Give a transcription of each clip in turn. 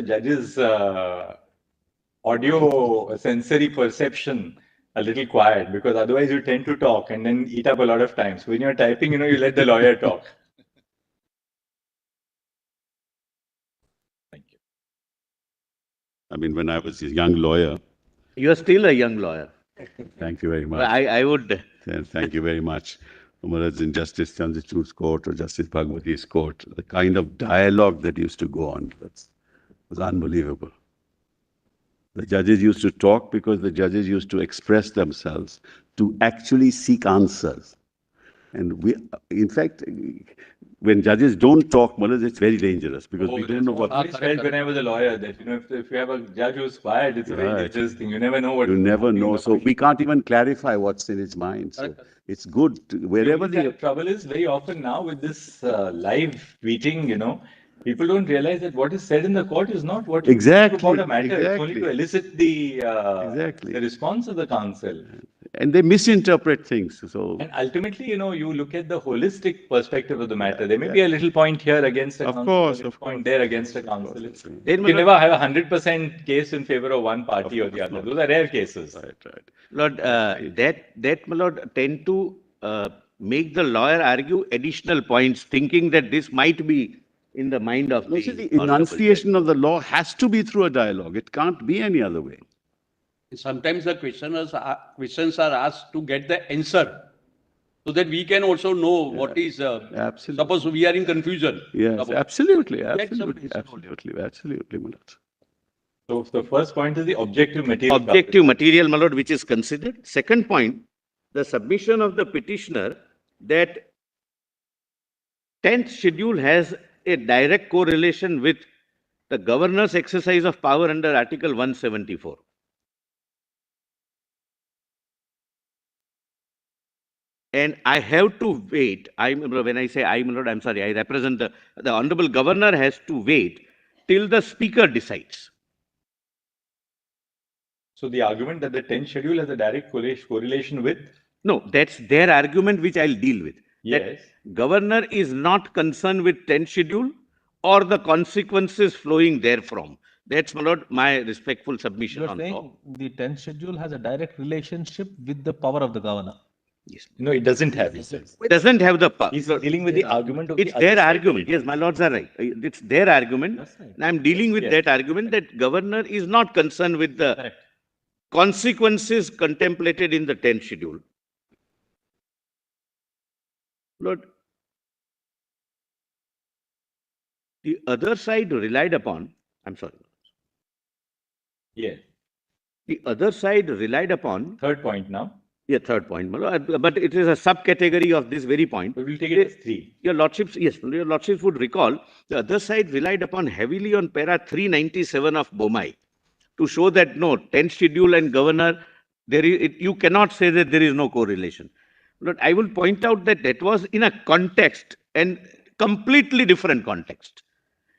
judges' audio sensory perception a little quiet because otherwise you tend to talk and then eat up a lot of time. So when you're typing, you let the lawyer talk. Thank you. I mean, when I was a young lawyer. You are still a young lawyer. Thank you very much. I would. Thank you very much. Whether it's in Justice Chandrachud's court or Justice Bhagwati's court, the kind of dialogue that used to go on was unbelievable. The judges used to talk because the judges used to express themselves, to actually seek answers. And in fact, when judges don't talk, Manoj, it's very dangerous because we don't know what. I felt when I was a lawyer that if you have a judge who's quiet, it's a very dangerous thing. You never know what. You never know. So we can't even clarify what's in his mind. So it's good wherever the trouble is very often now with this live tweeting, people don't realize that what is said in the court is not what exactly about a matter. It's only to elicit the response of the counsel. And they misinterpret things. So and ultimately, you look at the holistic perspective of the matter. There may be a little point here against a counsel, course, a little of point course. there against a counsel. You never have a 100% case in favor of one party or the other. Those are rare cases. Right. Lord, that my lord, tend to make the lawyer argue additional points, thinking that this might be in the mind of the enunciation of the law has to be through a dialogue. It can't be any other way. Sometimes the questions are asked to get the answer, so that we can also know what is. Absolutely. Suppose we are in confusion. Yes, absolutely, Manoj. So the first point is the objective material. Objective material, my lord, which is considered. Second point, the submission of the petitioner that 10th schedule has a direct correlation with the governor's exercise of power under Article 174. And I have to wait. When I say I, my lord, I'm sorry, I represent the Honorable Governor has to wait till the Speaker decides. So the argument that the 10th schedule has a direct correlation with? No, that's their argument which I'll deal with. Yes. That Governor is not concerned with 10th schedule or the consequences flowing therefrom. That's, my lord, my respectful submission. You're saying the 10th schedule has a direct relationship with the power of the governor. Yes. No, it doesn't have. It doesn't have the power. He's dealing with the argument of it's their argument. Yes, my lords are right. It's their argument. Right. And I'm dealing with that argument that governor is not concerned with the consequences contemplated in the 10th schedule. Lord, the other side relied upon, I'm sorry. Yes. The other side relied upon. Third point now. Yeah, third point. But it is a subcategory of this very point. But we'll take it as 3. Your lordships, yes, your lordships would recall the other side relied upon heavily on para 397 of Bomai to show that no, 10th schedule and governor, you cannot say that there is no correlation. But I will point out that that was in a context and completely different context.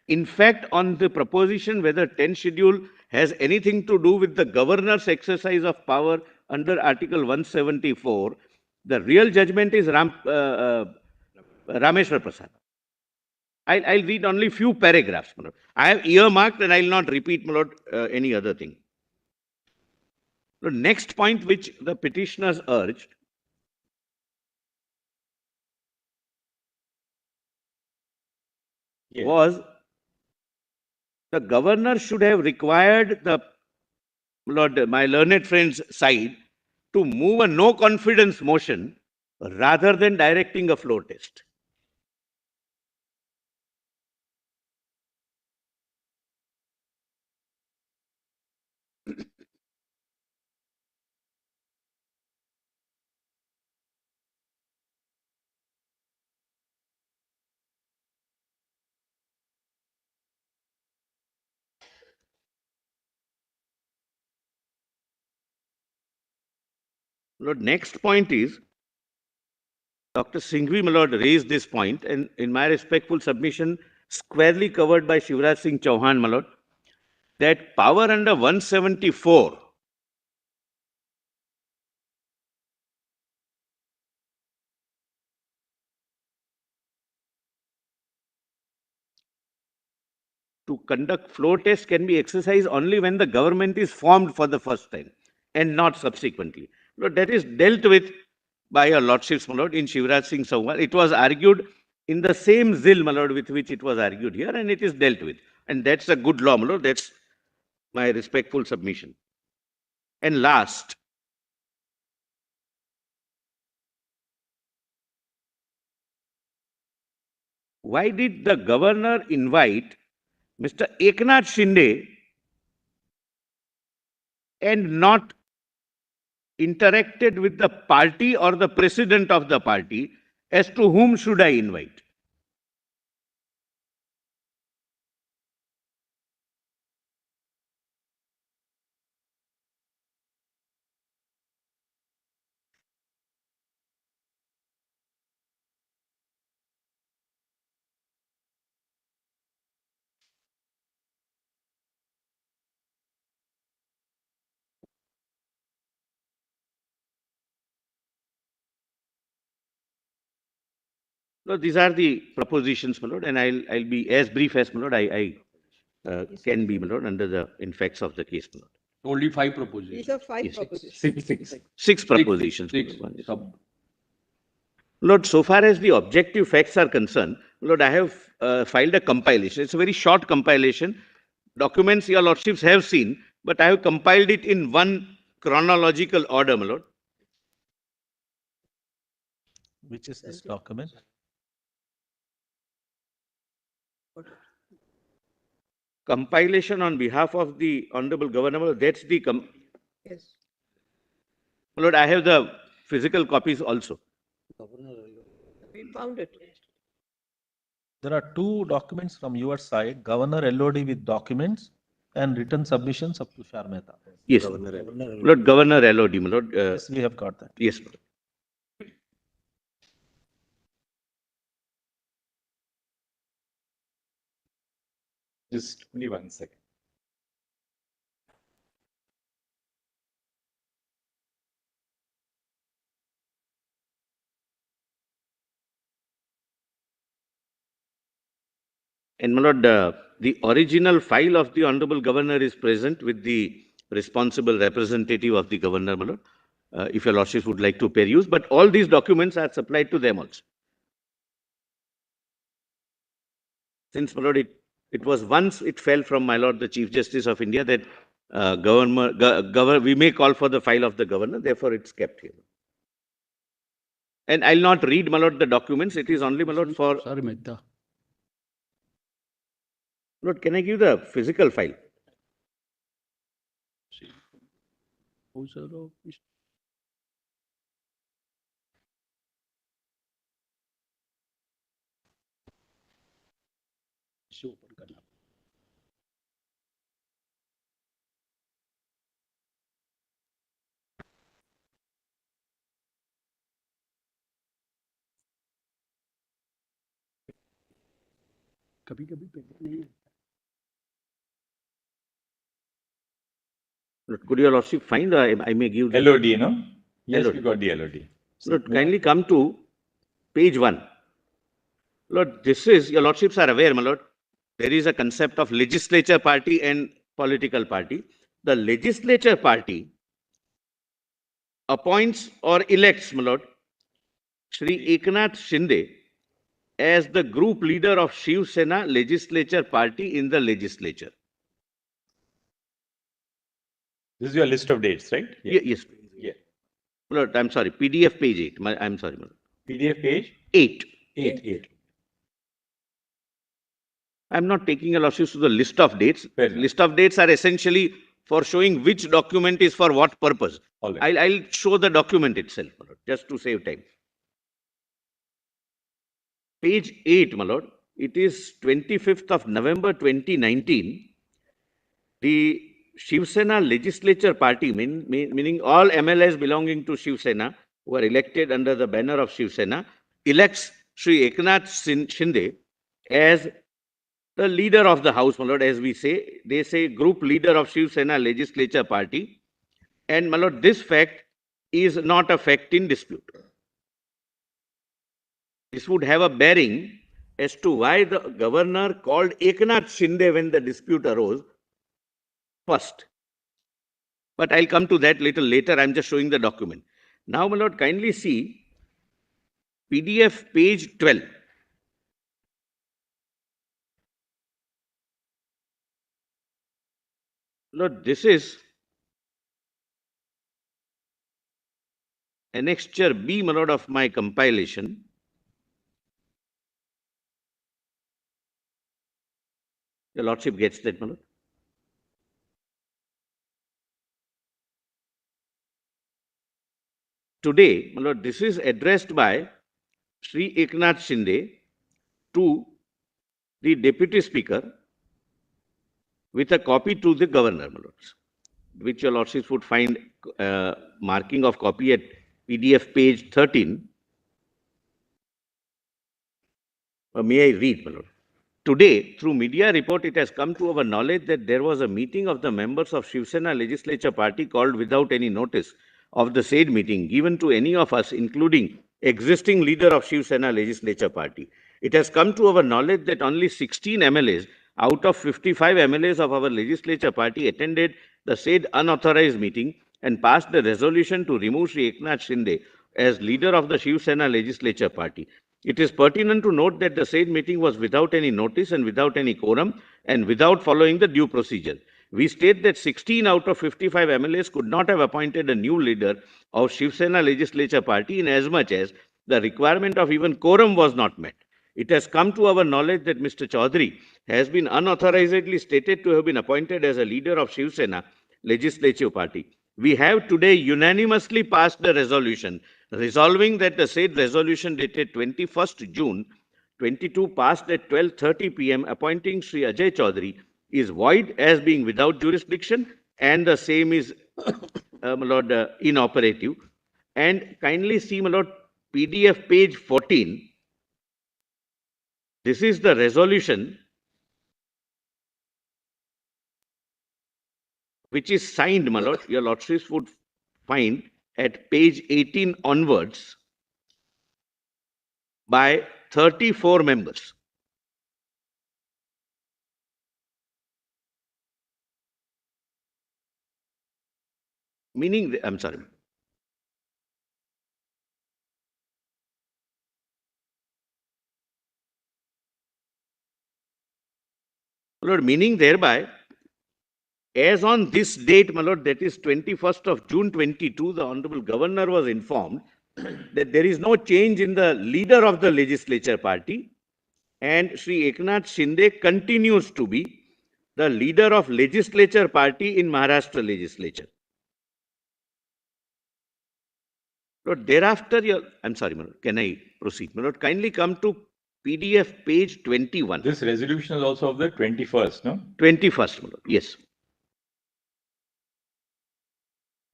In fact, on the proposition whether 10th schedule has anything to do with the governor's exercise of power under Article 174, the real judgment is Rameshwar Prasad. I'll read only few paragraphs. I have earmarked and I'll not repeat, my lord, any other thing. The next point which the petitioners urged was the governor should have required my learned friend's side to move a no confidence motion rather than directing a floor test. Lord, next point is, Dr. Singhvi, my lord, raised this point, and in my respectful submission, squarely covered by Shivraj Singh Chauhan, my lord, that power under 174 to conduct floor tests can be exercised only when the government is formed for the first time and not subsequently. Lord, that is dealt with by your lordships, my lord, in Shivraj Singh Chauhan. It was argued in the same zeal, my lord, with which it was argued here, and it is dealt with. And that's a good law, my lord. That's my respectful submission. And last, why did the governor invite Mr. Eknath Shinde and not interacted with the party or the president of the party as to whom should I invite? No, these are the propositions, my lord, and I'll be as brief as, my lord, I can be, my lord, under the infects of the case, my lord. Only 5 propositions. These are 5 Yes. propositions. Six. Six propositions. my Six. lord. Yes. Sub- Lord, so far as the objective facts are concerned, Lord, I have filed a compilation. It's a very short compilation. Documents your lordships have seen, but I have compiled it in one chronological order, my lord. Which is this document? Compilation on behalf of the Honorable Governor, my lord, that's the, Yes. my lord, I have the physical copies also. We found it. There are two documents from your side, Governor LOD with documents and written submissions of Tushar Mehta. Yes, Lord Governor LOD, my lord. Yes, we have got that. Yes, my lord. Just only 1 second. And my lord, the original file of the Honorable Governor is present with the responsible representative of the Governor, my lord. If your lordships would like to peruse, but all these documents are supplied to them also. Since, my lord, it was once it fell from, my lord, the Chief Justice of India that we may call for the file of the Governor, therefore it's kept here. And I'll not read, my lord, the documents. It is only, my lord, for... Sir Mehta. Lord, can I give the physical file? Oh, sir, oh, is- इसे open करना। कभी-कभी payment नहीं है। Lord, could your lordship find, I may give the... LOD, no? Yes, LOD. we got the LOD. Lord, kindly come to page 1. Lord, this is, your lordships are aware, my lord, there is a concept of legislature party and political party. The legislature party appoints or elects, my lord, Shri Eknath Shinde as the group leader of Shiv Sena legislature party in the legislature. This is your list of dates, right? Yes. Yeah. Lord, I'm sorry, PDF page 8. I'm sorry, my lord. PDF page 8. 8. I'm not taking a lordships to the list of dates. Fair enough. List of dates are essentially for showing which document is for what purpose. All right. I'll show the document itself, my lord, just to save time. Page 8, my lord, it is 25th of November 2019. The Shiv Sena legislature party, meaning all MLAs belonging to Shiv Sena, who are elected under the banner of Shiv Sena, elects Shri Eknath Shinde as the leader of the house, my lord, as we say. They say group leader of Shiv Sena legislature party. And, my lord, this fact is not a fact in dispute. This would have a bearing as to why the governor called Eknath Shinde when the dispute arose first. But I'll come to that little later. I'm just showing the document. Now, my lord, kindly see PDF page 12. Lord, this is annexure B, my lord, of my compilation. Your lordship gets that, my lord. Today, my lord, this is addressed by Sri Eknath Shinde to the Deputy Speaker with a copy to the Governor, my lords, which your lordships would find marking of copy at PDF page 13. May I read, my lord? Today, through media report, it has come to our knowledge that there was a meeting of the members of Shiv Sena legislature party called without any notice of the said meeting given to any of us, including existing leader of Shiv Sena legislature party. It has come to our knowledge that only 16 MLAs out of 55 MLAs of our legislature party attended the said unauthorized meeting and passed the resolution to remove Sri Eknath Shinde as leader of the Shiv Sena legislature party. It is pertinent to note that the said meeting was without any notice and without any quorum and without following the due procedure. We state that 16 out of 55 MLAs could not have appointed a new leader of Shiv Sena legislature party in as much as the requirement of even quorum was not met. It has come to our knowledge that Mr. Chaudhary has been unauthorizedly stated to have been appointed as a leader of Shiv Sena legislative party. We have today unanimously passed the resolution resolving that the said resolution dated 21st June 22 passed at 12:30 p.m. appointing Sri Ajay Chaudhary is void as being without jurisdiction and the same is my lord, inoperative. And kindly see, my lord, PDF page 14. This is the resolution which is signed, my lord. Your lordships would find at page 18 onwards by 34 members. Meaning, I'm sorry. Lord, meaning thereby, as on this date, my lord, that is 21st of June 22, the Honorable Governor was informed that there is no change in the leader of the legislature party and Sri Eknath Shinde continues to be the leader of legislature party in Maharashtra legislature. Lord, thereafter, I'm sorry, my lord, can I proceed? My lord, kindly come to PDF page 21. This resolution is also of the 21st, no? 21st, my lord, yes.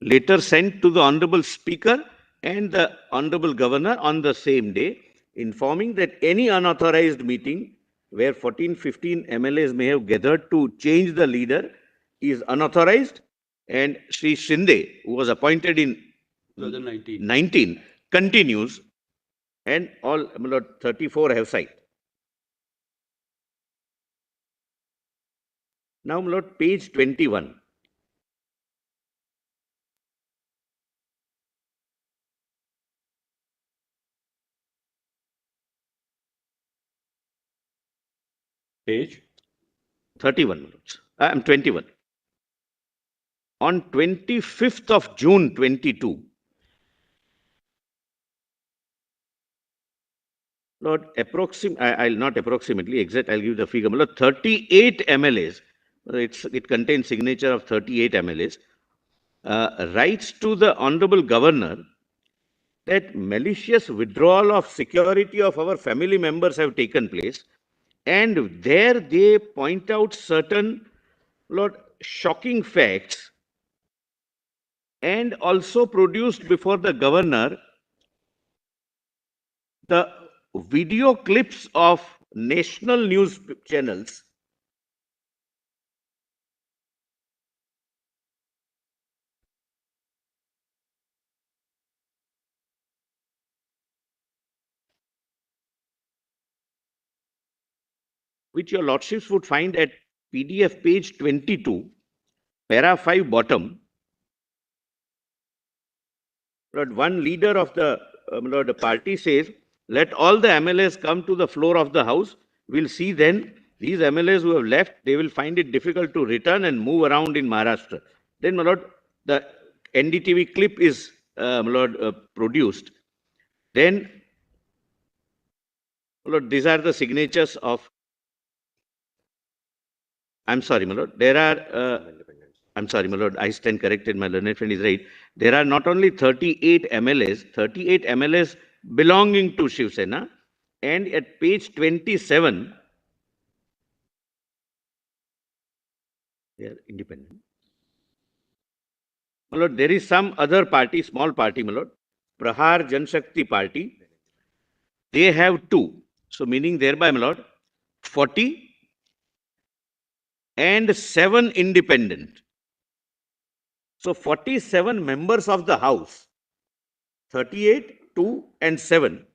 Later sent to the Honorable Speaker and the Honorable Governor on the same day, informing that any unauthorized meeting where 14-15 MLAs may have gathered to change the leader is unauthorized, and Sri Shinde, who was appointed in 2019, continues, and all, my lord, 34 have signed. Now, my lord, page 21. Page 31, my lords. I'm 21. On 25th of June 22, Lord, I'll not approximately, exact, I'll give the figure. Lord, 38 MLAs, it contains signature of 38 MLAs, writes to the Honorable Governor that malicious withdrawal of security of our family members have taken place. And there they point out certain, Lord, shocking facts and also produced before the Governor the video clips of national news channels which your lordships would find at PDF page 22, para 5 bottom. Lord, one leader of the Lord, party says, let all the MLAs come to the floor of the house. We'll see then these MLAs who have left, they will find it difficult to return and move around in Maharashtra. Then, my lord, the NDTV clip is produced. Then, my lord, these are the signatures of. I'm sorry, my lord. There are. I'm sorry, my lord. I stand corrected. My learned friend is right. There are not only 38 MLAs, 38 MLAs belonging to Shiv Sena, and at page 27, they are independent. My lord, there is some other party, small party, my lord, Prahar Janshakti Party. They have 2. So, meaning thereby, my lord, 40 and 7 independent. So, 47 members of the House, 38, 2 and 7,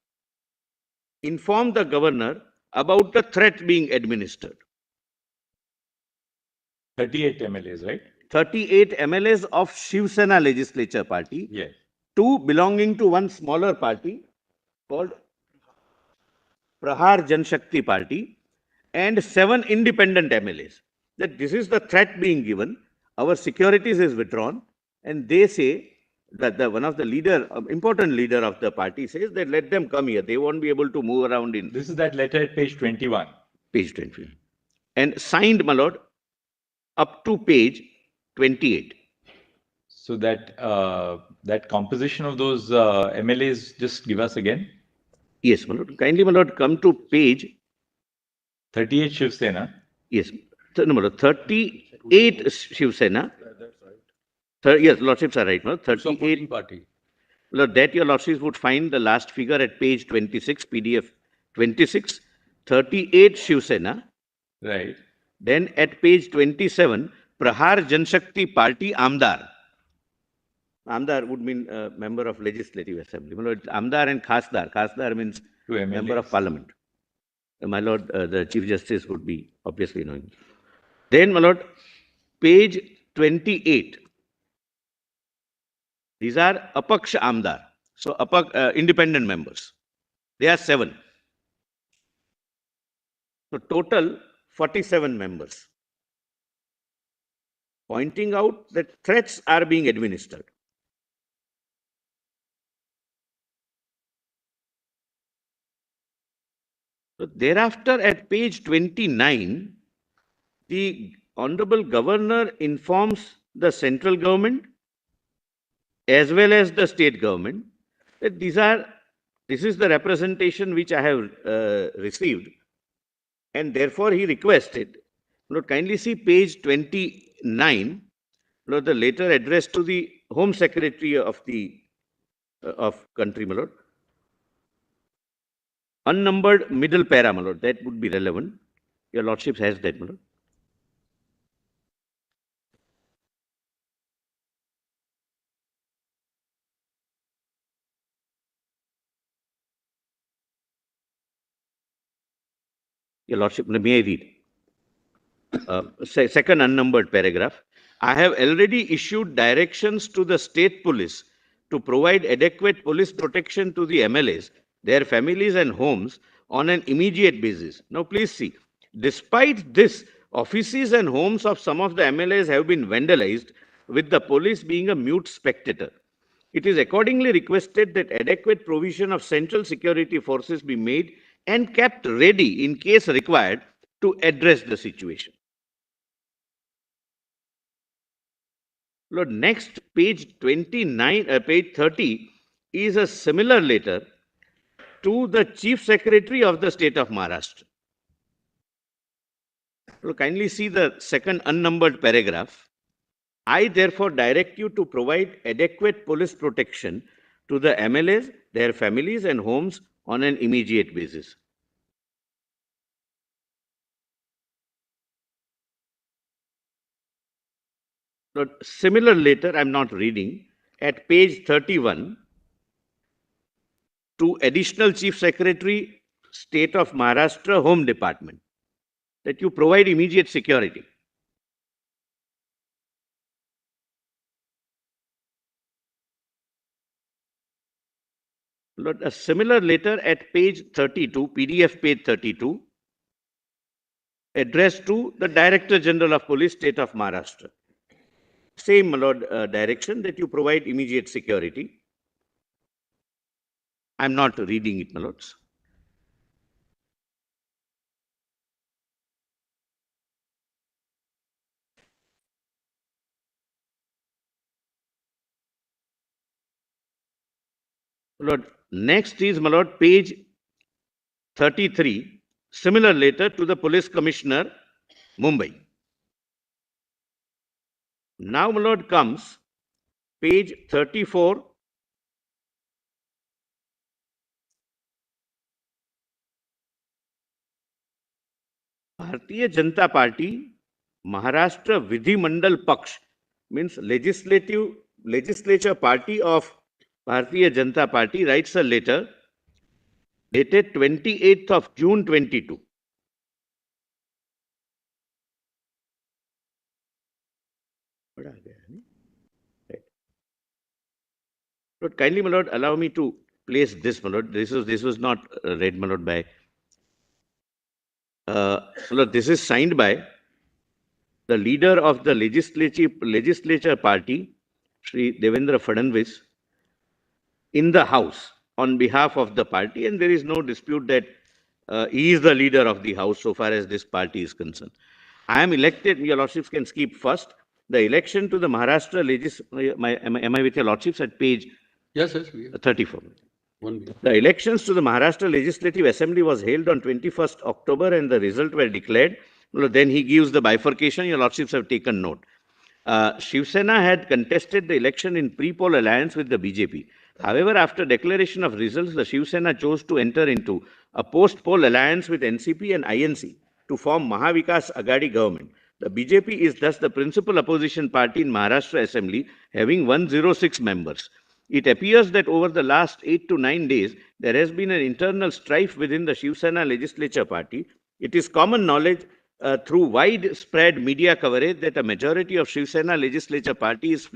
inform the governor about the threat being administered. 38 MLAs, right? 38 MLAs of Shiv Sena legislature party, Yes. 2 belonging to one smaller party called Prahar Janshakti Party, and 7 independent MLAs. That this is the threat being given, our securities is withdrawn, and they say that one of the leader, important leader of the party says that let them come here. They won't be able to move around in This is that letter at page 21. page 20. And signed, my lord, up to page 28. So that composition of those MLAs, just give us again. Yes, my lord. Kindly, my lord, come to page 38 Shiv Sena. Yes, no, my lord, 38 Shiv Sena. Yes, lordships are right, no? 38. Supporting party. Lord, that your lordships would find the last figure at page 26, PDF 26, 38 Shiv Sena. Right. Then at page 27, Prahar Janshakti Party Amdar. Amdar would mean member of Legislative Assembly. My lord, Amdar and Khasdar. Khasdar means 2 member of MLAs. Parliament. My lord, the Chief Justice would be obviously knowing. Then, my lord, page 28. These are Apaksha Amdar. So, independent members. They are 7. So, total 47 members. Pointing out that threats are being administered. So, thereafter, at page 29, the Honorable Governor informs the central government as well as the state government that this is the representation which I have received, and therefore he requested. Lord, kindly see page 29. Lord, the letter addressed to the Home Secretary of the of country, my lord. Unnumbered middle para, my lord. That would be relevant. Your lordship has that, my lord. Your lordship, may I read? Second unnumbered paragraph. I have already issued directions to the state police to provide adequate police protection to the MLAs, their families and homes on an immediate basis. Now, please see, despite this, offices and homes of some of the MLAs have been vandalized, with the police being a mute spectator. It is accordingly requested that adequate provision of central security forces be made and kept ready in case required to address the situation. Lord, next page 29, page 30 is a similar letter to the Chief Secretary of the State of Maharashtra. Lord, kindly see the second unnumbered paragraph. I therefore direct you to provide adequate police protection to the MLAs, their families and homes on an immediate basis. Lord, similar letter I'm not reading at page 31 to Additional Chief Secretary, State of Maharashtra, Home Department. that you provide immediate security. A similar letter at page 32, PDF page 32, addressed to the Director General of Police, State of Maharashtra. Same, my lord, direction that you provide immediate security. I'm not reading it, my lords. My lord, next is, my lord, page 33, similar letter to the Police Commissioner, Mumbai. Now, my lord, comes page 34, Bharatiya Janata Party, Maharashtra Vidhi Mandal Paksh, means legislature party of Bharatiya Janata Party, writes a letter dated 28th of June 22. Lord, kindly, my lord, allow me to place this, my lord. This was not read, my lord, by. Lord, this is signed by the leader of the legislature party, Shri Devendra Fadnavis, in the House on behalf of the party, and there is no dispute that he is the leader of the House so far as this party is concerned. I am elected, your lordships can skip first, the election to the Maharashtra am I with your lordships at page Yes, yes. We have 34. 1 minute. The elections to the Maharashtra Legislative Assembly was held on 21st October and the result were declared. Then he gives the bifurcation, your lordships have taken note. Shiv Sena had contested the election in pre-poll alliance with the BJP. However, after declaration of results, the Shiv Sena chose to enter into a post-poll alliance with NCP and INC to form Mahavikas Agadi government. The BJP is thus the principal opposition party in Maharashtra Assembly, having 106 members. It appears that over the last 8 to 9 days, there has been an internal strife within the Shiv Sena legislature party. It is common knowledge through widespread media coverage that a majority of Shiv Sena legislature party is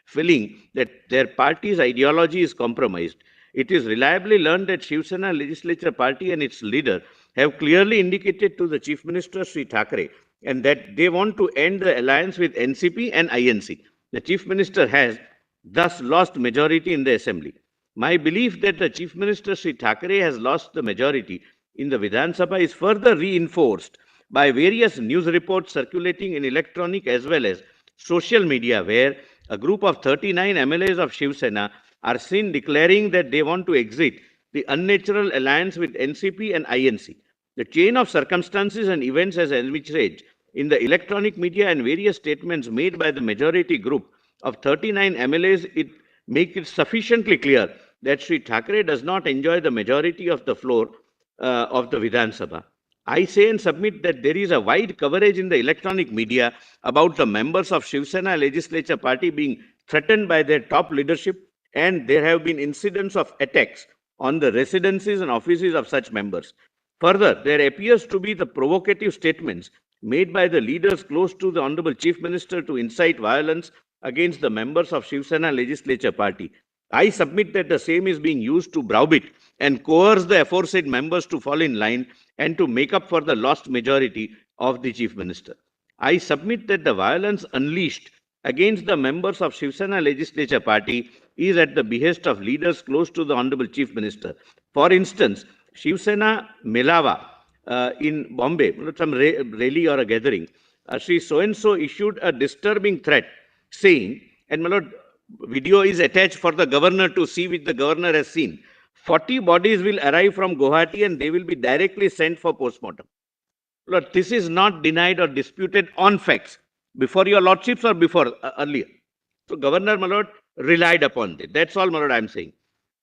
feeling that their party's ideology is compromised. It is reliably learned that Shiv Sena legislature party and its leader have clearly indicated to the Chief Minister Sri Thackeray and that they want to end the alliance with NCP and INC. The Chief Minister has thus lost majority in the assembly. My belief that the Chief Minister Sri Thackeray has lost the majority in the Vidhan Sabha is further reinforced by various news reports circulating in electronic as well as social media, where a group of 39 MLAs of Shiv Sena are seen declaring that they want to exit the unnatural alliance with NCP and INC. The chain of circumstances and events has envisaged in the electronic media and various statements made by the majority group of 39 MLAs, it make it sufficiently clear that Sri Thackeray does not enjoy the majority of the floor of the Vidhan Sabha. I say and submit that there is a wide coverage in the electronic media about the members of Shiv Sena legislature party being threatened by their top leadership, and there have been incidents of attacks on the residences and offices of such members. Further, there appears to be the provocative statements made by the leaders close to the Honorable Chief Minister to incite violence against the members of Shiv Sena legislature party. I submit that the same is being used to browbeat and coerce the aforesaid members to fall in line and to make up for the lost majority of the Chief Minister. I submit that the violence unleashed against the members of Shiv Sena legislature party is at the behest of leaders close to the Honorable Chief Minister. For instance, Shiv Sena Melava in Bombay, some rally or a gathering, Sri so-and-so issued a disturbing threat saying, and my lord, video is attached for the governor to see, which the governor has seen. 40 bodies will arrive from Guwahati and they will be directly sent for postmortem. Lord, this is not denied or disputed on facts before your lordships or before earlier. So Governor, my lord, relied upon it. That's all, my lord, I'm saying.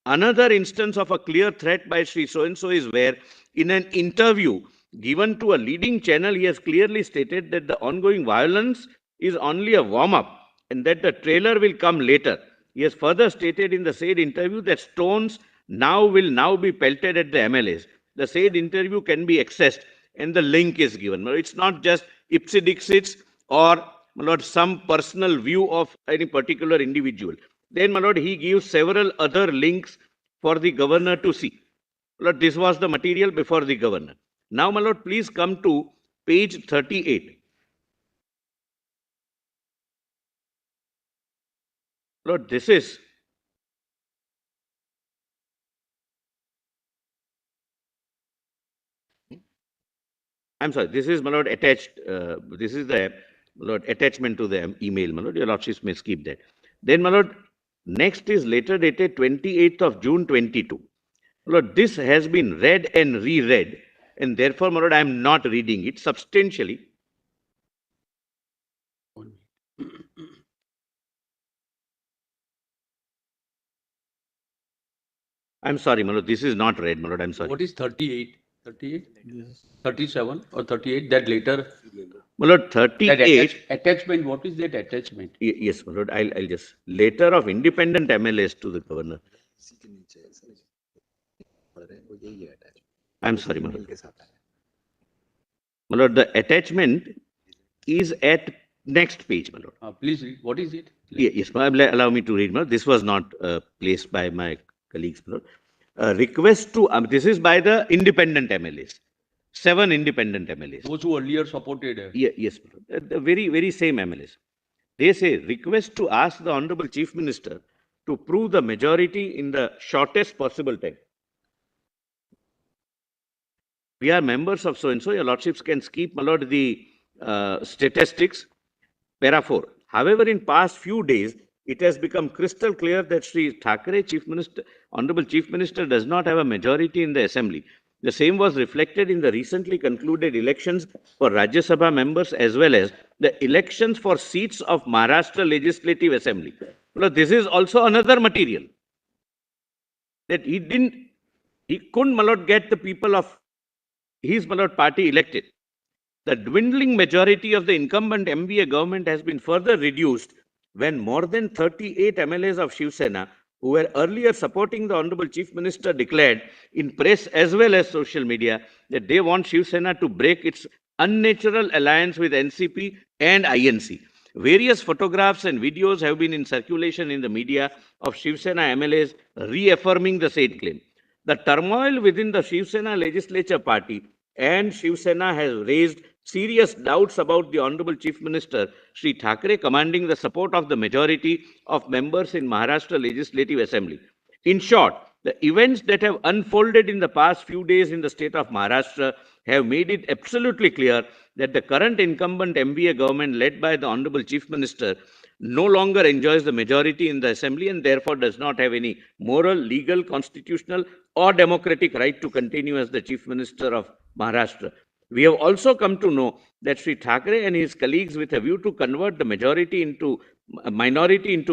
Another instance of a clear threat by Sri so-and-so is where in an interview given to a leading channel, he has clearly stated that the ongoing violence is only a warm-up and that the trailer will come later. He has further stated in the said interview that stones will now be pelted at the MLAs. The said interview can be accessed and the link is given. It's not just ipse dixit or, my lord, some personal view of any particular individual. Then, my lord, he gives several other links for the governor to see. My lord, this was the material before the governor. Now, my lord, please come to page 38. Lord, this is I'm sorry, this is, my lord, attached. This is the, my lord, attachment to the email, my lord. Your lordships may skip that. Then, my lord, next is letter dated 28th of June 22. My lord, this has been read and reread, and therefore, my lord, I am not reading it substantially. I'm sorry, my lord, this is not read, my lord. I'm sorry. What is 38? 38? 37 or 38? That later. My lord, That 38. attachment. What is that attachment? Yes, my lord. I'll just letter of independent MLS to the governor. I'm sorry, my lord. My lord, the attachment is at next page, my lord. Please read. What is it? Yes, my lord. Allow me to read, my lord. This was not placed by my colleagues, my lord. Request to, this is by the independent MLAs. 7 independent MLAs. Those who earlier supported. Yes, my lord. The very same MLAs. They say, request to ask the Honorable Chief Minister to prove the majority in the shortest possible time. We are members of so-and-so. Your lordships can skip, my lord, the statistics. Para 4. However, in past few days, it has become crystal clear that Sri Thackeray, Chief Minister, Honorable Chief Minister, does not have a majority in the Assembly. The same was reflected in the recently concluded elections for Rajya Sabha members as well as the elections for seats of Maharashtra Legislative Assembly. Well, this is also another material that he couldn't, my lord, get the people of his, my lord, party elected. The dwindling majority of the incumbent MVA government has been further reduced when more than 38 MLAs of Shiv Sena, who were earlier supporting the Honorable Chief Minister, declared in press as well as social media that they want Shiv Sena to break its unnatural alliance with NCP and INC. Various photographs and videos have been in circulation in the media of Shiv Sena MLAs reaffirming the said claim. The turmoil within the Shiv Sena legislature party and Shiv Sena has raised serious doubts about the Honorable Chief Minister, Sri Thackeray, commanding the support of the majority of members in Maharashtra Legislative Assembly. In short, the events that have unfolded in the past few days in the state of Maharashtra have made it absolutely clear that the current incumbent MVA government led by the Honorable Chief Minister no longer enjoys the majority in the Assembly and therefore does not have any moral, legal, constitutional or democratic right to continue as the Chief Minister of Maharashtra. We have also come to know that Sri Thackeray and his colleagues, with a view to convert the minority into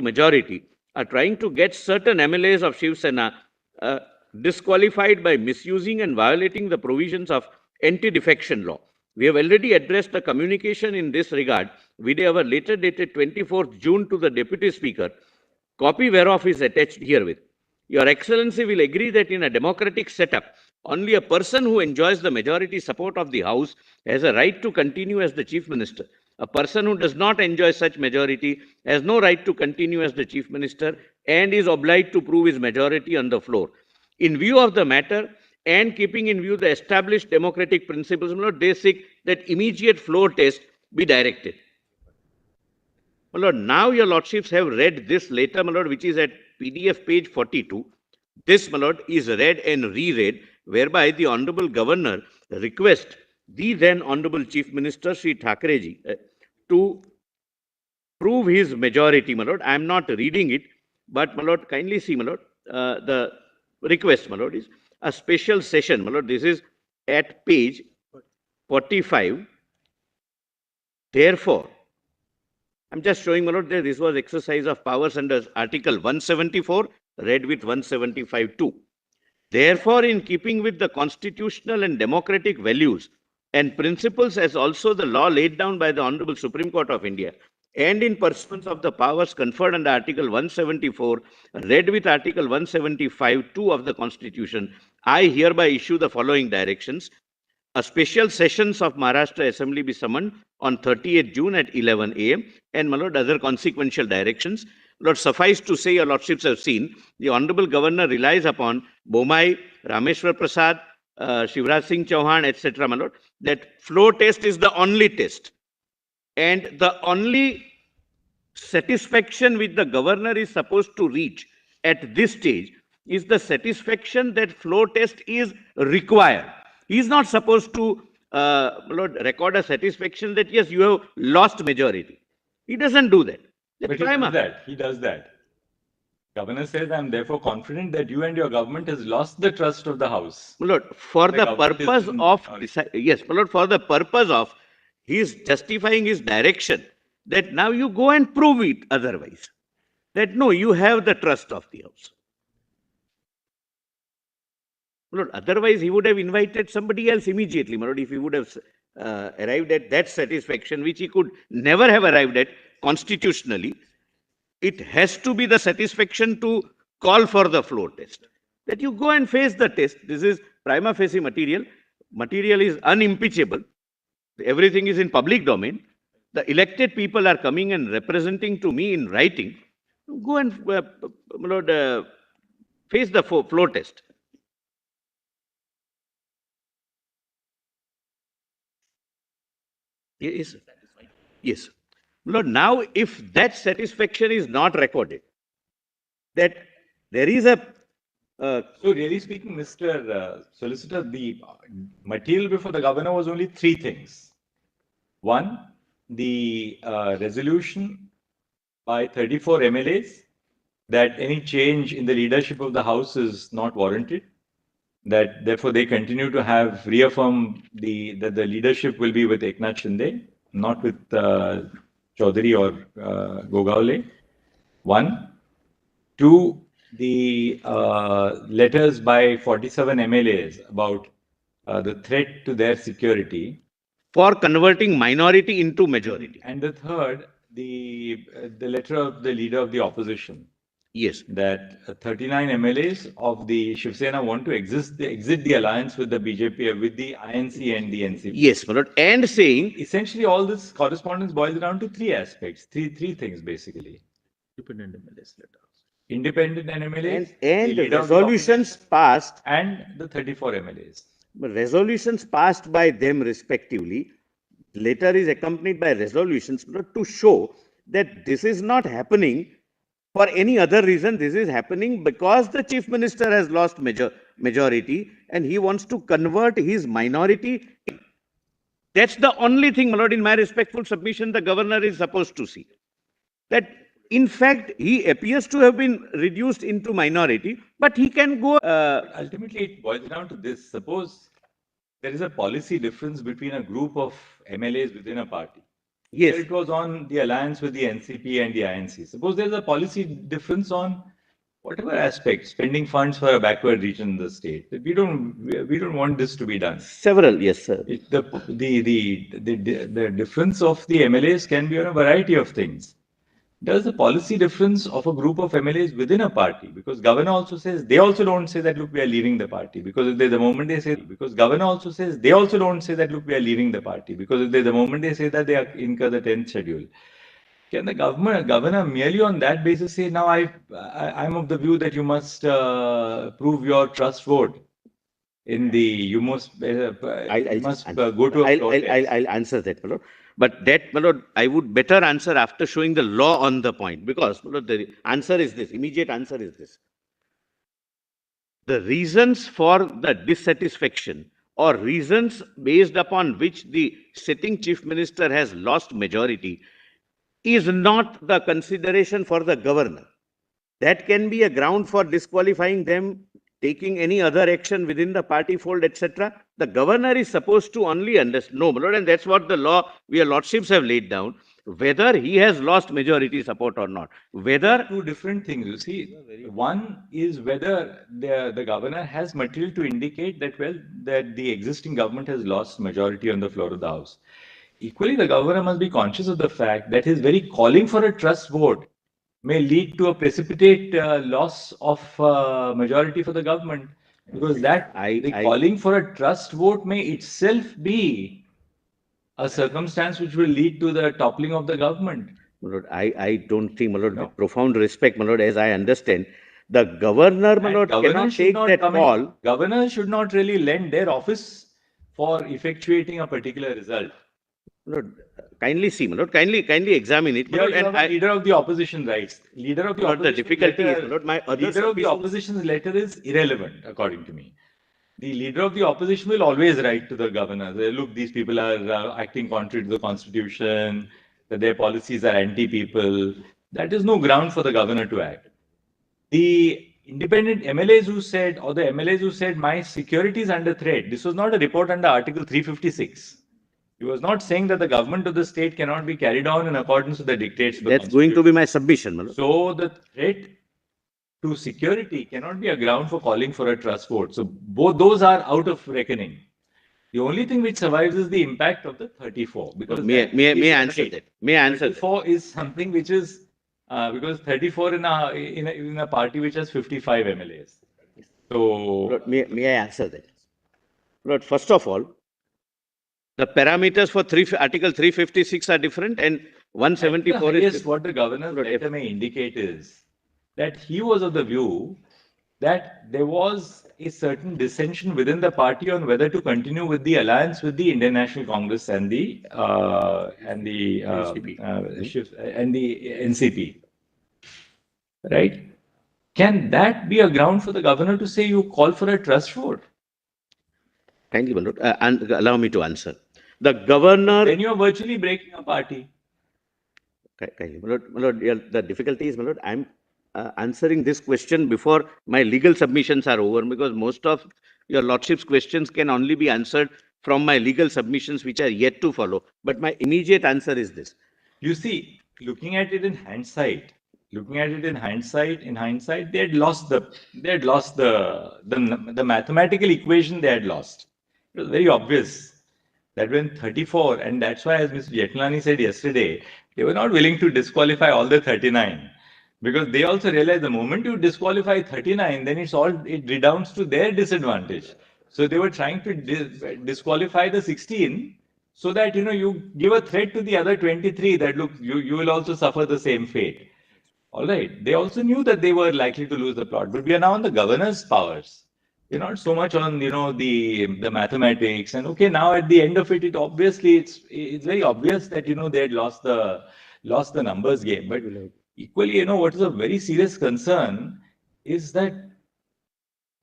majority, are trying to get certain MLAs of Shiv Sena disqualified by misusing and violating the provisions of anti-defection law. We have already addressed a communication in this regard with our letter dated 24th June to the Deputy Speaker, copy whereof is attached herewith. Your Excellency will agree that in a democratic setup, only a person who enjoys the majority support of the House has a right to continue as the Chief Minister. A person who does not enjoy such majority has no right to continue as the Chief Minister and is obliged to prove his majority on the floor. In view of the matter and keeping in view the established democratic principles, they seek that immediate floor test be directed. My lord, now your lordships have read this letter, my lord, which is at PDF page 42. This, my lord, is read and reread, whereby the Honorable Governor requests the then Honorable Chief Minister, Sri Thackeray, to prove his majority, my lord. I am not reading it, but, my lord, kindly see, my lord, the request, my lord, is a special session, my lord. This is at page 45. Therefore, I'm just showing, my lord, that this was exercise of powers under Article 174, read with 175 too. Therefore, in keeping with the constitutional and democratic values and principles as also the law laid down by the Honorable Supreme Court of India, and in pursuance of the powers conferred under Article 174, read with Article 175 2 of the Constitution, I hereby issue the following directions. a special sessions of Maharashtra Assembly be summoned on 30th June at 11 a.m. and, my lord, other consequential directions. Lord, suffice to say, your lordships have seen, the Honorable Governor relies upon Bomai, Rameshwar Prasad, Shivraj Singh Chauhan, etc., my lord, that flow test is the only test. And the only satisfaction which the governor is supposed to reach at this stage is the satisfaction that flow test is required. He is not supposed to Lord, record a satisfaction that yes, you have lost majority. He doesn't do that. But he does that. He does that. Governor says, I'm therefore confident that you and your government has lost the trust of the House. My lord, for the government purpose is in- of, yes, my lord, for the purpose of, he is justifying his direction that now you go and prove it otherwise. That no, you have the trust of the House. My lord, otherwise he would have invited somebody else immediately, my lord, if he would have arrived at that satisfaction, which he could never have arrived at constitutionally. It has to be the satisfaction to call for the flow test. That you go and face the test. This is prima facie material. Material is unimpeachable. Everything is in public domain. The elected people are coming and representing to me in writing. Go and face the flow test. Yes. Yes. Lord, now if that satisfaction is not recorded, that there is a So really speaking, Mr. Solicitor, the material before the governor was only three things. One, the resolution by 34 MLAs that any change in the leadership of the House is not warranted, that therefore they continue to have reaffirmed that the leadership will be with Eknath Shinde, not with Chaudhary or Gogaole. One. Two, the letters by 47 MLAs about the threat to their security. For converting minority into majority. And the third, the letter of the leader of the opposition. Yes. That 39 MLAs of the Shiv Sena want to exit the alliance with the BJP, with the INC and the NCP. Yes, my lord. And saying essentially all this correspondence boils down to three aspects, three things basically. Independent MLAs letter. Independent MLAs and resolutions passed and the 34 MLAs. Resolutions passed by them respectively. Letter is accompanied by resolutions to show that this is not happening for any other reason. This is happening because the chief minister has lost majority and he wants to convert his minority. That's the only thing, my lord, in my respectful submission, the governor is supposed to see. That in fact, he appears to have been reduced into minority, but he can go. Ultimately, it boils down to this. Suppose there is a policy difference between a group of MLAs within a party. Yes. It was on the alliance with the NCP and the INC. Suppose there's a policy difference on whatever aspect, spending funds for a backward region in the state. We don't want this to be done. Several, yes, sir. The difference of the MLAs can be on a variety of things. There's a policy difference of a group of MLAs within a party, because governor also says, they also don't say that, look, we are leaving the party, because the moment they say, because governor also says, they also don't say that, look, we are leaving the party, because the moment they say that, they incur the 10th schedule. Can the governor merely on that basis say, now I'm of the view that you must prove your trust vote in the, you must go to a floor test. I'll answer that, my lord. But that, my lord, I would better answer after showing the law on the point, because, my lord, the answer is this, immediate answer is this. The reasons for the dissatisfaction or reasons based upon which the sitting chief minister has lost majority is not the consideration for the governor. That can be a ground for disqualifying them, taking any other action within the party fold, etc. The governor is supposed to only understand, no, my lord, and that's what the law, your lordships have laid down, whether he has lost majority support or not. Whether two different things, you see. One is whether the governor has material to indicate that, well, that the existing government has lost majority on the floor of the House. Equally, the governor must be conscious of the fact that his very calling for a trust vote may lead to a precipitate loss of majority for the government. Because the calling for a trust vote may itself be a circumstance which will lead to the toppling of the government. My lord, I don't think, my lord, No. with profound respect, my lord, as I understand, the governor, my And lord, governors cannot should take not that come in- call. Governors should not really lend their office for effectuating a particular result. My lord, kindly see, my lord, kindly examine it, my Here lord, you and have a leader of the opposition rights. Leader of the my lord, the opposition difficulty letter, is, my lord, my other leader of the submissions. opposition's letter is irrelevant, according to me. The leader of the opposition will always write to the governor, say, look, these people are acting contrary to the constitution, that their policies are anti-people. That is no ground for the governor to act. The independent MLAs who said, or the MLAs who said, my security is under threat, this was not a report under Article 356. He was not saying that the government of the state cannot be carried on in accordance with the dictates of the That's going to be constitution. my submission, my lord. So the threat to security cannot be a ground for calling for a trust vote. So both those are out of reckoning. The only thing which survives is the impact of the 34. Because May that I is answer right. that? May I answer that? 34 is something which is because 34 in a party which has 55 MLAs. So Lord, may I answer that? Lord, first of all, the parameters for Article 356 are different and at the 174 is highest, different. what the governor's Lord, letter may indicate is that he was of the view that there was a certain dissension within the party on whether to continue with the alliance with the Indian National Congress and the NCP, right? Can that be a ground for the governor to say you call for a trust vote? Kindly, my lord, and allow me to answer. The governor. Then you are virtually breaking a party. Kindly, my lord, yeah, the difficulty is, my lord, I'm answering this question before my legal submissions are over, because most of your lordship's questions can only be answered from my legal submissions, which are yet to follow. But my immediate answer is this. You see, looking at it in hindsight, they had lost the mathematical equation they had lost. It was very obvious that when 34, and that's why, as Mr. Jetlani said yesterday, they were not willing to disqualify all the 39. Because they also realized the moment you disqualify 39, then it redounds to their disadvantage. So they were trying to disqualify the 16 so that you give a threat to the other 23 that look, you will also suffer the same fate. All right. They also knew that they were likely to lose the plot, but we are now on the governor's powers. We're not so much on the mathematics. And okay, now at the end of it, it's very obvious that they had lost the numbers game. But equally, what is a very serious concern is that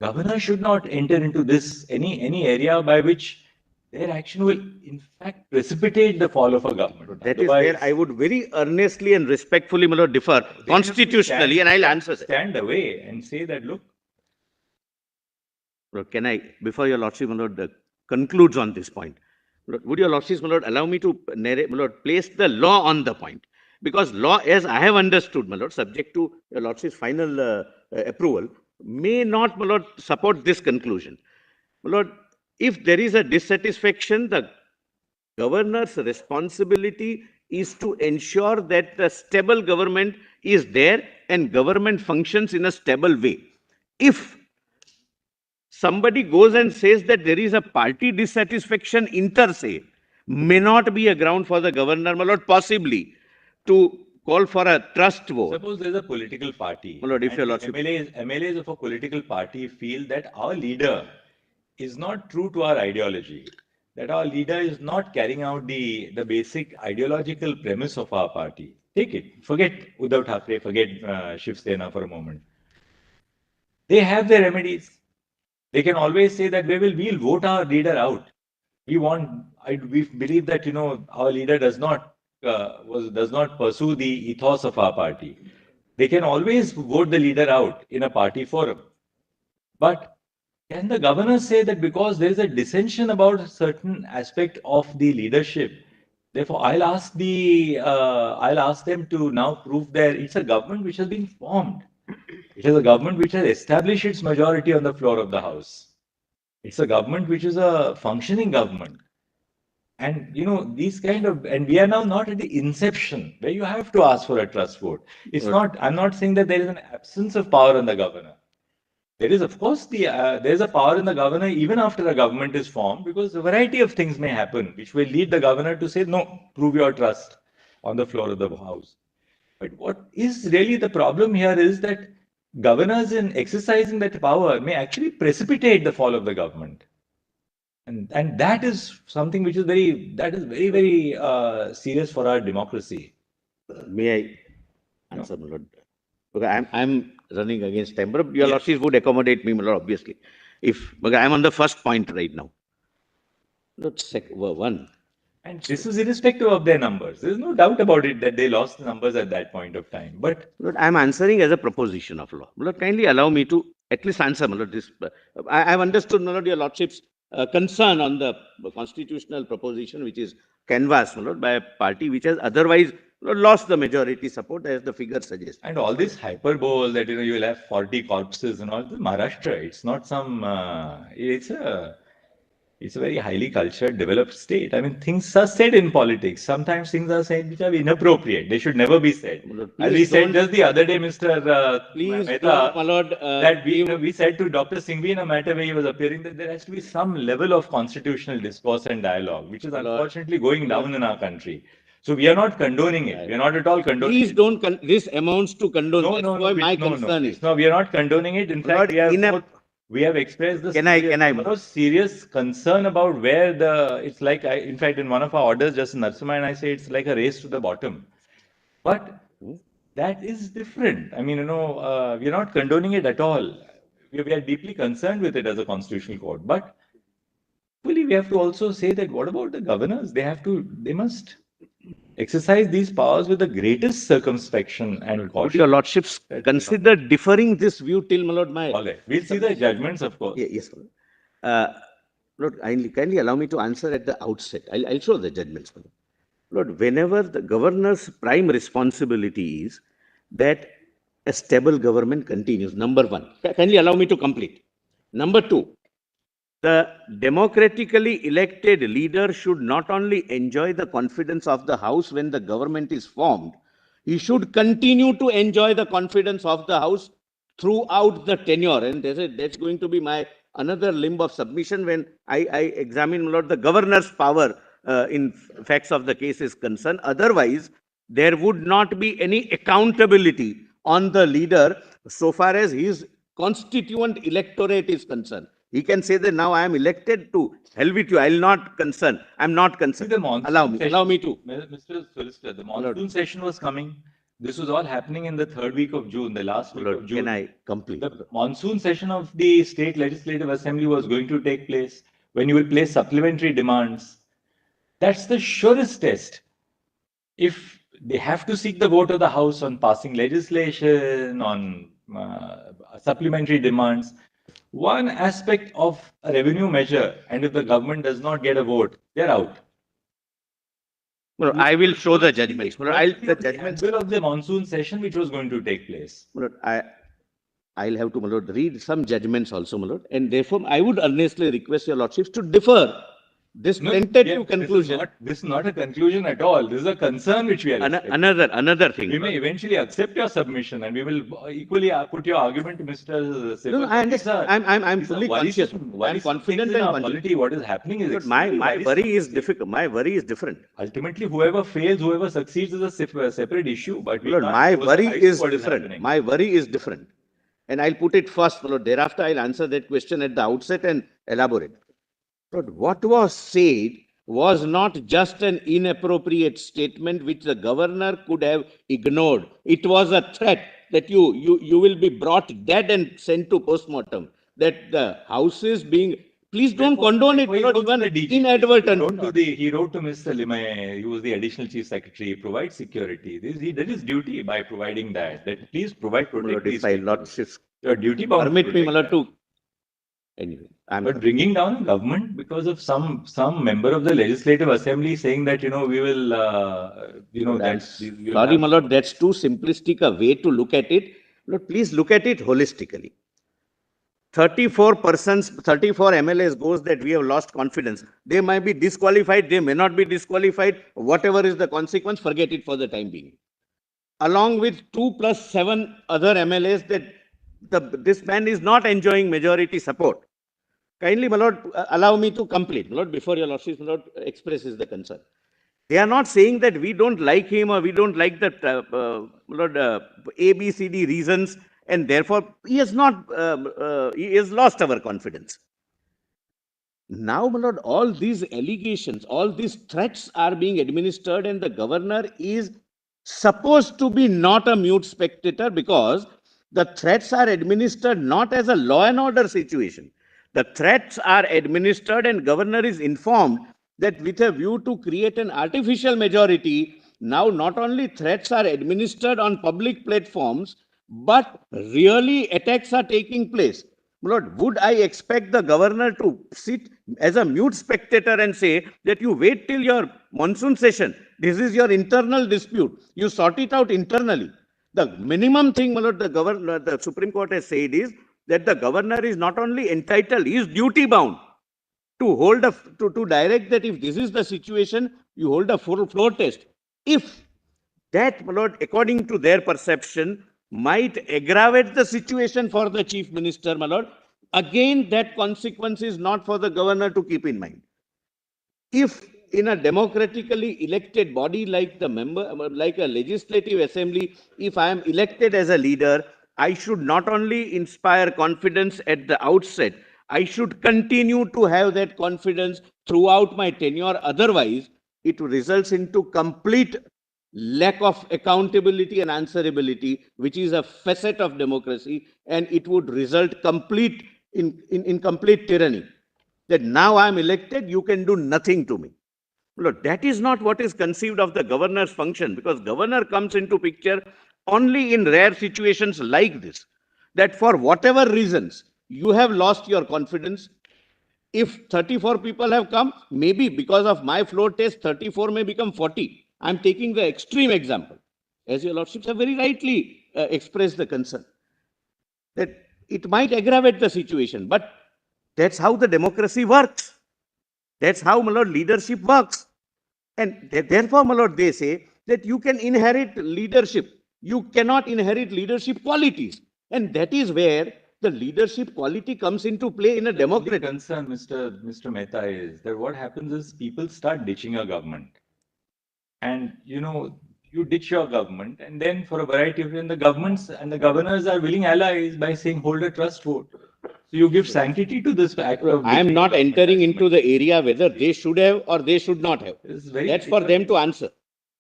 governor should not enter into this any area by which their action will in fact precipitate the fall of a government. That is where I would very earnestly and respectfully, my lord, differ constitutionally, and I'll answer that. Stand away and say that, look. Lord, can I, before your lordship, my lord, concludes on this point, Lord, would your lordship, my lord, allow me to narrate, my lord, place the law on the point? Because law, as I have understood, my lord, subject to your lordship's final approval, may not, my lord, support this conclusion. My lord, if there is a dissatisfaction, the governor's responsibility is to ensure that the stable government is there and government functions in a stable way. If somebody goes and says that there is a party dissatisfaction inter se, may not be a ground for the governor, my lord, possibly to call for a trust vote. Suppose there's a political party. My lord, if your lordship. MLAs of a political party feel that our leader is not true to our ideology, that our leader is not carrying out the basic ideological premise of our party. Take it. Forget Uddhav Thackeray, forget Shiv Sena for a moment. They have their remedies. They can always say that we'll vote our leader out. We believe that our leader does not pursue the ethos of our party. They can always vote the leader out in a party forum. But can the governor say that because there is a dissension about a certain aspect of the leadership, therefore I'll ask them to now prove it's a government which has been formed. It is a government which has established its majority on the floor of the House. It's a government which is a functioning government. And and we are now not at the inception where you have to ask for a trust vote. I'm not saying that there is an absence of power on the governor. There is, of course, there's a power in the governor even after a government is formed, because a variety of things may happen which will lead the governor to say, no, prove your trust on the floor of the house. But what is really the problem here is that governors, in exercising that power, may actually precipitate the fall of the government. And that is something which is very serious for our democracy. May I answer, my lord? Okay, I'm running against time, but your Yes. lordship would accommodate me, my lord, obviously. Okay, I'm on the first point right now. Lord, one. And this is irrespective of their numbers. There's no doubt about it that they lost the numbers at that point of time. But Lord, I'm answering as a proposition of law. Lord, kindly allow me to at least answer, my lord, this. I've understood, my lord, your lordship's concern on the constitutional proposition, which is canvassed, my lord, by a party which has otherwise, Lord, lost the majority support, as the figure suggests. and all this hyperbole that you'll have 40 corpses and all, this is Maharashtra. It's not some. It's a very highly cultured, developed state. I mean, things are said in politics. Sometimes things are said which are inappropriate. They should never be said. Lord, As we please said don't- just the other day, Mr. Please Mehta, don't, my lord, that we said to Dr. Singhvi in a matter where he was appearing that there has to be some level of constitutional discourse and dialogue, which is Lord, unfortunately going down in our country. So we are not condoning it. We are not at all condoning please it. don't, this amounts to condone. No, That's no, no, why my no, concern no. is. No, we are not condoning it. In fact, Lord, we have expressed the Can I- most serious concern about where it's like, in fact, in one of our orders, just Narasimha and I say it's like a race to the bottom. But that is different. I mean, we are not condoning it at all. We are deeply concerned with it as a constitutional court. But equally, we have to also say that what about the governors? They must exercise these powers with the greatest circumspection and Would caution. your lordships consider deferring this view till, my lord, my. All right. We'll see the judgments, of course. Yes, my lord. Lord, kindly allow me to answer at the outset. I'll show the judgments, my lord. Lord, whenever the governor's prime responsibility is that a stable government continues, number one. Kindly allow me to complete. Number two, the democratically elected leader should not only enjoy the confidence of the House when the government is formed, he should continue to enjoy the confidence of the House throughout the tenure. And that's going to be my another limb of submission when I examine, my lord, the governor's power in facts of the case is concerned. Otherwise, there would not be any accountability on the leader so far as his constituent electorate is concerned. He can say that now I am elected to hell with you. I will not concern. I'm not See, concerned. the monsoon Allow me session- to. Mr. Solicitor, the monsoon session was coming. This was all happening in the third week of June, the last week of Lord, June. can I complete? The monsoon session of the State Legislative Assembly was going to take place when you will place supplementary demands. That's the surest test. If they have to seek the vote of the House on passing legislation, on supplementary demands, one aspect of a revenue measure, and if the government does not get a vote, they're out. Well, I will show the judgments. Well, the The judgments. anvil of the monsoon session which was going to take place. Well, I'll have to, my lord, read some judgments also, my lord, and therefore I would earnestly request your lordships to defer this No, tentative yeah, conclusion. This is not a conclusion at all. This is a concern which we are expressing. Another thing. We may eventually accept your submission and we will equally put your argument to Mr. Sipar. No, I understand. I'm These are fully worrisome- conscious. I'm worrisome confident things in and our conscious. polity. What is happening is But my extremely worrisome. worry is difficult. My worry is different. Ultimately, whoever fails, whoever succeeds is a separate issue. But we Lord, can't my close our worry eyes to is what different. happening. My worry is different. And I'll put it first, Lord. Thereafter, I'll answer that question at the outset and elaborate. Lord, what was said was not just an inappropriate statement which the governor could have ignored. It was a threat that you will be brought dead and sent to postmortem. That the house is being. Please don't condone it, He Lord, wrote to even the DG. inadvertent. He wrote to Mr. Limay, who was the additional chief secretary, provide security. He did his duty by providing that please provide Lord, protect these if I people. lordships Your duty bound to permit me, my protect lord, them. to. Anyway, But bringing down a government because of some member of the legislative assembly saying that we will Sorry, my lord, that's too simplistic a way to look at it. Lord, please look at it holistically. 34 persons, 34 MLAs goes that we have lost confidence. They might be disqualified, they may not be disqualified. Whatever is the consequence, forget it for the time being. Along with 2 + 7 other MLAs that This man is not enjoying majority support. Kindly, my lord, allow me to complete, my lord, before your lordship, my lord, expresses the concern. They are not saying that we don't like him or we don't like the my lord, A, B, C, D reasons, and therefore he has not, he has lost our confidence. Now, my lord, all these allegations, all these threats are being administered, and the governor is supposed to be not a mute spectator, because the threats are administered not as a law and order situation. The threats are administered, and governor is informed that with a view to create an artificial majority, now not only threats are administered on public platforms, but really attacks are taking place. Lord, would I expect the governor to sit as a mute spectator and say that you wait till your monsoon session? This is your internal dispute. You sort it out internally. The minimum thing, my lord, the Supreme Court has said is that the governor is not only entitled, he is duty bound to hold a, to direct that if this is the situation, you hold a full floor test. If that, my lord, according to their perception, might aggravate the situation for the chief minister, my lord, again, that consequence is not for the governor to keep in mind. If in a democratically elected body like the member, like a legislative assembly, if I am elected as a leader, I should not only inspire confidence at the outset, I should continue to have that confidence throughout my tenure. Otherwise, it results into complete lack of accountability and answerability, which is a facet of democracy, and it would result complete in complete tyranny. That now I am elected, you can do nothing to me. Look, that is not what is conceived of the governor's function, because governor comes into picture only in rare situations like this, that for whatever reasons you have lost your confidence. If 34 people have come, maybe because of my floor test, 34 may become 40. I'm taking the extreme example, as your lordships have very rightly expressed the concern, that it might aggravate the situation, but that's how the democracy works. That's how, my lord, leadership works. And therefore, my lord, they say that you can inherit leadership. You cannot inherit leadership qualities. And that is where the leadership quality comes into play in a The democracy. concern, Mr. Mehta, is that what happens is people start ditching a government. And, you ditch your government, and then for a variety of reasons, the governments and the governors are willing allies by saying, hold a trust vote. So you give sanctity to this act of. I am ditching not the government entering as into the area whether they should have or they should not have. That's for them to answer.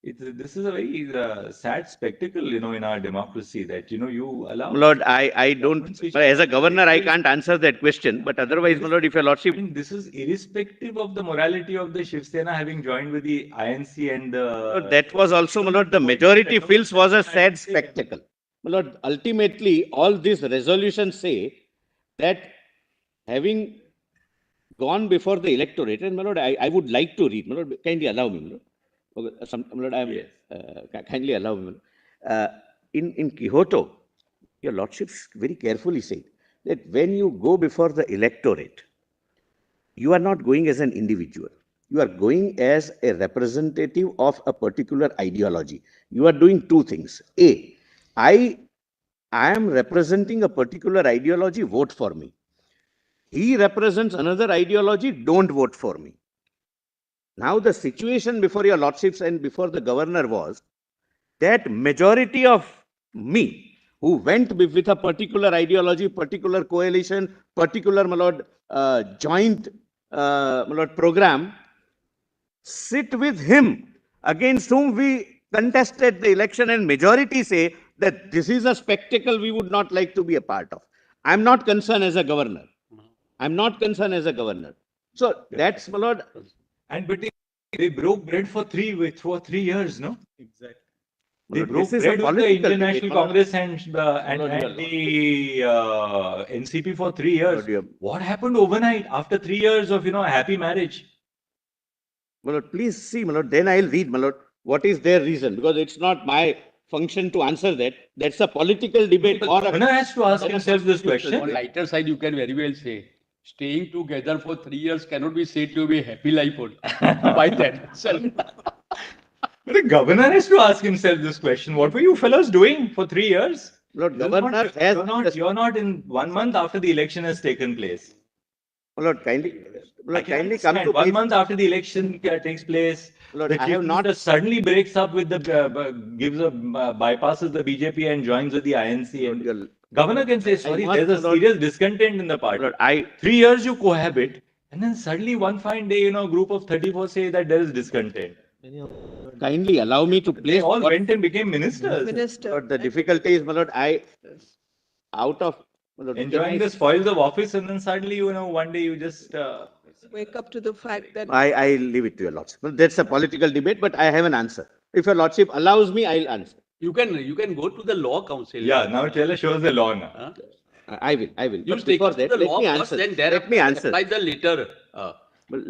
This is a very sad spectacle, in our democracy, that, you allow. Lord, I don't, as a governor, I can't answer that question. But otherwise, my lord, if your lordship. I mean, this is irrespective of the morality of the Shiv Sena having joined with the INC and the. That was also, my lord, the majority feels was a sad spectacle. My lord, ultimately, all these resolutions say that having gone before the electorate, and my lord, I would like to read, my lord, kindly allow me, my lord. Okay, my lord, I am, kindly allow me. In Quixote, your lordships very carefully say that when you go before the electorate, you are not going as an individual. You are going as a representative of a particular ideology. You are doing two things. A, I am representing a particular ideology, vote for me. He represents another ideology, don't vote for me. Now the situation before your lordships and before the governor was that majority of me who went with a particular ideology, particular coalition, particular, my lord, joint, my lord, program, sit with him against whom we contested the election, and majority say that this is a spectacle we would not like to be a part of. I'm not concerned as a governor. I'm not concerned as a governor. So that's, my lord. And but they broke bread for 3 years, no? Exactly. They Lord, broke this is a bread with the political Indian debate, National my lord. Congress and the NCP for 3 years. Lord, What happened overnight after 3 years of, a happy marriage? My lord, please see, my lord, then I'll read, my lord, what is their reason, because it's not my function to answer that. That's a political debate. The Or governor has to ask himself this question. On lighter side, you can very well say, staying together for 3 years cannot be said to be a happy life by that itself. But the governor has to ask himself this question. What were you fellows doing for 3 years? Lord, You're Governor not, has. you're not in 1 month after the election has taken place. Lord, kindly, I Lord, can kindly come understand. to 1 month after the election takes place, Lord, the I chief have not- minister suddenly breaks up with the bypasses the BJP and joins with the INC. And Lord, governor can say, sorry, must, there's a Lord- serious discontent in the party. Lord, 3 years you cohabit, and then suddenly one fine day, a group of 34 say that there is discontent. kindly allow me to They place all what- went and became ministers. Minister. Lord, the difficulty is, my Lord, out of, my Lord, Enjoying the spoils of office, and then suddenly, one day you just. Wake up to the fact that I leave it to your Lordship. Well, that's a political debate, but I have an answer. If your Lordship allows me, I'll answer. You can go to the law council. Yeah, now tell us, show us the law now. Huh? I will. You But take before us to that, the let law me first, answer. then Let thereafter me answer. apply the later. Well,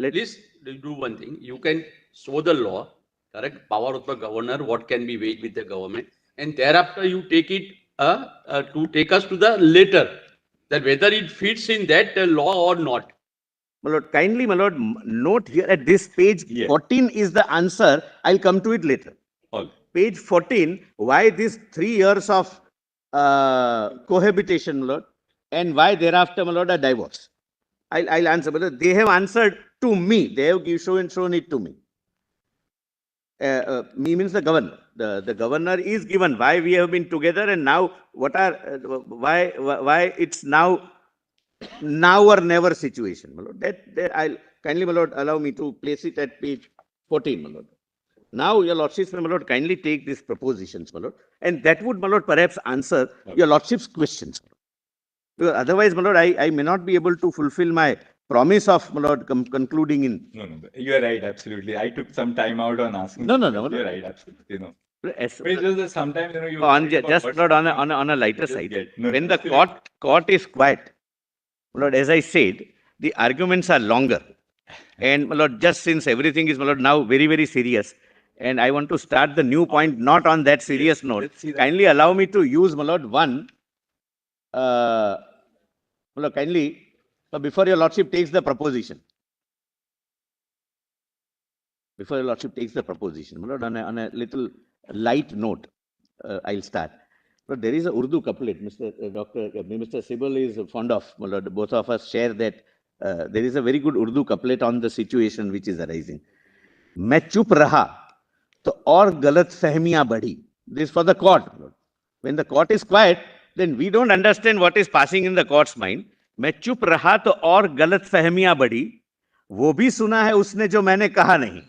let- Please do one thing. You can show the law, correct? Power of the governor, what can be weighed with the government, and thereafter you take it to take us to the later, that whether it fits in that law or not. My Lord, kindly, my Lord, note here at this page Yeah. 14 is the answer. I'll come to it later. All. Page 14, why these 3 years of cohabitation, my Lord, and why thereafter, my Lord, a divorce. I'll answer, but they have answered to me. They have shown it to me. Me means the governor. The governor is given why we have been together and now what are why it's now or never situation, my Lord. That I'll kindly, my Lord, allow me to place it at page 14, my Lord. Now, your Lordship, my Lord, kindly take these propositions, my Lord, and that would, my Lord, perhaps answer your Lordship's questions. Because otherwise, my Lord, I may not be able to fulfill my promise of, my Lord, concluding in. No, you're right, absolutely. I took some time out on asking. No. You're right, absolutely. No. As, But it's just that sometimes, you. just, my Lord, on a lighter just side, get- no, when the absolutely. court is quiet, my Lord, as I said, the arguments are longer. And, my Lord, just since everything is, my Lord, now very, very serious, and I want to start the new point not on that serious note, let's see that. kindly allow me to use, my Lord, one, my Lord, kindly, before your Lordship takes the proposition. Before your Lordship takes the proposition, my Lord, on a little light note, I'll start. But there is a Urdu couplet, Mr. Sibal is fond of, my Lord, both of us share that. There is a very good Urdu couplet on the situation which is arising. मैं चुप रहा तो और गलत फहमियां बढ़ी. This for the court. When the court is quiet, then we don't understand what is passing in the court's mind. मैं चुप रहा तो और गलत फहमियां बढ़ी. वो भी सुना है उसने जो मैंने कहा नहीं.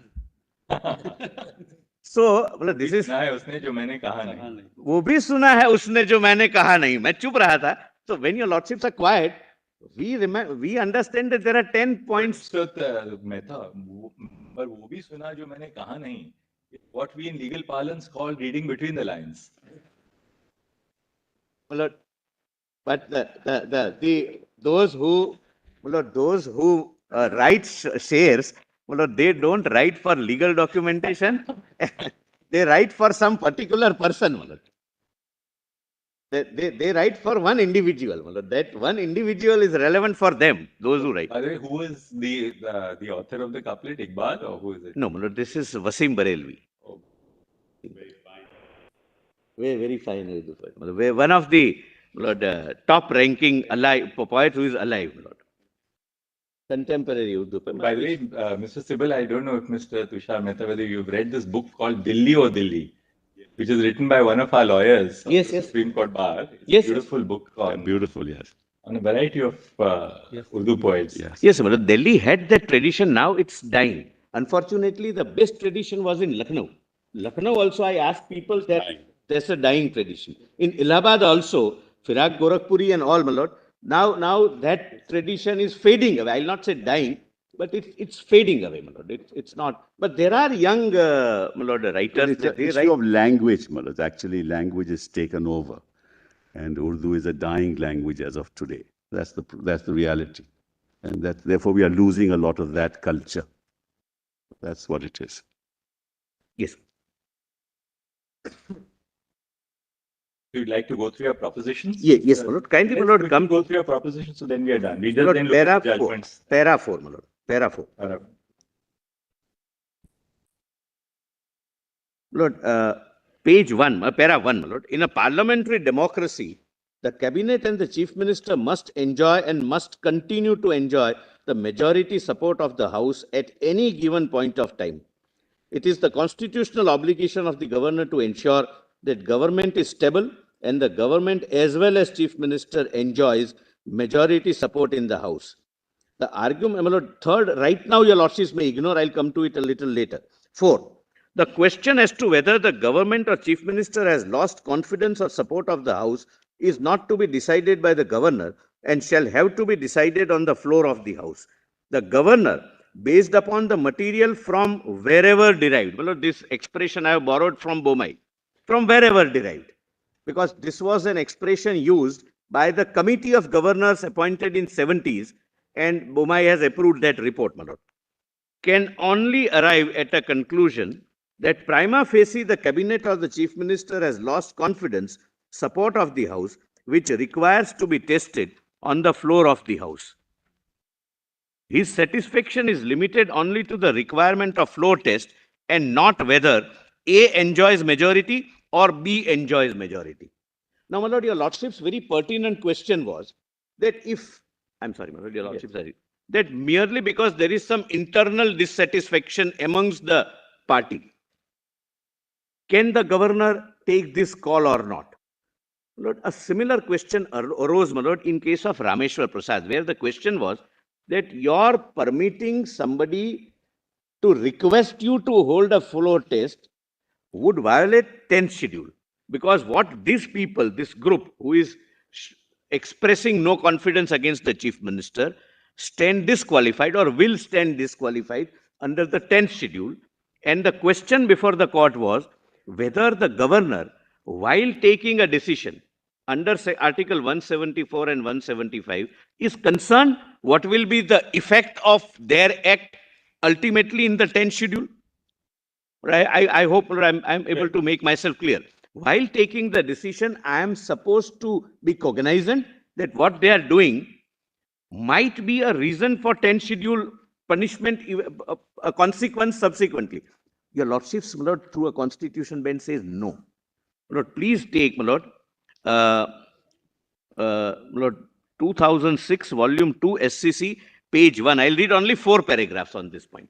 So, this is. सुना है उसने जो मैंने कहा नहीं. वो भी सुना है उसने जो मैंने कहा नहीं. मैं चुप रहा था. So when your lordships are quiet, we understand that there are 10 points. Mehta, पर वो भी सुना जो मैंने कहा नहीं. What we in legal parlance call reading between the lines. But those who write shares, they don't write for legal documentation. They write for some particular person. They write for one individual. That one individual is relevant for them, those who write. By the way, who is the author of the couplet, Iqbal, or who is it? No, this is Wasim Barelvi. Oh, Very fine. One of the top ranking alive poet who is alive. Contemporary Urdu. by the way, Mr. Sibal, I don't know if Mr. Tushar Mehta, whether you've read this book called Dilli or Dilli, which is written by one of our lawyers of the Supreme Court Bar. It's a beautiful book on, Beautiful, yes. on a variety of Urdu poets. Yes, but Delhi had that tradition. Now it's dying. Unfortunately, the best tradition was in Lucknow. Lucknow also, I asked people that there's a dying tradition. In Allahabad also, Firaq Gorakhpuri and all, my lord. Now that tradition is fading away. I'll not say dying, but it's fading away, my lord. It's not. But there are young, my lord, writers. It's an issue of language, Malad. Actually, language is taken over. And Urdu is a dying language as of today. That's the reality. And therefore we are losing a lot of that culture. That's what it is. Yes. You'd like to go through your propositions? Yes, my lord. Kindly, my lord, come. Go through your propositions, so then we are done. We My just lord, then look at para the 4. judgments. Para 4, my lord. Para 4. Para- Lord, page 1, para 1, my lord. In a parliamentary democracy, the cabinet and the chief minister must enjoy and must continue to enjoy the majority support of the house at any given point of time. It is the constitutional obligation of the governor to ensure that government is stable and the government as well as chief minister enjoys majority support in the house. The argument, my lord, third, right now your lordships may ignore, I'll come to it a little later. 4. The question as to whether the government or chief minister has lost confidence or support of the house is not to be decided by the governor and shall have to be decided on the floor of the house. The governor, based upon the material from wherever derived, well, this expression I have borrowed from Bomai, from wherever derived, because this was an expression used by the committee of governors appointed in 70s, and Bomai has approved that report, my lord, can only arrive at a conclusion that prima facie the cabinet or the chief minister has lost confidence, support of the house, which requires to be tested on the floor of the house. His satisfaction is limited only to the requirement of floor test and not whether A enjoys majority or B enjoys majority. Now, my lord, your lordship's very pertinent question was that if, I'm sorry, my lord, your lordship, sorry, that merely because there is some internal dissatisfaction amongst the party, can the governor take this call or not? Lord, a similar question arose, my lord, in case of Rameshwar Prasad, where the question was that you're permitting somebody to request you to hold a floor test would violate 10th schedule. Because what these people, this group who is expressing no confidence against the chief minister, stand disqualified or will stand disqualified under the 10th schedule. And the question before the court was whether the governor, while taking a decision under Article 174 and 175, is concerned what will be the effect of their act ultimately in the 10th schedule. I hope I'm able to make myself clear. While taking the decision, I am supposed to be cognizant that what they are doing might be a reason for 10th schedule punishment, a consequence subsequently. Your lordships, my lord, through a constitution bench says no. My lord, please take, my lord, Lord, 2006, volume 2, SCC, page 1. I'll read only 4 paragraphs on this point.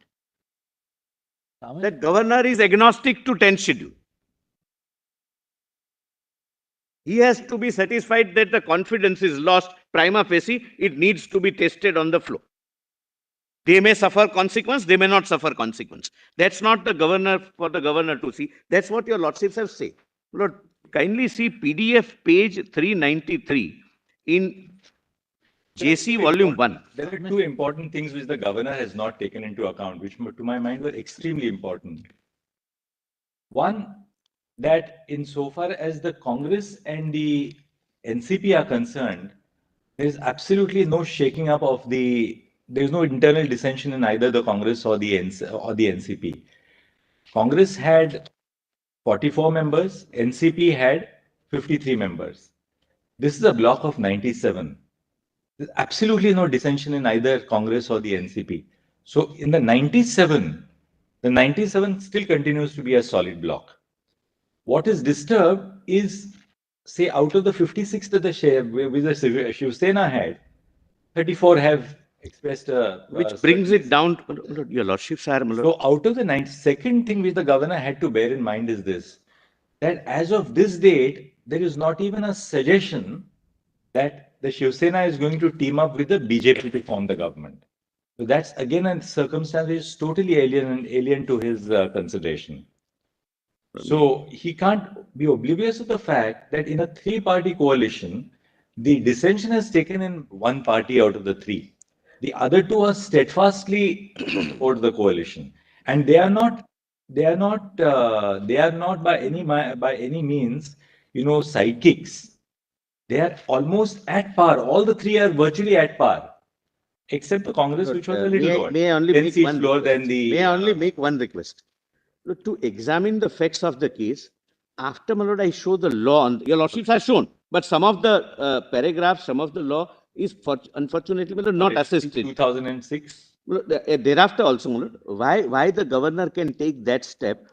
That governor is agnostic to 10th schedule. He has to be satisfied that the confidence is lost prima facie. It needs to be tested on the floor. They may suffer consequence, they may not suffer consequence. That's not the governor for the governor to see. That's what your lordships have said. Lord, kindly see PDF page 393 in JC volume 1. There are 2 important things which the governor has not taken into account, which to my mind were extremely important. One, that insofar as the Congress and the NCP are concerned, there is absolutely no shaking up of there is no internal dissension in either the Congress or the NCP. Congress had 44 members, NCP had 53 members. This is a block of 97. There's absolutely no dissension in either Congress or the NCP. So in the 97 still continues to be a solid block. What is disturbed is, say, out of the 56 that the Shiv Sena had, 34 have expressed a... Which brings it down to, your lordships are... So out of the second thing which the governor had to bear in mind is this, that as of this date, there is not even a suggestion that the Shiv Sena is going to team up with the BJP to form the government. So that's again a circumstance which is totally alien to his consideration. So he can't be oblivious of the fact that in a 3-party coalition, the dissension has taken in 1 party out of the 3. The other 2 are steadfastly support the coalition, and they are not by any means, sidekicks. They are almost at par. All the 3 are virtually at par, except the Congress, which was a little lower. May I only make one lower than the. May I only make one request? Look, to examine the facts of the case, after, my lord, I show the law, your lordships are shown, but some of the paragraphs, some of the law is unfortunately, my lord, not assisted. 2006. Thereafter also, my lord, why the governor can take that step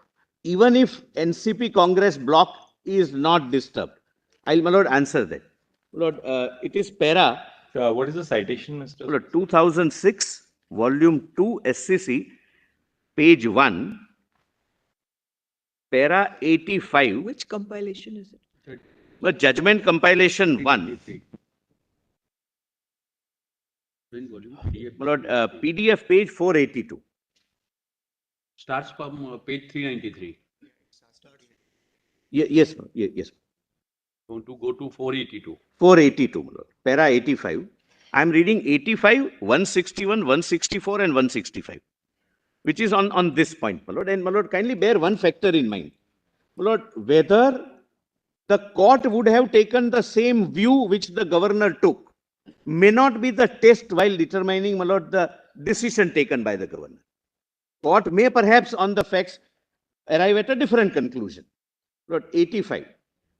even if NCP Congress bloc is not disturbed. I'll, my lord, answer that. My lord, it is para, What is the citation, Mr. my lord, 2006, volume 2, SCC, page 1, para 85, Which compilation is it? but judgment compilation 1. My lord, PDF page 482. Starts from page 393. Yes, ma'am. Yes. Going to go to 482. 482, my lord. Para 85. I'm reading 85, 161, 164, and 165, which is on this point, my lord. And my lord, kindly bear one factor in mind. My lord, whether the court would have taken the same view which the governor took may not be the test while determining, my lord, the decision taken by the governor. Court may perhaps on the facts arrive at a different conclusion. Lord, 85.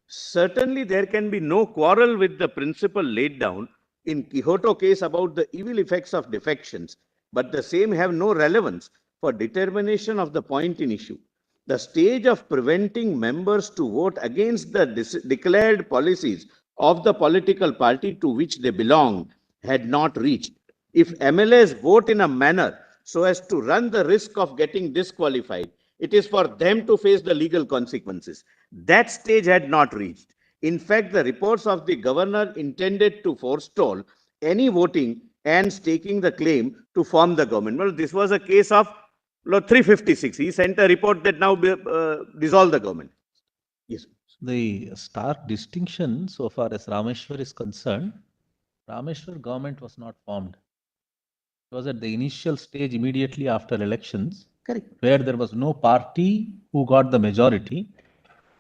Certainly there can be no quarrel with the principle laid down in Quixote case about the evil effects of defections, but the same have no relevance for determination of the point in issue. The stage of preventing members to vote against the declared policies of the political party to which they belong had not reached. If MLAs vote in a manner so as to run the risk of getting disqualified, it is for them to face the legal consequences. That stage had not reached. In fact, the reports of the governor intended to forestall any voting and staking the claim to form the government. Well, this was a case of 356. He sent a report that now dissolve the government. Yes. The stark distinction so far as Rameshwar is concerned, Rameshwar government was not formed. It was at the initial stage immediately after elections. Correct. Where there was no party who got the majority.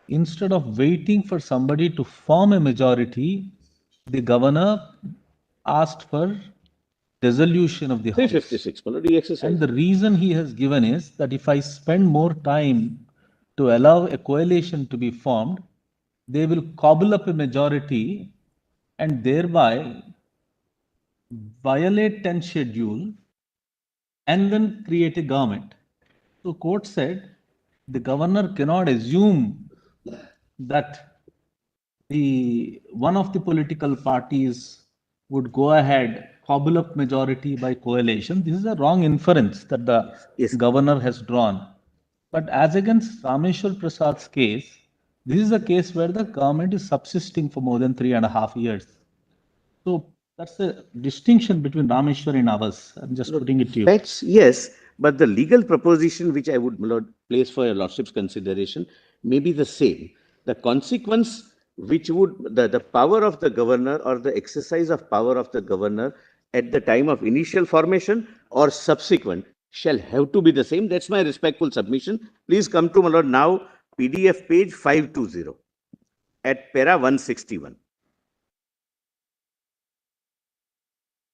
Instead of waiting for somebody to form a majority, the governor asked for dissolution of the House. 356. Already exercised. And the reason he has given is that if I spend more time to allow a coalition to be formed, they will cobble up a majority and thereby violate 10th schedule and then create a government. So court said the governor cannot assume that one of the political parties would go ahead, cobble up majority by coalition. This is a wrong inference that the governor has drawn. But as against Rameshwar Prasad's case, this is a case where the government is subsisting for more than 3.5 years. So that's the distinction between Rameshwar and ours. I'm just putting it to you. Facts, yes, but the legal proposition which I would, my lord, place for your lordship's consideration may be the same. The consequence which would, the power of the governor or the exercise of power of the governor at the time of initial formation or subsequent shall have to be the same. That's my respectful submission. Please come to, my lord, now PDF page 520 at para 161.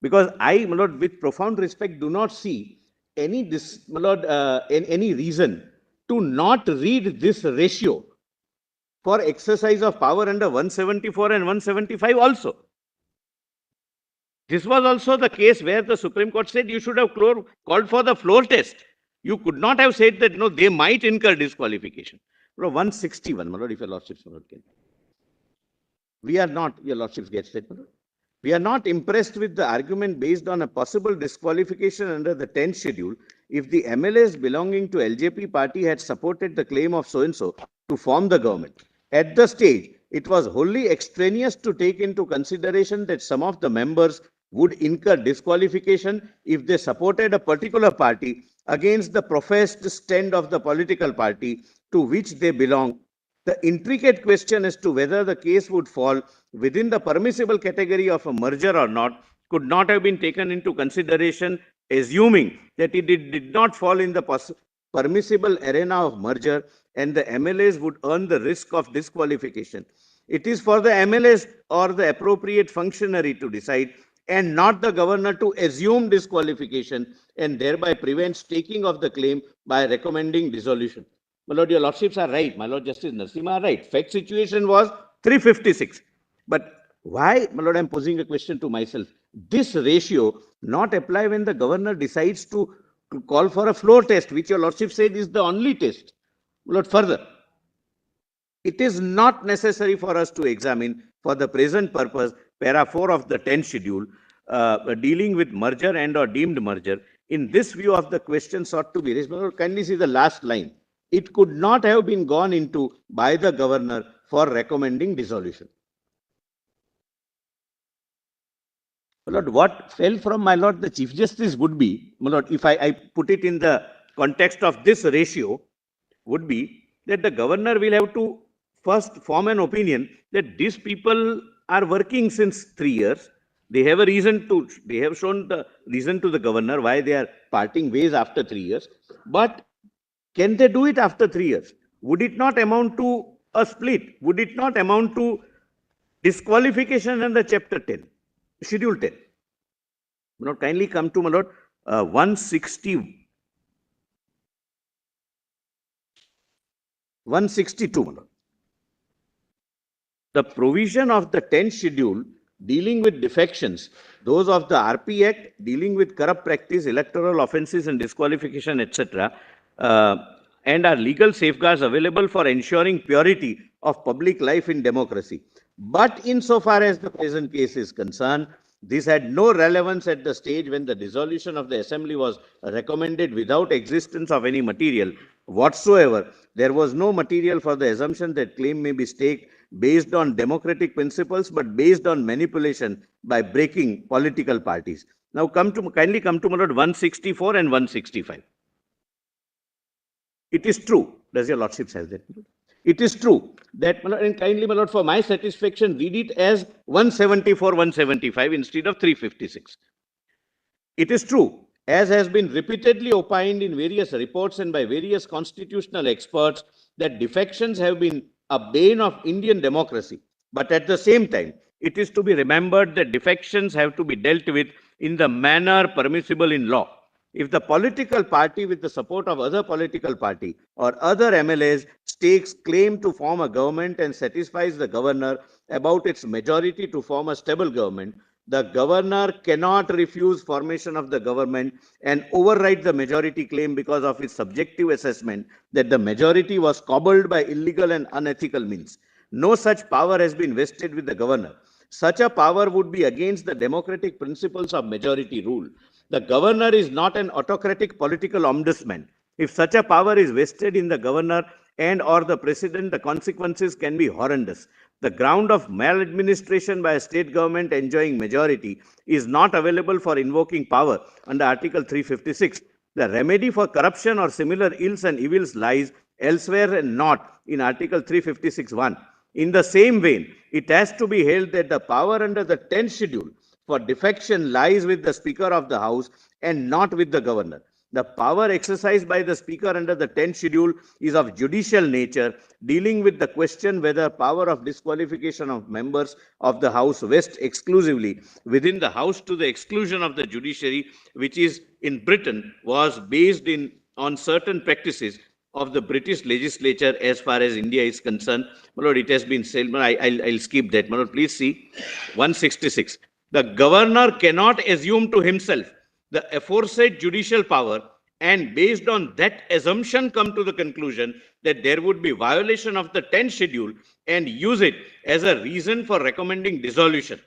Because I, my lord, with profound respect, do not see any, my lord, any reason to not read this ratio for exercise of power under 174 and 175 also. This was also the case where the Supreme Court said you should have called for the floor test. You could not have said that, no, they might incur disqualification. 161, my lord, if your lordships, my lord, can. We are not, your lordships gets that, my lord. We are not impressed with the argument based on a possible disqualification under the 10th schedule if the MLAs belonging to LJP party had supported the claim of so-and-so to form the government. At the stage, it was wholly extraneous to take into consideration that some of the members would incur disqualification if they supported a particular party against the professed stand of the political party to which they belong. The intricate question as to whether the case would fall within the permissible category of a merger or not could not have been taken into consideration, assuming that it did not fall in the permissible arena of merger and the MLAs would earn the risk of disqualification. It is for the MLAs or the appropriate functionary to decide and not the governor to assume disqualification and thereby prevent staking of the claim by recommending dissolution. My lord, your lordships are right. My lord Justice Narasimha are right. Fact situation was 356. But why, my lord, I'm posing a question to myself. This ratio not apply when the governor decides to call for a floor test, which your lordship said is the only test. Lord, further, it is not necessary for us to examine for the present purpose para 4 of the 10th schedule dealing with merger and or deemed merger. In this view of the question sought to be raised, Lord, kindly see the last line. It could not have been gone into by the governor for recommending dissolution. My Lord, what fell from my Lord the Chief Justice would be, my Lord, if I put it in the context of this ratio, would be that the governor will have to first form an opinion that these people are working since 3 years. They have a reason to, they have shown the reason to the governor why they are parting ways after 3 years. But can they do it after 3 years? Would it not amount to a split? Would it not amount to disqualification under Chapter 10, Schedule 10? My Lord, kindly come to my Lord 160. 162, my Lord. The provision of the 10th schedule dealing with defections, those of the RP Act dealing with corrupt practice, electoral offences and disqualification, etc., and are legal safeguards available for ensuring purity of public life in democracy. But insofar as the present case is concerned, this had no relevance at the stage when the dissolution of the assembly was recommended without existence of any material whatsoever. There was no material for the assumption that claim may be staked based on democratic principles, but based on manipulation by breaking political parties. Now kindly come to my Lord 164 and 165. It is true. Does your Lordship have that? It is true that, and kindly, my Lord, for my satisfaction, read it as 174, 175 instead of 356. It is true, as has been repeatedly opined in various reports and by various constitutional experts, that defections have been a bane of Indian democracy. But at the same time, it is to be remembered that defections have to be dealt with in the manner permissible in law. If the political party, with the support of other political party or other MLAs, stakes claim to form a government and satisfies the governor about its majority to form a stable government, the governor cannot refuse formation of the government and override the majority claim because of its subjective assessment that the majority was cobbled by illegal and unethical means. No such power has been vested with the governor. Such a power would be against the democratic principles of majority rule. The governor is not an autocratic political ombudsman. If such a power is vested in the governor and or the president, the consequences can be horrendous. The ground of maladministration by a state government enjoying majority is not available for invoking power under Article 356. The remedy for corruption or similar ills and evils lies elsewhere and not in Article 356(1). In the same vein, it has to be held that the power under the 10th schedule for defection lies with the Speaker of the House and not with the governor. The power exercised by the Speaker under the 10th schedule is of judicial nature, dealing with the question whether power of disqualification of members of the House vests exclusively within the House to the exclusion of the judiciary, which is in Britain was based on certain practices of the British legislature as far as India is concerned. My Lord, it has been said, I'll skip that. My Lord, please see 166. The governor cannot assume to himself the aforesaid judicial power and based on that assumption come to the conclusion that there would be violation of the 10th schedule and use it as a reason for recommending dissolution.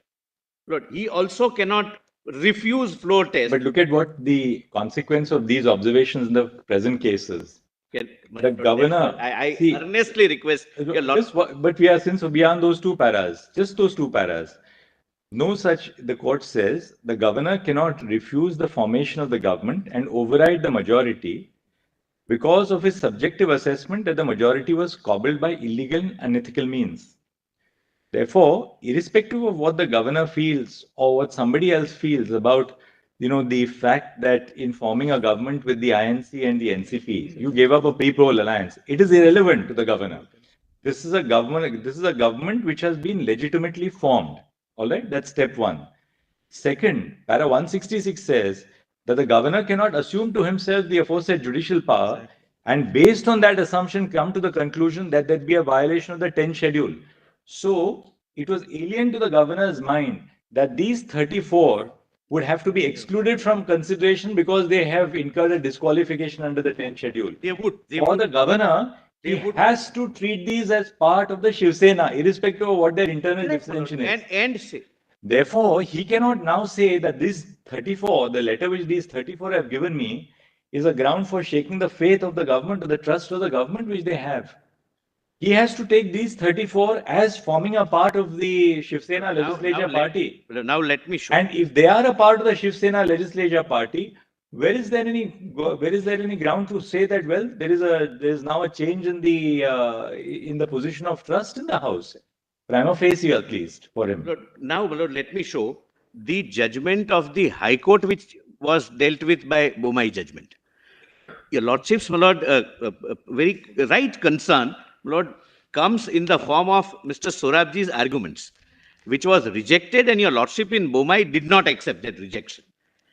Lord, he also cannot refuse floor test. But look at what the consequence of these observations in the present cases. The governor, I see, earnestly request your Lord. but we are since beyond those two paras, just those two paras. No such, the court says, the governor cannot refuse the formation of the government and override the majority because of his subjective assessment that the majority was cobbled by illegal and unethical means. Therefore, irrespective of what the governor feels or what somebody else feels about, the fact that in forming a government with the INC and the NCP, you gave up a pre-poll alliance, it is irrelevant to the governor. This is a government which has been legitimately formed. All right, that's step one. Second, para 166 says that the governor cannot assume to himself the aforesaid judicial power and based on that assumption come to the conclusion that there be a violation of the 10th schedule. So it was alien to the governor's mind that these 34 would have to be excluded from consideration because they have incurred a disqualification under the 10th schedule. They would. For the governor, He has to treat these as part of the Shiv Sena, irrespective of what their internal dissension is. And say, Therefore, he cannot now say that these 34, the letter which these 34 have given me, is a ground for shaking the faith of the government or the trust of the government which they have. He has to take these 34 as forming a part of the Shiv Sena legislature party. Now let me show. And if they are a part of the Shiv Sena legislature party, where is there any ground to say that, well, there is now a change in the position of trust in the house, prima facie at least for him. Now, my lord, let me show the judgment of the High Court which was dealt with by Bomai judgment. Your lordship's, my lord, very right concern, my lord, comes in the form of Mr. Sorabji's arguments, which was rejected, and your lordship in Bomai did not accept that rejection.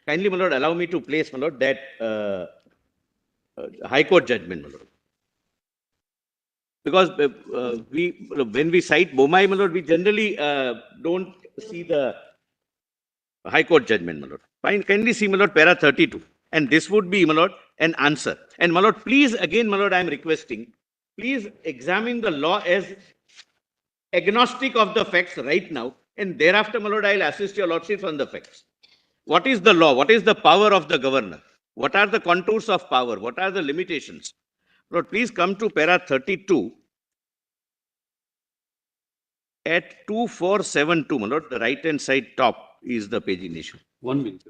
Kindly, my lord, allow me to place, my lord, that High Court judgment, my lord. Because when we cite Bomai, my lord, we generally don't see the High Court judgment, my lord. Kindly see, my lord, para 32. And this would be, my lord, an answer. And, my lord, please, again, my lord, I am requesting, please examine the law as agnostic of the facts right now. And thereafter, my lord, I will assist your lordship on the facts. What is the law? What is the power of the governor? What are the contours of power? What are the limitations? Lord, please come to para 32 at 2472, my lord. The right-hand side top is the pagination. 1 minute.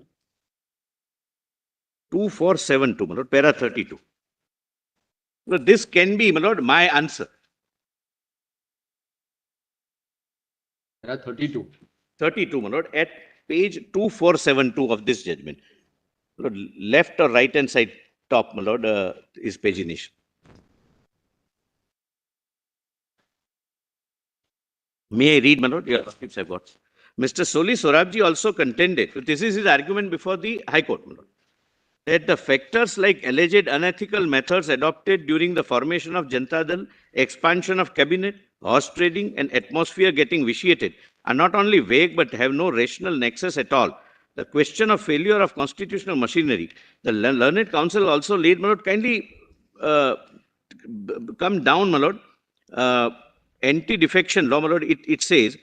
2472, my lord, para 32. So this can be, my lord, my answer. There are 32. 32, my lord, at page 2472 of this judgment. Lord, left or right-hand side top, my lord, is pagination. May I read, my lord? Your lordships have got. Mr. Soli Sorabji also contended, this is his argument before the High Court, my lord, that the factors like alleged unethical methods adopted during the formation of Janata Dal, expansion of cabinet, horse trading, and atmosphere getting vitiated are not only vague but have no rational nexus at all. The question of failure of constitutional machinery, the learned counsel also laid, my lord, kindly come down, my lord, anti-defection law, my lord, it says,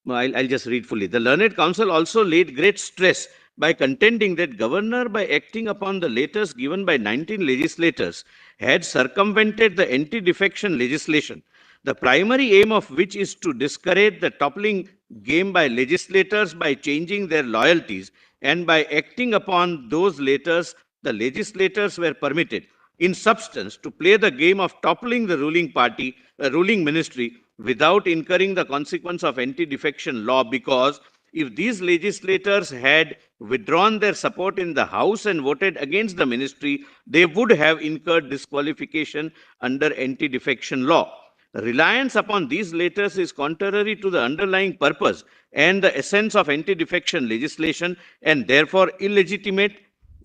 I'll just read fully. The learned counsel also laid great stress by contending that governor, by acting upon the letters given by 19 legislators, had circumvented the anti-defection legislation, the primary aim of which is to discourage the toppling game by legislators by changing their loyalties, and by acting upon those letters, the legislators were permitted, in substance, to play the game of toppling the ruling party, ruling ministry, without incurring the consequence of anti-defection law, because if these legislators had withdrawn their support in the House and voted against the ministry, they would have incurred disqualification under anti-defection law. Reliance upon these letters is contrary to the underlying purpose and the essence of anti-defection legislation, and therefore illegitimate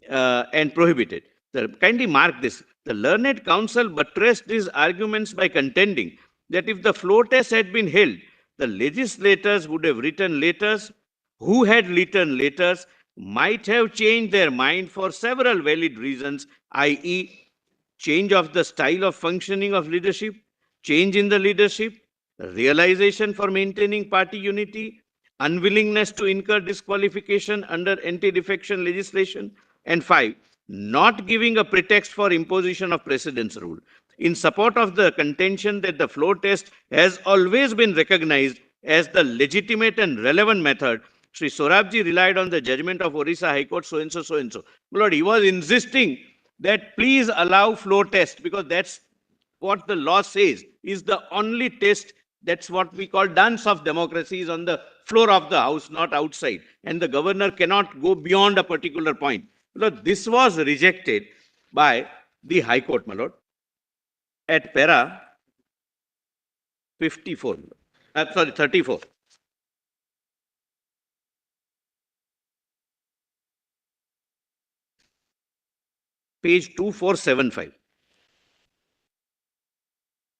and prohibited. Kindly mark this. The learned counsel buttressed these arguments by contending that if the floor test had been held, the legislators would have written letters, who had written letters might have changed their mind for several valid reasons, i.e., change of the style of functioning of leadership, change in the leadership, realization for maintaining party unity, unwillingness to incur disqualification under anti-defection legislation, and 5, not giving a pretext for imposition of precedence rule. In support of the contention that the floor test has always been recognized as the legitimate and relevant method, Sri Sorabji relied on the judgment of Orissa High Court, so-and-so, so-and-so. My lord, he was insisting that please allow floor test, because that's what the law says is the only test. That's what we call dance of democracy, is on the floor of the house, not outside. And the governor cannot go beyond a particular point. Lord, this was rejected by the High Court, my lord, at para 54. 34. Page 2475.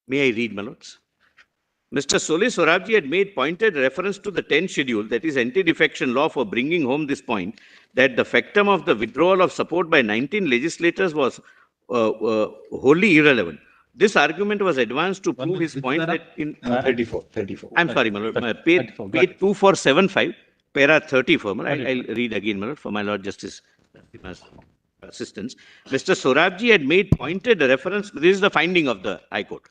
May I read, my lords? Mr. Soli Sorabji had made pointed reference to the 10th schedule, that is anti-defection law, for bringing home this point, that the factum of the withdrawal of support by 19 legislators was wholly irrelevant. This argument was advanced to prove his which point para? that in 34, 34. I'm sorry, my lord, page 34, got page it. 2475, para 34. My lord. Got it. I'll read again, my lord, for my Lord Justice assistance. Mr. Sorabji had made pointed reference, this is the finding of the High Court,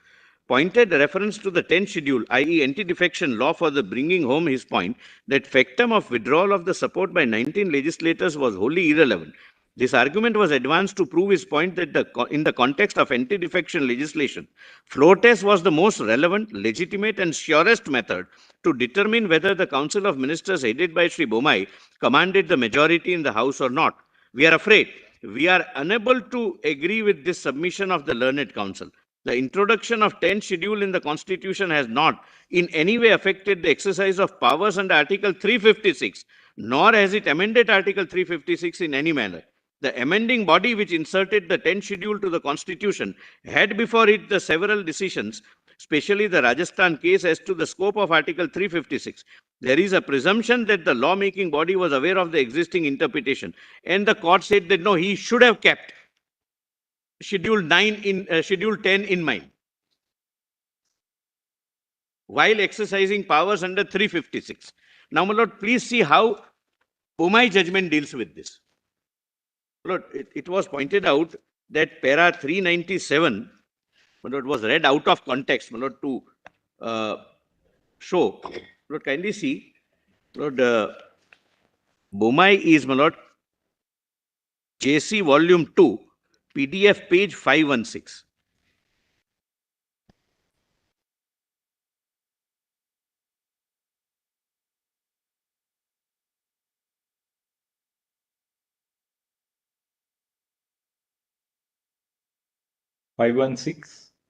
pointed reference to the 10th schedule, i.e. anti-defection law for the bringing home his point that factum of withdrawal of the support by 19 legislators was wholly irrelevant. This argument was advanced to prove his point that in the context of anti-defection legislation, floor test was the most relevant, legitimate and surest method to determine whether the Council of Ministers headed by Sri Bomai commanded the majority in the House or not. We are afraid we are unable to agree with this submission of the learned counsel. The introduction of 10th schedule in the Constitution has not in any way affected the exercise of powers under Article 356, nor has it amended Article 356 in any manner. The amending body which inserted the 10th schedule to the Constitution had before it the several decisions, especially the Rajasthan case as to the scope of Article 356. There is a presumption that the lawmaking body was aware of the existing interpretation, and the court said that no, he should have kept Schedule 10 in mind while exercising powers under 356. Now, my lord, please see how Bomai judgment deals with this. Lord, it was pointed out that para 397, my lord, was read out of context, my lord, to show. Lord, kindly see, Lord, Bomai is, my lord, JC volume 2, PDF page 516.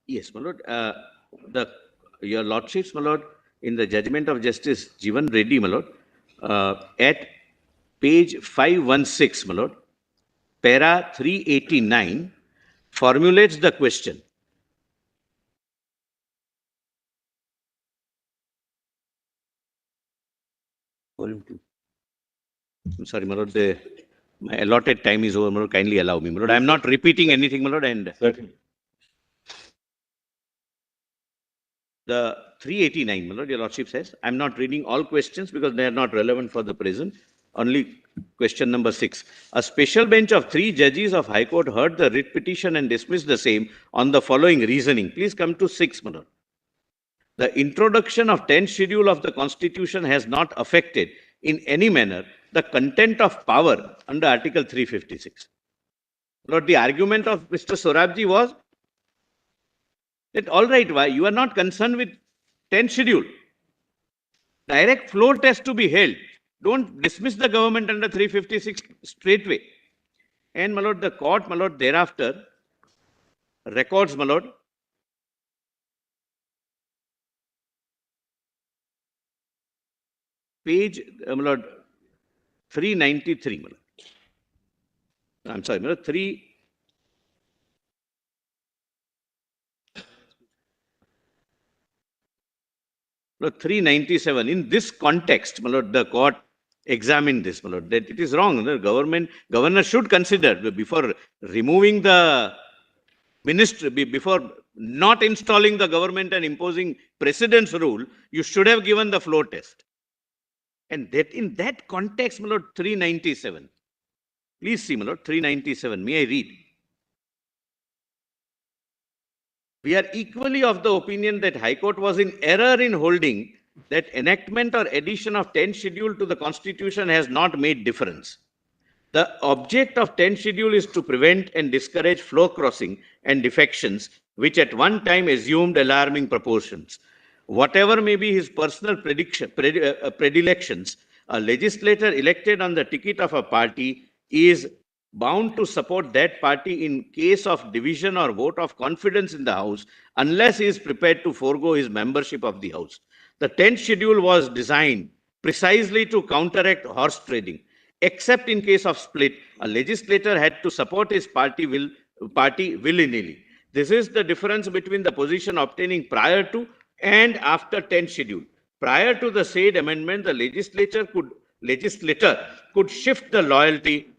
Yes, my lord. Your lordships, my lord, in the judgment of Justice Jivan Reddy, my lord, at page 516, my lord, para 389, formulates the question. Volume 2. I'm sorry, my lord, my allotted time is over, my lord, kindly allow me, my lord. I'm not repeating anything, my lord, and Certainly. the 389, my lord, your lordship says, I'm not reading all questions because they are not relevant for the present. Only question number 6. A special bench of 3 judges of High Court heard the writ petition and dismissed the same on the following reasoning. Please come to 6, my lord. The introduction of 10th schedule of the Constitution has not affected in any manner the content of power under Article 356. Lord, the argument of Mr. Sorabji was that all right, why you are not concerned with 10th schedule. Direct floor test to be held. Don't dismiss the government under 356 straightway. And, my lord, the court, my lord, thereafter records, my lord, page, my lord, 393, my lord. I'm sorry, my lord, 397. In this context, my lord, the court examined this, my lord, that it is wrong. The governor should consider before removing the ministry, before not installing the government and imposing precedence rule, you should have given the floor test. And that in that context, my lord, 397. Please see, my lord, 397. May I read? We are equally of the opinion that High Court was in error in holding that enactment or addition of 10th schedule to the Constitution has not made difference. The object of 10th schedule is to prevent and discourage floor crossing and defections, which at one time assumed alarming proportions. Whatever may be his personal predilections, a legislator elected on the ticket of a party is bound to support that party in case of division or vote of confidence in the House, unless he is prepared to forego his membership of the House. The 10th schedule was designed precisely to counteract horse trading. Except in case of split, a legislator had to support his party willy-nilly. This is the difference between the position obtaining prior to and after 10th schedule. Prior to the said amendment, the legislator could shift the loyalty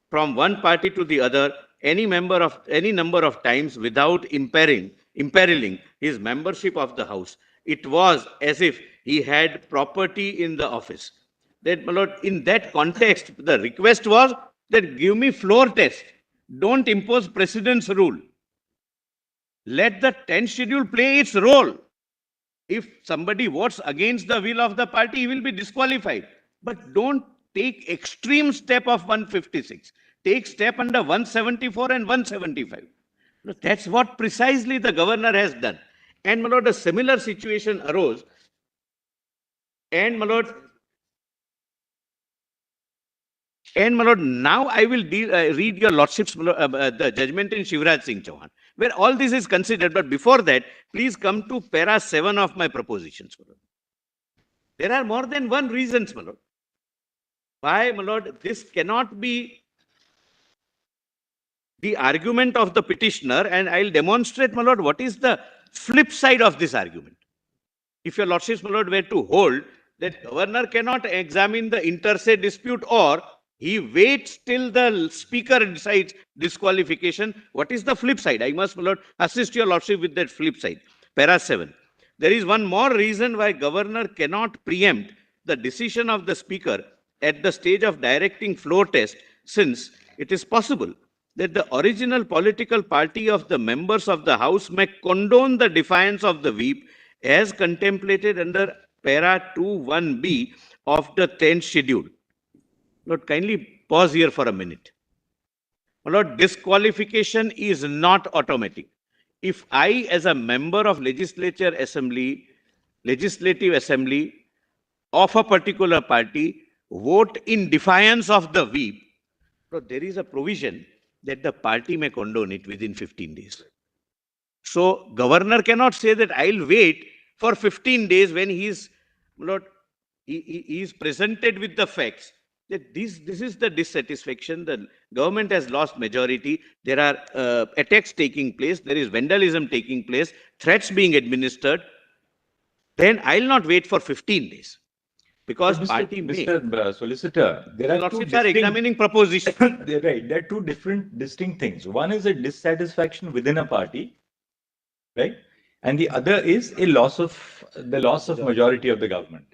from one party to the other any number of times without imperiling his membership of the House. It was as if he had property in the office. That, my lord, in that context, the request was that give me floor test. Don't impose precedence rule. Let the 10th schedule play its role. If somebody votes against the will of the party, he will be disqualified. But don't take extreme step of 156. Take step under 174 and 175. That's what precisely the governor has done. And, my lord, a similar situation arose. And, my lord, now I will read your lordship's the judgment in Shivraj Singh Chauhan, where all this is considered. But before that, please come to para 7 of my propositions, my lord. There are more than one reasons, my lord. Why, my lord, this cannot be the argument of the petitioner, and I'll demonstrate, my lord, what is the flip side of this argument. If your lordships, my lord, were to hold that governor cannot examine the inter se dispute, or he waits till the speaker decides disqualification, what is the flip side? I must, my lord, assist your lordship with that flip side. Para 7. There is one more reason why governor cannot preempt the decision of the speaker at the stage of directing floor test, since it is possible that the original political party of the members of the House may condone the defiance of the whip as contemplated under para 2(1)(b) of the 10th schedule. Lord, kindly pause here for a minute. Lord, disqualification is not automatic. If I, as a member of legislative assembly of a particular party, vote in defiance of the whip, there is a provision that the party may condone it within 15 days. So governor cannot say that I'll wait for 15 days when he is presented with the facts that this is the dissatisfaction, the government has lost majority, there are attacks taking place, there is vandalism taking place, threats being administered, then I'll not wait for 15 days. Because party may. Mr. Solicitor, there are two Lordships are examining propositions. right. There are two different distinct things. One is a dissatisfaction within a party, right? And the other is the loss of majority of the government.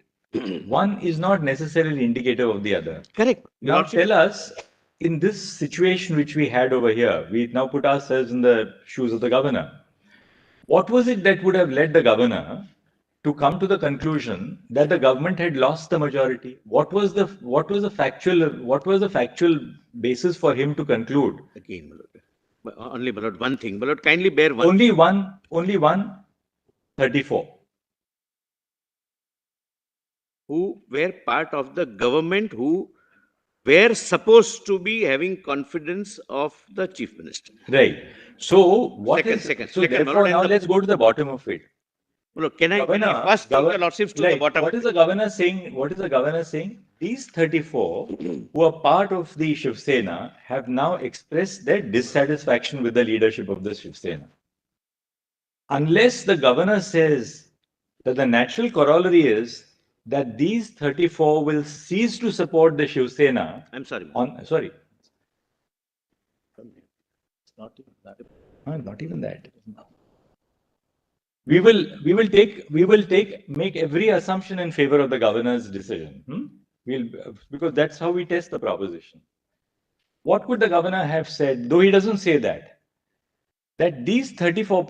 One is not necessarily indicative of the other. Correct. Now tell us, in this situation which we had over here, we now put ourselves in the shoes of the governor. What was it that would have led the governor to come to the conclusion that the government had lost the majority? What was the factual basis for him to conclude? Again, my lord, only, my lord, one thing, my lord, kindly bear one. Only one 34. Who were part of the government, who were supposed to be having confidence of the chief minister. Right. So what Second, now let's go to the bottom of it. Look, can I first take the lordships to the bottom? What is the governor saying? What is the governor saying? These 34 who are part of the Shiv Sena have now expressed their dissatisfaction with the leadership of the Shiv Sena. Unless the governor says that the natural corollary is that these 34 will cease to support the Shiv Sena. I'm sorry. Sorry. It's not even that. Not even that. We will make every assumption in favor of the governor's decision. Because that's how we test the proposition. What could the governor have said, though he doesn't say that these 34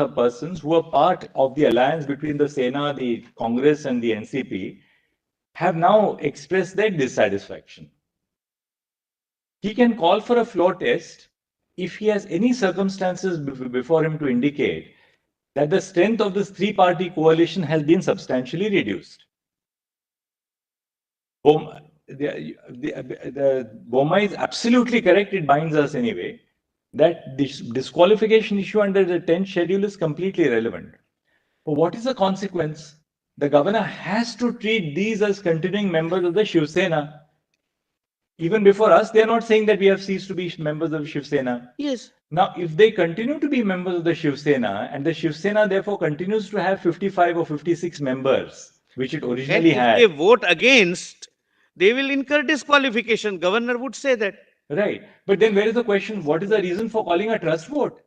persons who are part of the alliance between the Sena, the Congress and the NCP have now expressed their dissatisfaction. He can call for a floor test if he has any circumstances before him to indicate that the strength of this three-party coalition has been substantially reduced. Boma is absolutely correct, it binds us anyway, that this disqualification issue under the 10th schedule is completely irrelevant. But what is the consequence? The governor has to treat these as continuing members of the Shiv Sena. Even before us, they are not saying that we have ceased to be members of Shiv Sena. Yes. Now, if they continue to be members of the Shiv Sena, and the Shiv Sena therefore continues to have 55 or 56 members, which it originally had. If they vote against, they will incur disqualification. Governor would say that. Right. But then where is the question? What is the reason for calling a trust vote?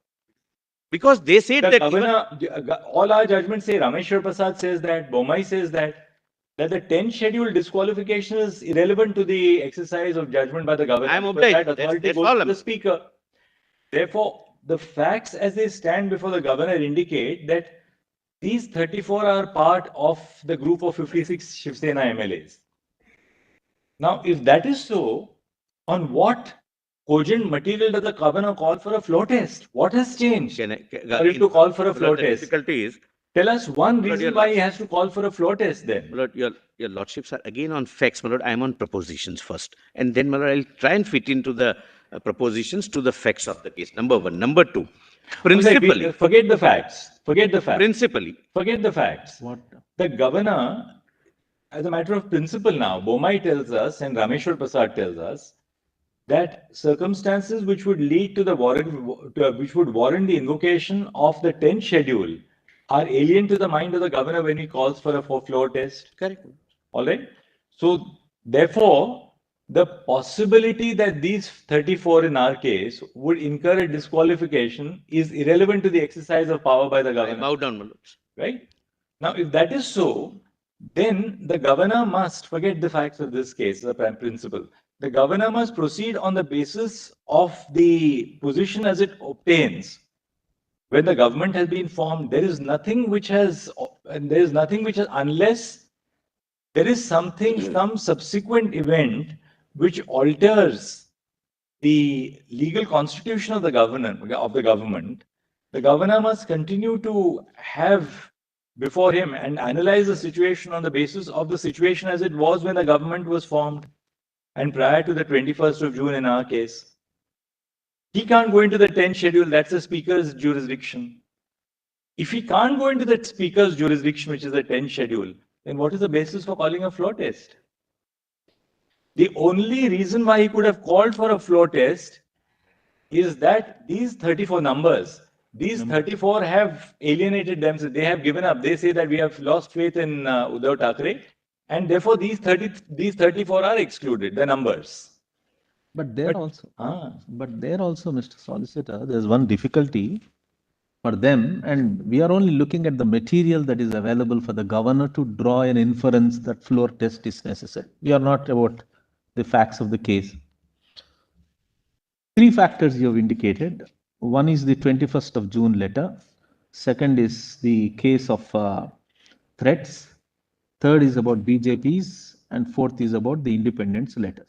Because they said The that even governor, all our judgments say, Rameshwar Prasad says that, Bomai says that the 10th schedule disqualification is irrelevant to the exercise of judgment by the governor. I am because obliged. That authority That's goes all to I'm- the speaker. Therefore, the facts as they stand before the governor indicate that these 34 are part of the group of 56 Shiv Sena MLAs. Now, if that is so, on what cogent material does the governor call for a floor test? What has changed Can for him to call for a floor the test? difficulty is, Tell us one Lord, reason your why he has to call for a floor test then. my lord, your lordships are again on facts, my lord. I am on propositions first, and then, my lord, I'll try and fit into the propositions to the facts of the case. Number one. Number two, principally, Forget the facts. Forget the facts. principally, Forget the facts. What? The governor, as a matter of principle now, Bomai tells us and Rameshwar Prasad tells us that circumstances which would lead to the which would warrant the invocation of the 10th schedule are alien to the mind of the governor when he calls for a floor test. correct. All right. So, therefore, the possibility that these 34 in our case would incur a disqualification is irrelevant to the exercise of power by the I governor. bow down, my lords. Right? Now, if that is so, then the governor must forget the facts of this case, the prime principle. The governor must proceed on the basis of the position as it obtains. When the government has been formed, there is nothing which has, unless there is something, some subsequent event which alters the legal constitution of the government, the governor must continue to have before him and analyze the situation on the basis of the situation as it was when the government was formed and prior to the 21st of June in our case. He can't go into the 10th schedule, that's the speaker's jurisdiction. If he can't go into the speaker's jurisdiction, which is the 10th schedule, then what is the basis for calling a floor test? The only reason why he could have called for a floor test is that these 34 numbers, these 34 have alienated themselves. They have given up. They say that we have lost faith in Uddhav Thackeray, and therefore these 34 are excluded, the numbers. But there also, Mr. Solicitor, there's one difficulty for them, and we are only looking at the material that is available for the governor to draw an inference that floor test is necessary. We are not about the facts of the case. Three factors you have indicated. One is the 21st of June letter. Second is the case of threats. Third is about BJP's, and fourth is about the independence letters.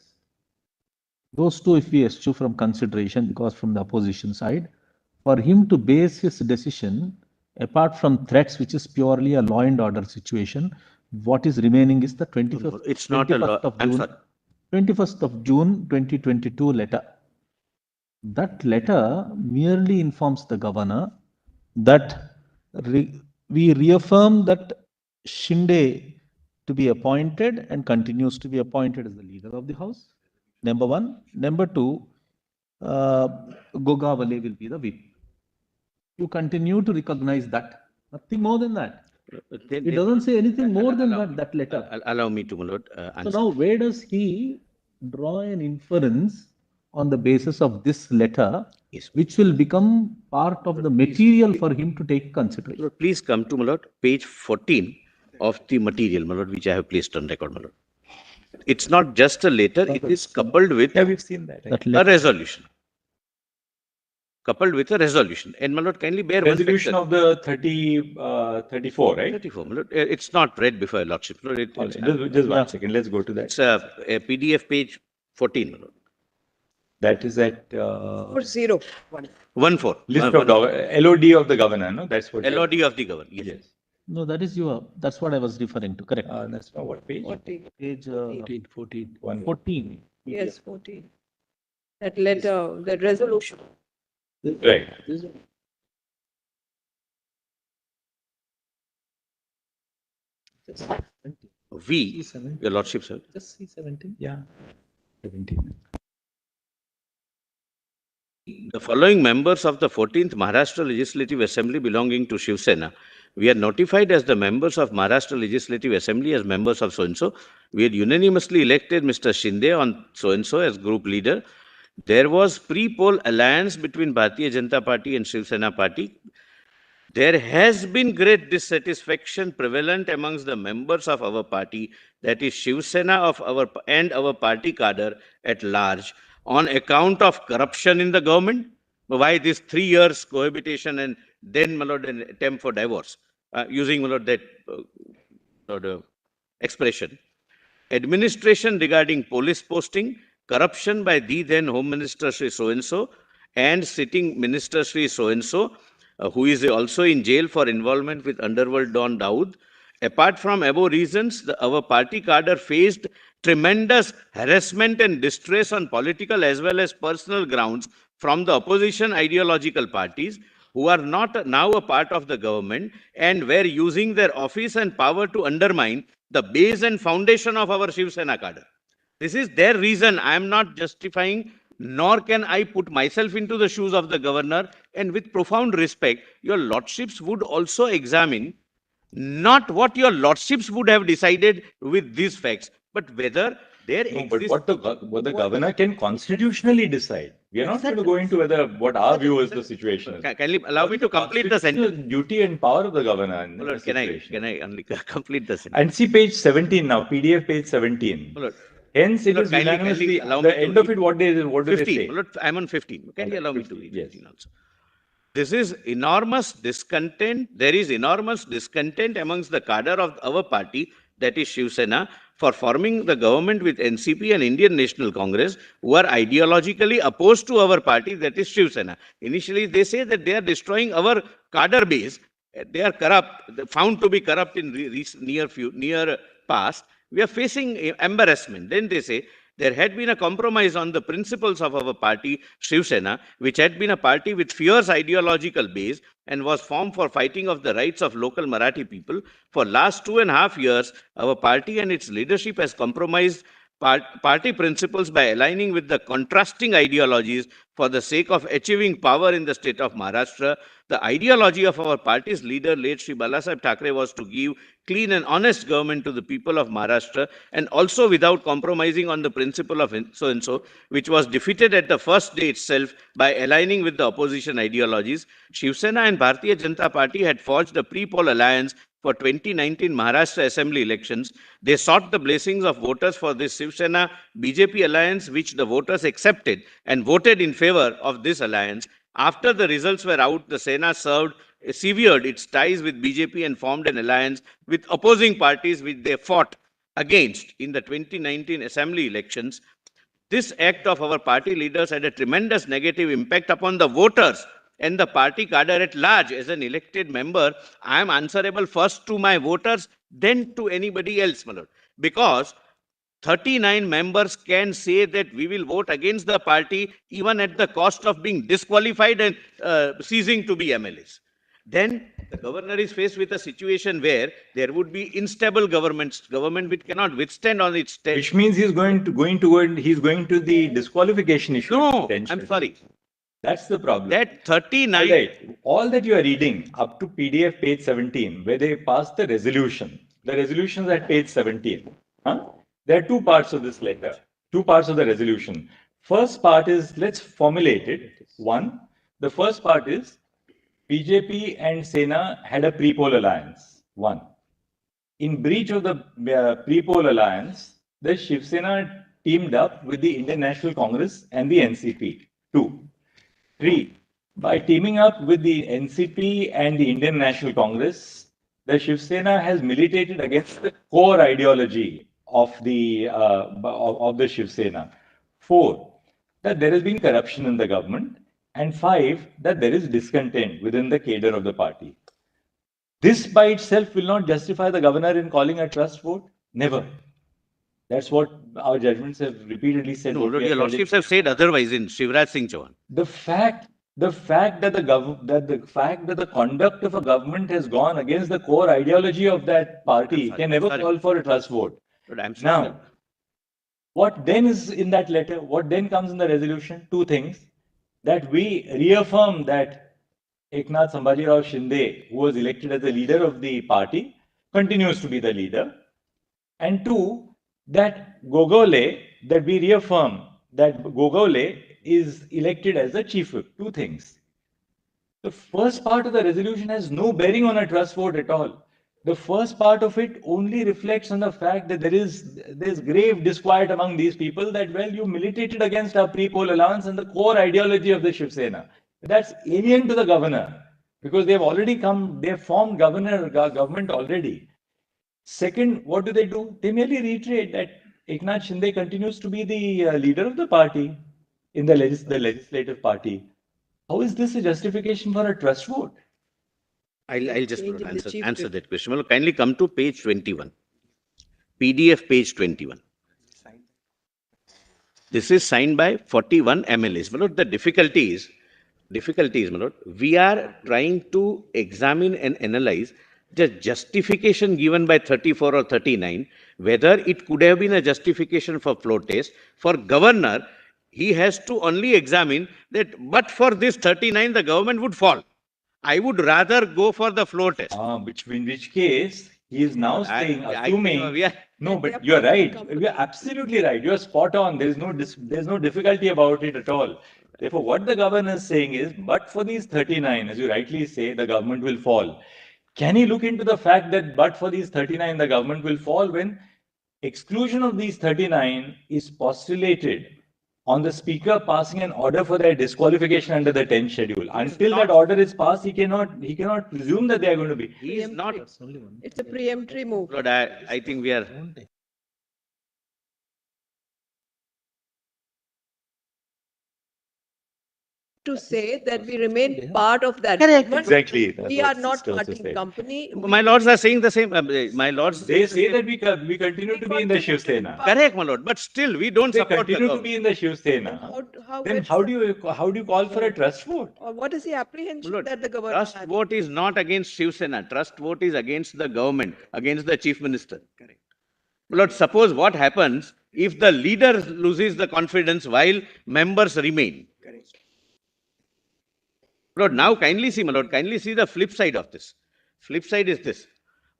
Those two, if we eschew from consideration, because from the opposition side, for him to base his decision, apart from threats, which is purely a law and order situation, what is remaining is the 21st, It's not a law. of I'm June, sorry. 21st of June 2022 letter. That letter merely informs the governor that we reaffirm that Shinde to be appointed and continues to be appointed as the leader of the house. Number one. Number two, Gogawale will be the whip. You continue to recognize that. Nothing more than that. It doesn't say anything more than that letter. Allow me to, my lord, So answer. now where does he draw an inference on the basis of this letter, Yes. which will become part of the material for him to take consideration? Lord, please come to, my lord, page 14 of the material, my lord, which I have placed on record, my lord. It's not just a letter, it is coupled with Yeah, we've seen that. That a letter. resolution. Coupled with a resolution. And, my lord, kindly bear Resolution one of the 34, right? 34, my lord. It's not read before your lordship. My lord, All right, just one second. Let's go to that. it's a PDF page 14, my lord. That is at 401. 14. list of LOD of the governor. No, that's what. LOD of the governor. Yes. Yes. No, that's what I was referring to, correct? That's not what page. 14. Page 14. 14. Yes, 14. That letter, that resolution. Right. We, your lordship, sir. Just C17. Yeah. 17. The following members of the 14th Maharashtra Legislative Assembly belonging to Shiv Sena, we are notified as the members of Maharashtra Legislative Assembly as members of so-and-so. We had unanimously elected Mr. Shinde on so-and-so as group leader. There was pre-poll alliance between Bharatiya Janata Party and Shiv Sena Party. There has been great dissatisfaction prevalent amongst the members of our party, that is Shiv Sena and our party cadre at large, on account of corruption in the government. Why this 3 years cohabitation and then an attempt for divorce, using that expression. Administration regarding police posting, corruption by the then Home Minister Sri so-and-so and sitting Minister Sri so-and-so, who is also in jail for involvement with underworld Don Dawood. Apart from above reasons, our party cadre faced tremendous harassment and distress on political as well as personal grounds from the opposition ideological parties, who are not now a part of the government and were using their office and power to undermine the base and foundation of our Shiv Sena cadre. This is their reason. I am not justifying, nor can I put myself into the shoes of the governor. And with profound respect, your lordships would also examine not what your lordships would have decided with these facts, but whether there No, but exists. what the governor can constitutionally decide. We are not going to go into whether what our view is the situation is. Can you allow me to complete the Constitutional sentence? duty and power of the governor in My the lord, can situation. I only complete the sentence? And see page 17 now, PDF page 17. My lord, Hence, it Lord, is kindly unanimously, allow the me to end of read. it, what do they 15. say? My lord, I'm on 15. Can you Alright, allow me to 15, read yes. 15 also? This is enormous discontent. There is enormous discontent amongst the cadre of our party, that is Shiv Sena, for forming the government with NCP and Indian National Congress, who are ideologically opposed to our party, that is Shiv Sena. Initially, they say that they are destroying our cadre base. They are corrupt, found to be corrupt in near past. We are facing embarrassment. Then they say there had been a compromise on the principles of our party, Shiv Sena, which had been a party with fierce ideological base and was formed for fighting of the rights of local Marathi people. For last 2.5 years, our party and its leadership has compromised party principles by aligning with the contrasting ideologies for the sake of achieving power in the state of Maharashtra. The ideology of our party's leader, late Shri Balasaheb Thackeray, was to give clean and honest government to the people of Maharashtra, and also without compromising on the principle of so-and-so, which was defeated at the first day itself by aligning with the opposition ideologies. Shiv Sena and Bharatiya Janata Party had forged a pre-poll alliance for 2019 Maharashtra Assembly elections. They sought the blessings of voters for this Shiv Sena BJP alliance, which the voters accepted and voted in favor of this alliance. After the results were out, the Sena severed its ties with BJP and formed an alliance with opposing parties which they fought against in the 2019 Assembly elections. This act of our party leaders had a tremendous negative impact upon the voters and the party cadre at large. As an elected member, I am answerable first to my voters, then to anybody else, my lord. Because 39 members can say that we will vote against the party even at the cost of being disqualified and ceasing to be MLAs. Then the governor is faced with a situation where there would be instable government which cannot withstand on its Which means he's going to the disqualification issue. No, potentially. I'm sorry. That's the problem. That 39. Right. All that you are reading up to PDF page 17, where they passed the resolution. The resolution is at page 17. Huh? There are two parts of this letter, two parts of the resolution. First part is, let's formulate it. One, the first part is BJP and Sena had a pre-poll alliance. One. In breach of the pre-poll alliance, the Shiv Sena teamed up with the Indian National Congress and the NCP. Two. Three. By teaming up with the NCP and the Indian National Congress, the Shiv Sena has militated against the core ideology of the Shiv Sena. Four, that there has been corruption in the government. And five, that there is discontent within the cadre of the party. This by itself will not justify the governor in calling a trust vote. Never. That's what our judgments have repeatedly said. No, your lordships have said otherwise in Shivraj Singh Chauhan. The fact that the conduct of a government has gone against the core ideology of that party can never call for a trust vote. Now, what then is in that letter? What then comes in the resolution? Two things. That we reaffirm that Eknath Sambhajirao Shinde, who was elected as the leader of the party, continues to be the leader. And two, that Gogole, that we reaffirm that Gogole is elected as the chief whip. Two things. The first part of the resolution has no bearing on a trust vote at all. The first part of it only reflects on the fact that there's grave disquiet among these people that, well, you militated against our pre-poll allowance and the core ideology of the Shiv Sena. That's alien to the governor because they've formed government already. Second, what do? They merely reiterate that Eknath Shinde continues to be the leader of the party in the legislative party. How is this a justification for a trust vote? I'll just Change in the chief answer whip. that question. Well, kindly come to page 21. PDF page 21. This is signed by 41 MLAs. My lord, the difficulty is, my lord, we are trying to examine and analyze the justification given by 34 or 39, whether it could have been a justification for floor test. For governor, he has to only examine that, but for this 39, the government would fall. I would rather go for the floor test. In which case, he is now saying, I assuming. think we are, No, They are but you're party right. company. You're absolutely right. You're spot on. There's no difficulty about it at all. Therefore, what the governor is saying is, but for these 39, as you rightly say, the government will fall. Can he look into the fact that, but for these 39, the government will fall when exclusion of these 39 is postulated on the speaker passing an order for their disqualification under the 10th schedule. Until that order is passed, he cannot presume that they are going to be. he is not. It's a preemptory move. Lord, I think we are. To say that we remain part of that. Correct. government. Exactly. That's We what are not sisters are parting saying. company. My lords are saying the same. My lords. They say that we continue to be in the Shiv Sena. Correct, my lord. But still, we don't They support the continue to government. be in the Shiv Sena. Then how do you call for a trust vote? Or what is the apprehension Lord, that the government trust has? vote is not against Shiv Sena. Trust vote is against the government, against the chief minister. Correct. Lord, suppose what happens if the leader loses the confidence while members remain. Correct. Lord, now kindly see, my lord, kindly see the flip side of this. Flip side is this.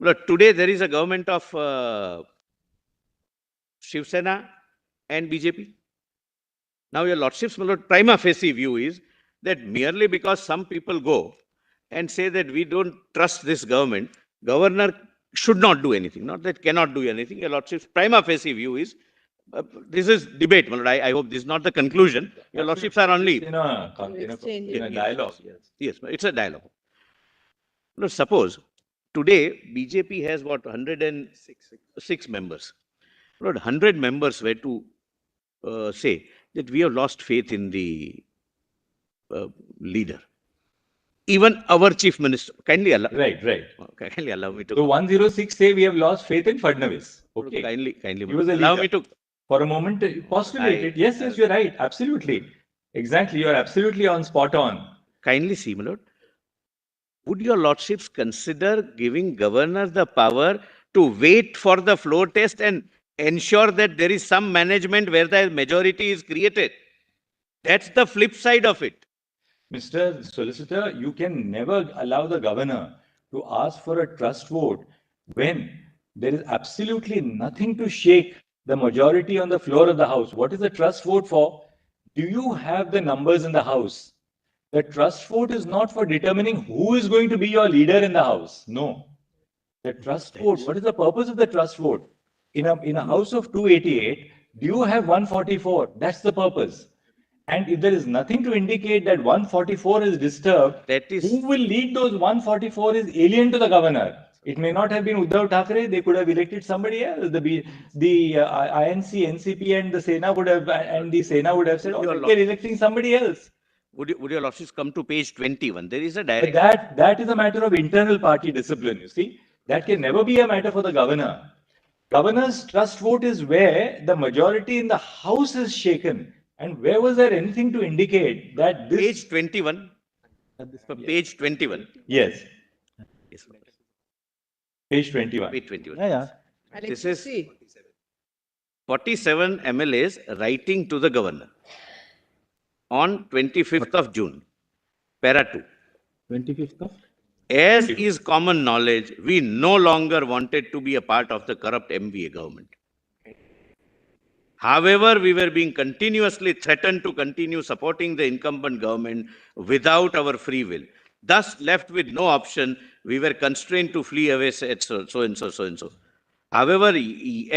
Lord, today there is a government of Shiv Sena and BJP. Now, your lordship's, my lord, prima facie view is that merely because some people go and say that we don't trust this government, governor should not do anything, not that cannot do anything. Your lordship's prima facie view is, this is debate, my lord. I hope this is not the conclusion. Your lordships are only in a dialogue. Yes, it's a dialogue. Now, suppose today BJP has what 106 members. Lord, 100 members were to say that we have lost faith in the leader. Even our chief minister, kindly allow. Right. Kindly allow me to. So 106 say we have lost faith in Fadnavis. Okay. Kindly. He was a allow leader. me to. For a moment, postulate it. Yes, you're right. Absolutely. Exactly. You're absolutely on spot on. Kindly see, my lord. Would your lordships consider giving governor the power to wait for the floor test and ensure that there is some management where the majority is created? That's the flip side of it. Mr. Solicitor, you can never allow the governor to ask for a trust vote when there is absolutely nothing to shake the majority on the floor of the House. What is the trust vote for? Do you have the numbers in the House? The trust vote is not for determining who is going to be your leader in the House. No. The trust vote, what is the purpose of the trust vote? In a House of 288, do you have 144? That's the purpose. And if there is nothing to indicate that 144 is disturbed, who will lead those 144 is alien to the governor. It may not have been Uddhav Thackeray. They could have elected somebody else. The INC, NCP, and the Sena would have said, "Oh, they're electing somebody else." Would your lordships come to page 21? There is a direct. But that is a matter of internal party discipline. You see, that can never be a matter for the governor. Governor's trust vote is where the majority in the House is shaken. And where was there anything to indicate that this... Page 21. Page 21. Yes. Yes. Page 21. Page 21. Yeah. This is 47 MLAs writing to the governor on 25th of June, para 2. 25th of? As is common knowledge, we no longer wanted to be a part of the corrupt MVA government. However, we were being continuously threatened to continue supporting the incumbent government without our free will. Thus, left with no option, we were constrained to flee away, said so and so, so and so. However,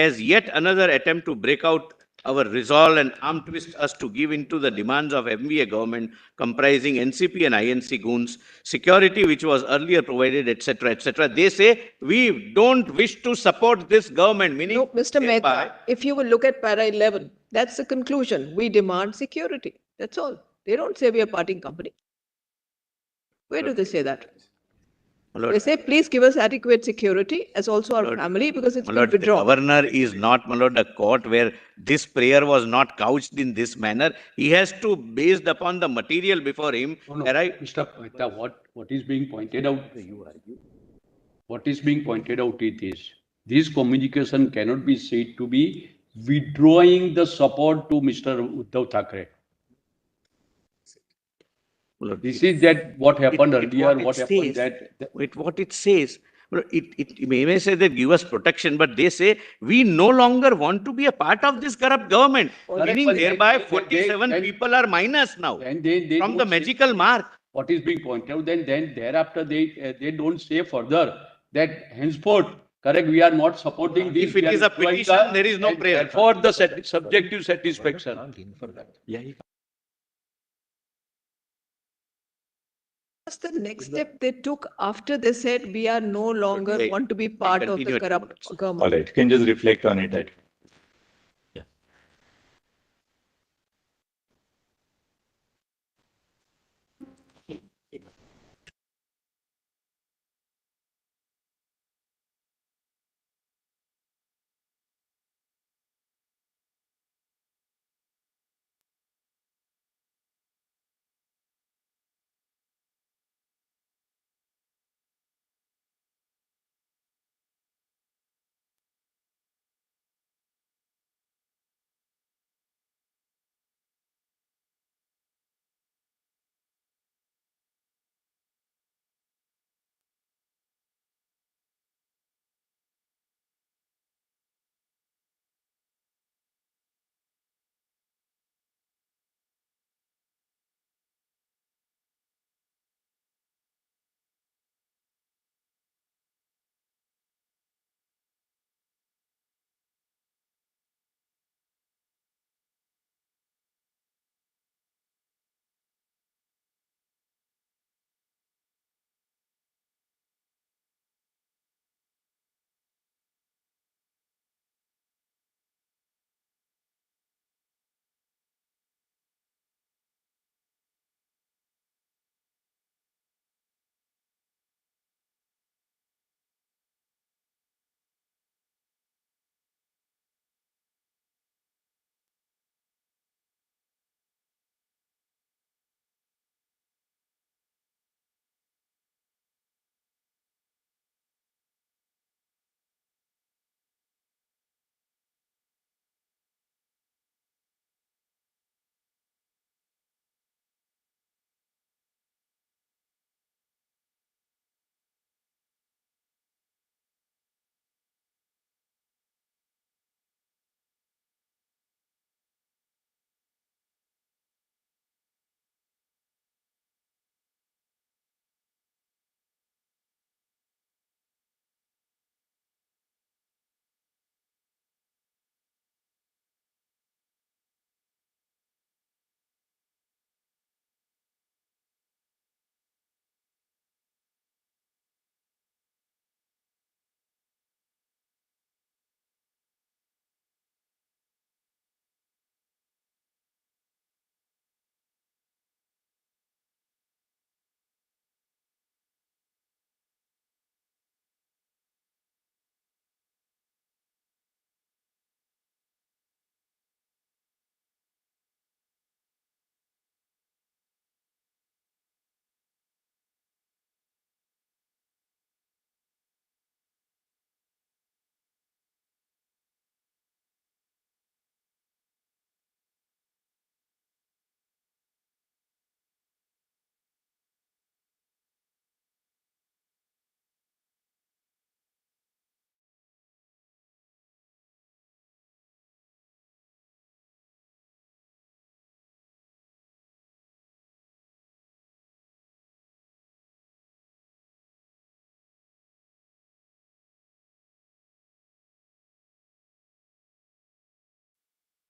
as yet another attempt to break out our resolve and arm twist us to give in to the demands of MVA government comprising NCP and INC goons, security which was earlier provided, etc., etc. They say, we don't wish to support this government, meaning... No, Mr. Mehta, if you will look at para 11, that's the conclusion. We demand security. That's all. They don't say we are parting company. Where do they say that? They say, please give us adequate security as also our family because it's been The withdrawn. governor is not, my lord, a court where this prayer was not couched in this manner. He has to, based upon the material before him, No, no, arrive. Mr. Mehta, what is being pointed out, what is being pointed out it is, this communication cannot be said to be withdrawing the support to Mr. Uddhav Thackeray. This is that what happened earlier, what happened What it says, it may say that give us protection, but they say we no longer want to be a part of this corrupt government. Meaning thereby 47 people are minus now And they from the don't say magical mark. what is being pointed out, then thereafter they don't say further that henceforth, correct, we are not supporting this. If it we are is a withdrawing petition, there is no and prayer. therefore the subjective satisfaction. What's the next step they took after they said we are no longer want to be part of the corrupt All government? right, you can just reflect on it.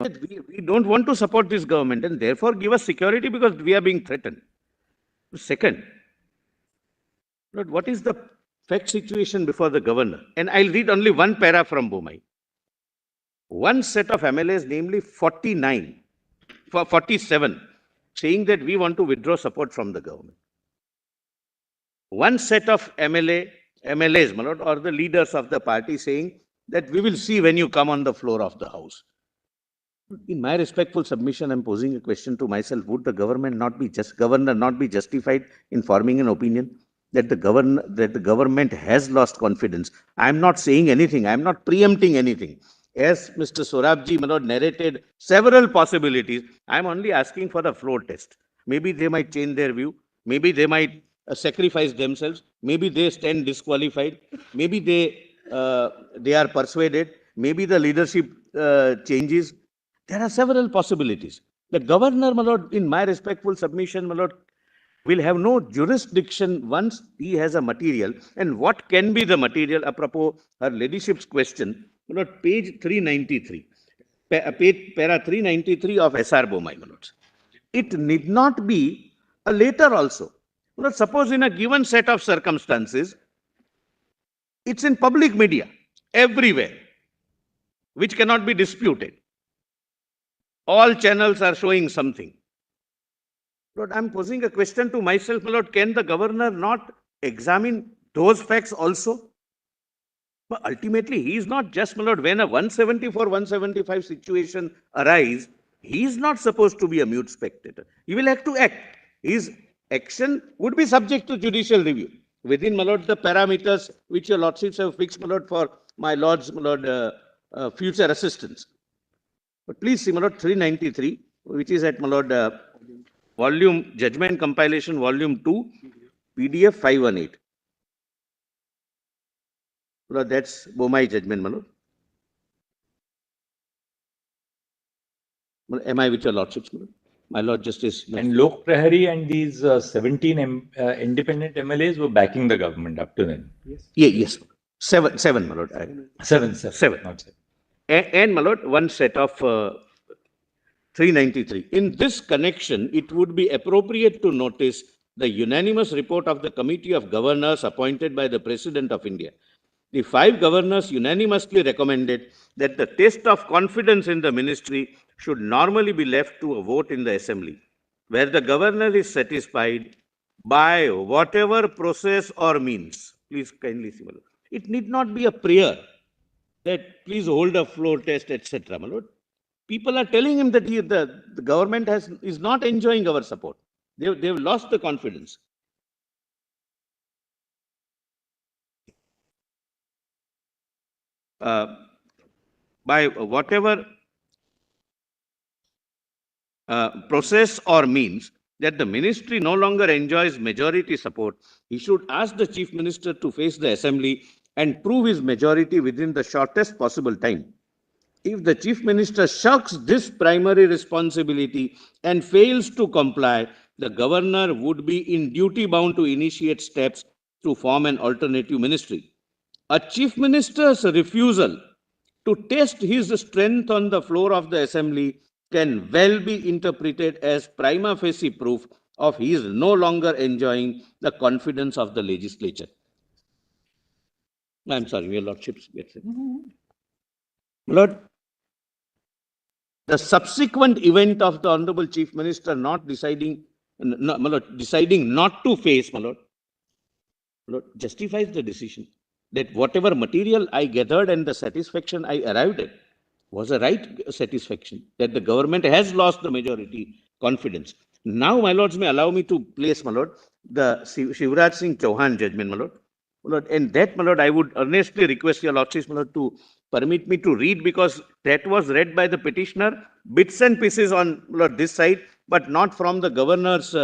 We don't want to support this government and therefore give us security because we are being threatened. Second, Lord, what is the fact situation before the governor? And I'll read only one para from Bomai. One set of MLAs, namely 47, saying that we want to withdraw support from the government. One set of MLAs, my lord, or the leaders of the party saying that we will see when you come on the floor of the house. In my respectful submission, I'm posing a question to myself: would the governor not be justified in forming an opinion that the government has lost confidence? I'm not saying anything. I'm not preempting anything. As Mr. Sorabji narrated several possibilities, I'm only asking for the floor test. Maybe they might change their view. Maybe they might sacrifice themselves. Maybe they stand disqualified. Maybe they are persuaded. Maybe the leadership changes. There are several possibilities. The governor, my lord, in my respectful submission, my lord, will have no jurisdiction once he has a material. And what can be the material? Apropos her ladyship's question, my lord, page 393, para 393 of SR Bomai, my lords. It need not be a later also. My lord, suppose in a given set of circumstances, it's in public media, everywhere, which cannot be disputed. All channels are showing something. Lord, I'm posing a question to myself, Lord, can the governor not examine those facts also? But ultimately, he is not just, my lord, when a 174, 175 situation arise, he is not supposed to be a mute spectator. He will have to act. His action would be subject to judicial review. Within, my lord, the parameters which your lordships have fixed, my lord, for my lord's, my lord, future assistance. But please see, my lord, 393, which is at, my lord, volume, Judgment Compilation, volume 2, PDF 518. Well, that's Bomai judgment, my lord. Well, am I with your lordships, my lord? My lord Justice. And Lok Prahari and these 17 independent MLAs were backing the government up to then. Yes. Seven, my lord. Seven. Not seven. And my lord, one set of 393. In this connection, it would be appropriate to notice the unanimous report of the Committee of Governors appointed by the President of India. The 5 governors unanimously recommended that the test of confidence in the ministry should normally be left to a vote in the assembly, where the governor is satisfied by whatever process or means. Please kindly see, my lord. It need not be a prayer that please hold a floor test, etc., my lord. People are telling him that the government is not enjoying our support. They've lost the confidence. By whatever process or means that the ministry no longer enjoys majority support, he should ask the chief minister to face the assembly and prove his majority within the shortest possible time. If the chief minister shirks this primary responsibility and fails to comply, the governor would be in duty bound to initiate steps to form an alternative ministry. A chief minister's refusal to test his strength on the floor of the assembly can well be interpreted as prima facie proof of his no longer enjoying the confidence of the legislature. I'm sorry, your lordships. Lord, the subsequent event of the Honorable Chief Minister deciding not to face, my lord, justifies the decision that whatever material I gathered and the satisfaction I arrived at was a right satisfaction, that the government has lost the majority confidence. Now, my lords, may allow me to place, my lord, the Shivraj Singh Chauhan judgment, my lord. My lord, and that, my lord, I would earnestly request your lordships, my lord, to permit me to read, because that was read by the petitioner, bits and pieces on, my lord, this side, but not from the governor's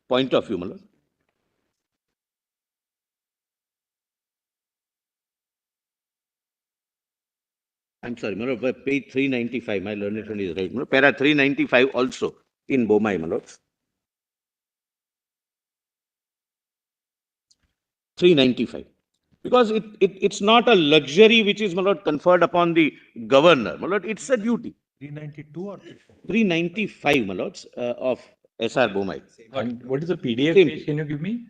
point of view, my lord. I'm sorry, my lord, page 395, my learned friend is right. My lord, para 395 also in Bomai, my lord. 395. Because it's not a luxury which is, my lord, conferred upon the governor. My lord, it's a duty. 392 or 395, my lords, of SR Bomai. And what is the PDF Same page? page. Can you give me?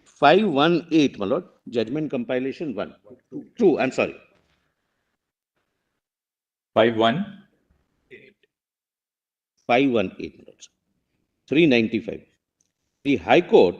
518, my lord, judgment compilation 1. 2, I'm sorry. 51. 518, my lords. 395. The High Court,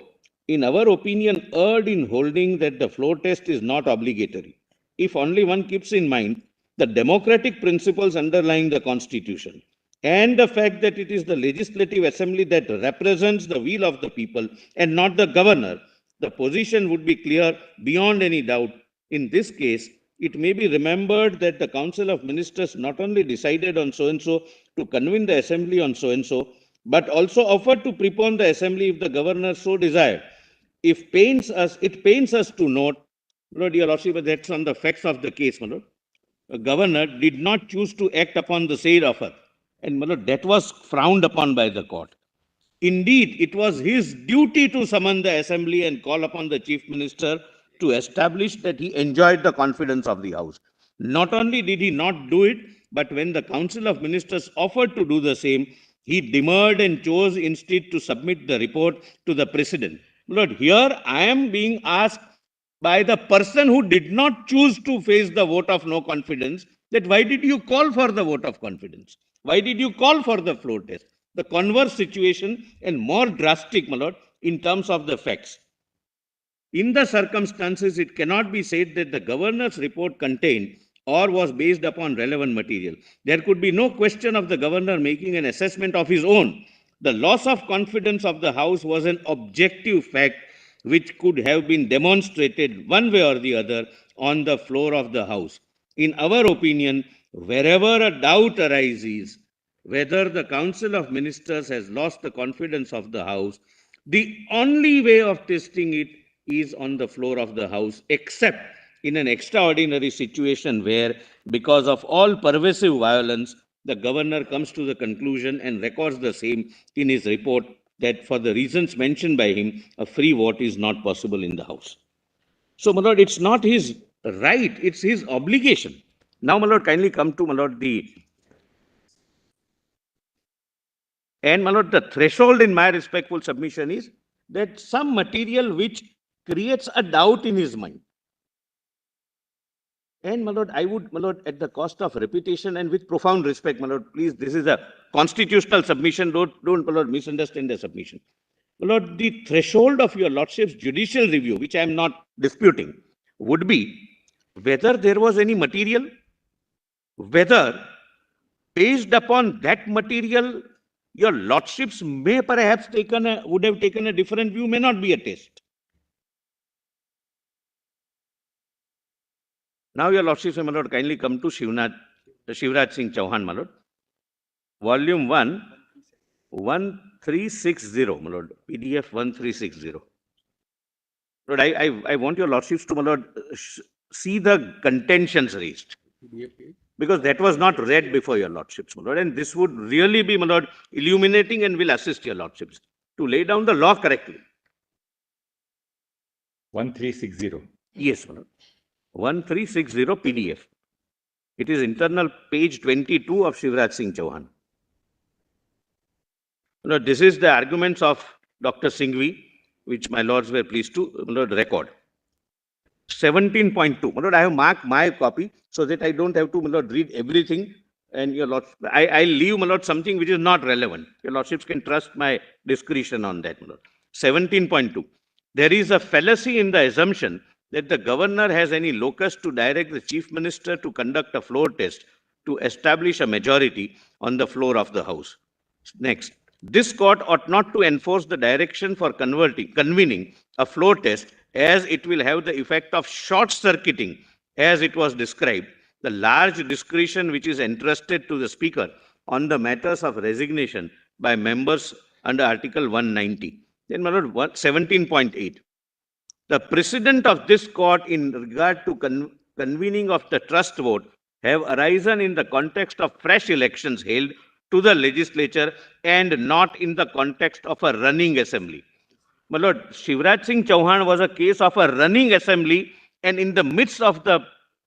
in our opinion, erred in holding that the floor test is not obligatory, if only one keeps in mind the democratic principles underlying the Constitution and the fact that it is the Legislative Assembly that represents the will of the people and not the governor. The position would be clear beyond any doubt. In this case, it may be remembered that the Council of Ministers not only decided on so and so to convene the Assembly on so and so, but also offered to prepone the Assembly if the governor so desired. It pains us to note, Lord, your Lordship, that's on the facts of the case, my Lord. The governor did not choose to act upon the said offer, and my Lord, that was frowned upon by the court. Indeed, it was his duty to summon the assembly and call upon the chief minister to establish that he enjoyed the confidence of the House. Not only did he not do it, but when the Council of Ministers offered to do the same, he demurred and chose instead to submit the report to the President. Lord, here I am being asked by the person who did not choose to face the vote of no confidence, that why did you call for the vote of confidence? Why did you call for the floor test? The converse situation and more drastic, my lord, in terms of the facts. In the circumstances, it cannot be said that the governor's report contained or was based upon relevant material. There could be no question of the governor making an assessment of his own. The loss of confidence of the House was an objective fact which could have been demonstrated one way or the other on the floor of the House. In our opinion, wherever a doubt arises whether the Council of Ministers has lost the confidence of the House, the only way of testing it is on the floor of the House, except in an extraordinary situation where, because of all pervasive violence, the governor comes to the conclusion and records the same in his report that for the reasons mentioned by him, a free vote is not possible in the House. So, my lord, it's not his right, it's his obligation. Now, my lord, kindly come to, my lord, and, my lord, the threshold in my respectful submission is that some material which creates a doubt in his mind. And, my lord, I would, my lord, at the cost of repetition and with profound respect, my lord, please, this is a constitutional submission. Don't, my lord, misunderstand the submission. My lord, the threshold of your lordship's judicial review, which I am not disputing, would be whether there was any material, whether based upon that material, your lordships may perhaps would have taken a different view, may not be a test. Now, your lordships, my lord, kindly come to Shivraj Singh Chauhan, my lord. Volume 1, 1360, my lord, PDF 1360. Lord, I want your lordships to, my lord, see the contentions raised. Because that was not read before your lordships, my lord, and this would really be, my lord, illuminating and will assist your lordships to lay down the law correctly. 1360. Yes, my lord. 1360 PDF. It is internal page 22 of Shivraj Singh Chauhan. Lord, this is the arguments of Dr. Singhvi, which my lords were pleased to, my lord, record. 17.2. My lord, I have marked my copy so that I don't have to, my lord, read everything. And your lord, I leave, my lord, something which is not relevant. Your lordships can trust my discretion on that, my lord. 17.2. There is a fallacy in the assumption that the governor has any locus to direct the chief minister to conduct a floor test to establish a majority on the floor of the House. Next, this court ought not to enforce the direction for convening a floor test, as it will have the effect of short-circuiting, as it was described, the large discretion which is entrusted to the Speaker on the matters of resignation by members under Article 190. Then, my lord, 17.8. The precedent of this court in regard to convening of the trust vote have arisen in the context of fresh elections held to the legislature and not in the context of a running assembly. My lord, Shivraj Singh Chauhan was a case of a running assembly, and in the midst of the,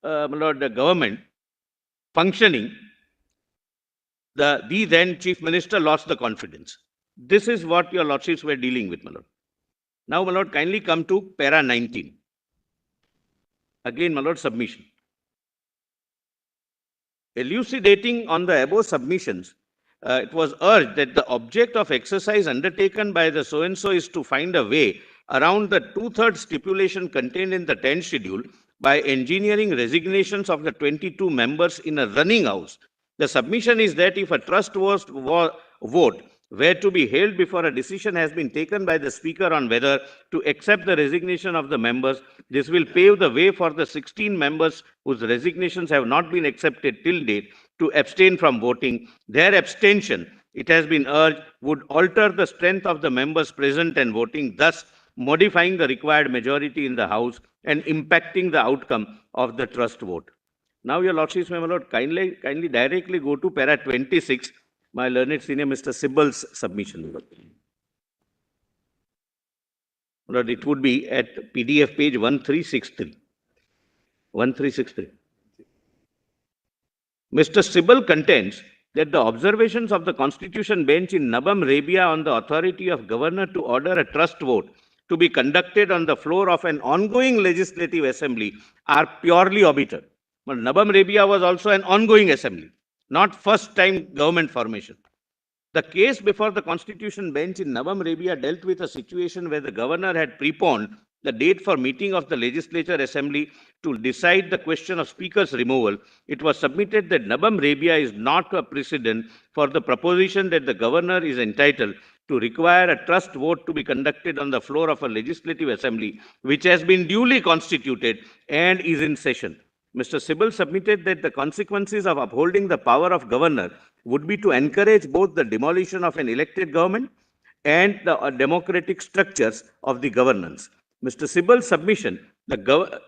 my lord, the government functioning, the then Chief Minister lost the confidence. This is what your lordships were dealing with, my lord. Now, my lord, kindly come to para 19. Again, my lord, submission. Elucidating on the above submissions, it was urged that the object of exercise undertaken by the so-and-so is to find a way around the 2/3 stipulation contained in the 10th schedule by engineering resignations of the 22 members in a running house. The submission is that if a trust vote were to be held before a decision has been taken by the Speaker on whether to accept the resignation of the members, this will pave the way for the 16 members whose resignations have not been accepted till date to abstain from voting. Their abstention, it has been urged, would alter the strength of the members present and voting, thus modifying the required majority in the House and impacting the outcome of the trust vote. Now, your lordships, my lord, kindly directly go to para 26, my learned senior Mr. Sibbal's submission. Lord, it would be at PDF page 1363. 1363. Mr. Sibbal contends that the observations of the Constitution bench in Nabam Rabia on the authority of governor to order a trust vote to be conducted on the floor of an ongoing legislative assembly are purely omitted. But Nabam Rabia was also an ongoing assembly, not first time government formation. The case before the Constitution bench in Nabam Rabia dealt with a situation where the governor had preponed the date for meeting of the legislature assembly to decide the question of speaker's removal. It was submitted that Nabam Rabia is not a precedent for the proposition that the governor is entitled to require a trust vote to be conducted on the floor of a legislative assembly, which has been duly constituted and is in session. Mr. Sibbal submitted that the consequences of upholding the power of governor would be to encourage both the demolition of an elected government and the democratic structures of the governance. Mr. Sibbal's submission,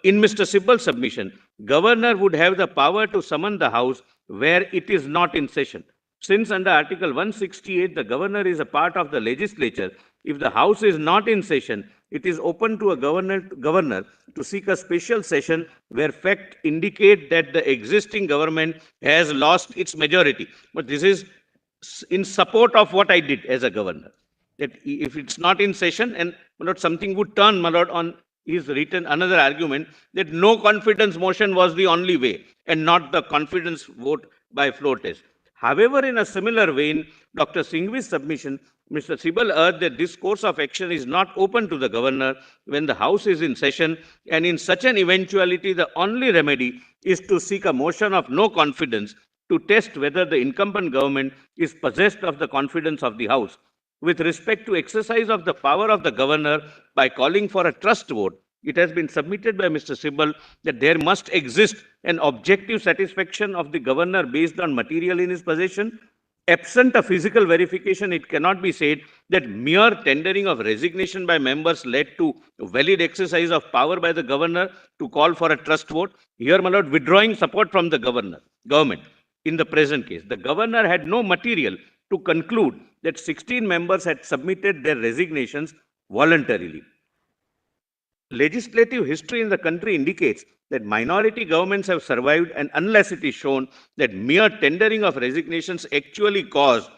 in Mr. Sibbal's submission, governor would have the power to summon the House where it is not in session. Since under Article 168, the governor is a part of the legislature, if the House is not in session, it is open to a governor to seek a special session where facts indicate that the existing government has lost its majority. But this is in support of what I did as a governor. That if it's not in session and my lord, something would turn, my lord, on his written another argument that no confidence motion was the only way and not the confidence vote by floor test. However, in a similar vein, Dr. Singhvi's submission, Mr. Sibbal urged that this course of action is not open to the governor when the House is in session, and in such an eventuality, the only remedy is to seek a motion of no confidence to test whether the incumbent government is possessed of the confidence of the House. With respect to exercise of the power of the governor by calling for a trust vote, it has been submitted by Mr. Sibbal that there must exist an objective satisfaction of the governor based on material in his possession. Absent a physical verification, it cannot be said that mere tendering of resignation by members led to valid exercise of power by the governor to call for a trust vote. Here, my lord, withdrawing support from the government. In the present case, the governor had no material to conclude that 16 members had submitted their resignations voluntarily. Legislative history in the country indicates that minority governments have survived, and unless it is shown that mere tendering of resignations actually caused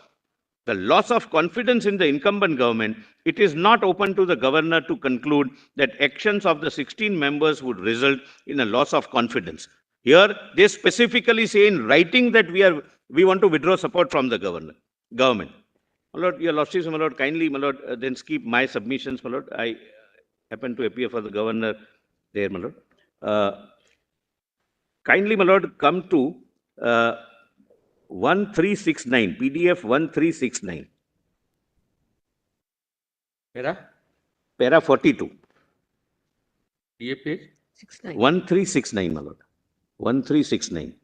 the loss of confidence in the incumbent government, it is not open to the governor to conclude that actions of the 16 members would result in a loss of confidence. Here, they specifically say in writing that we want to withdraw support from the government. My lord, your lordships, my lord, kindly, my lord, then skip my submissions, my lord. I happen to appear for the governor there, my lord. Kindly, my lord, come to 1369, PDF 1369. Para 42. PDF page? 1369, my lord. 1369.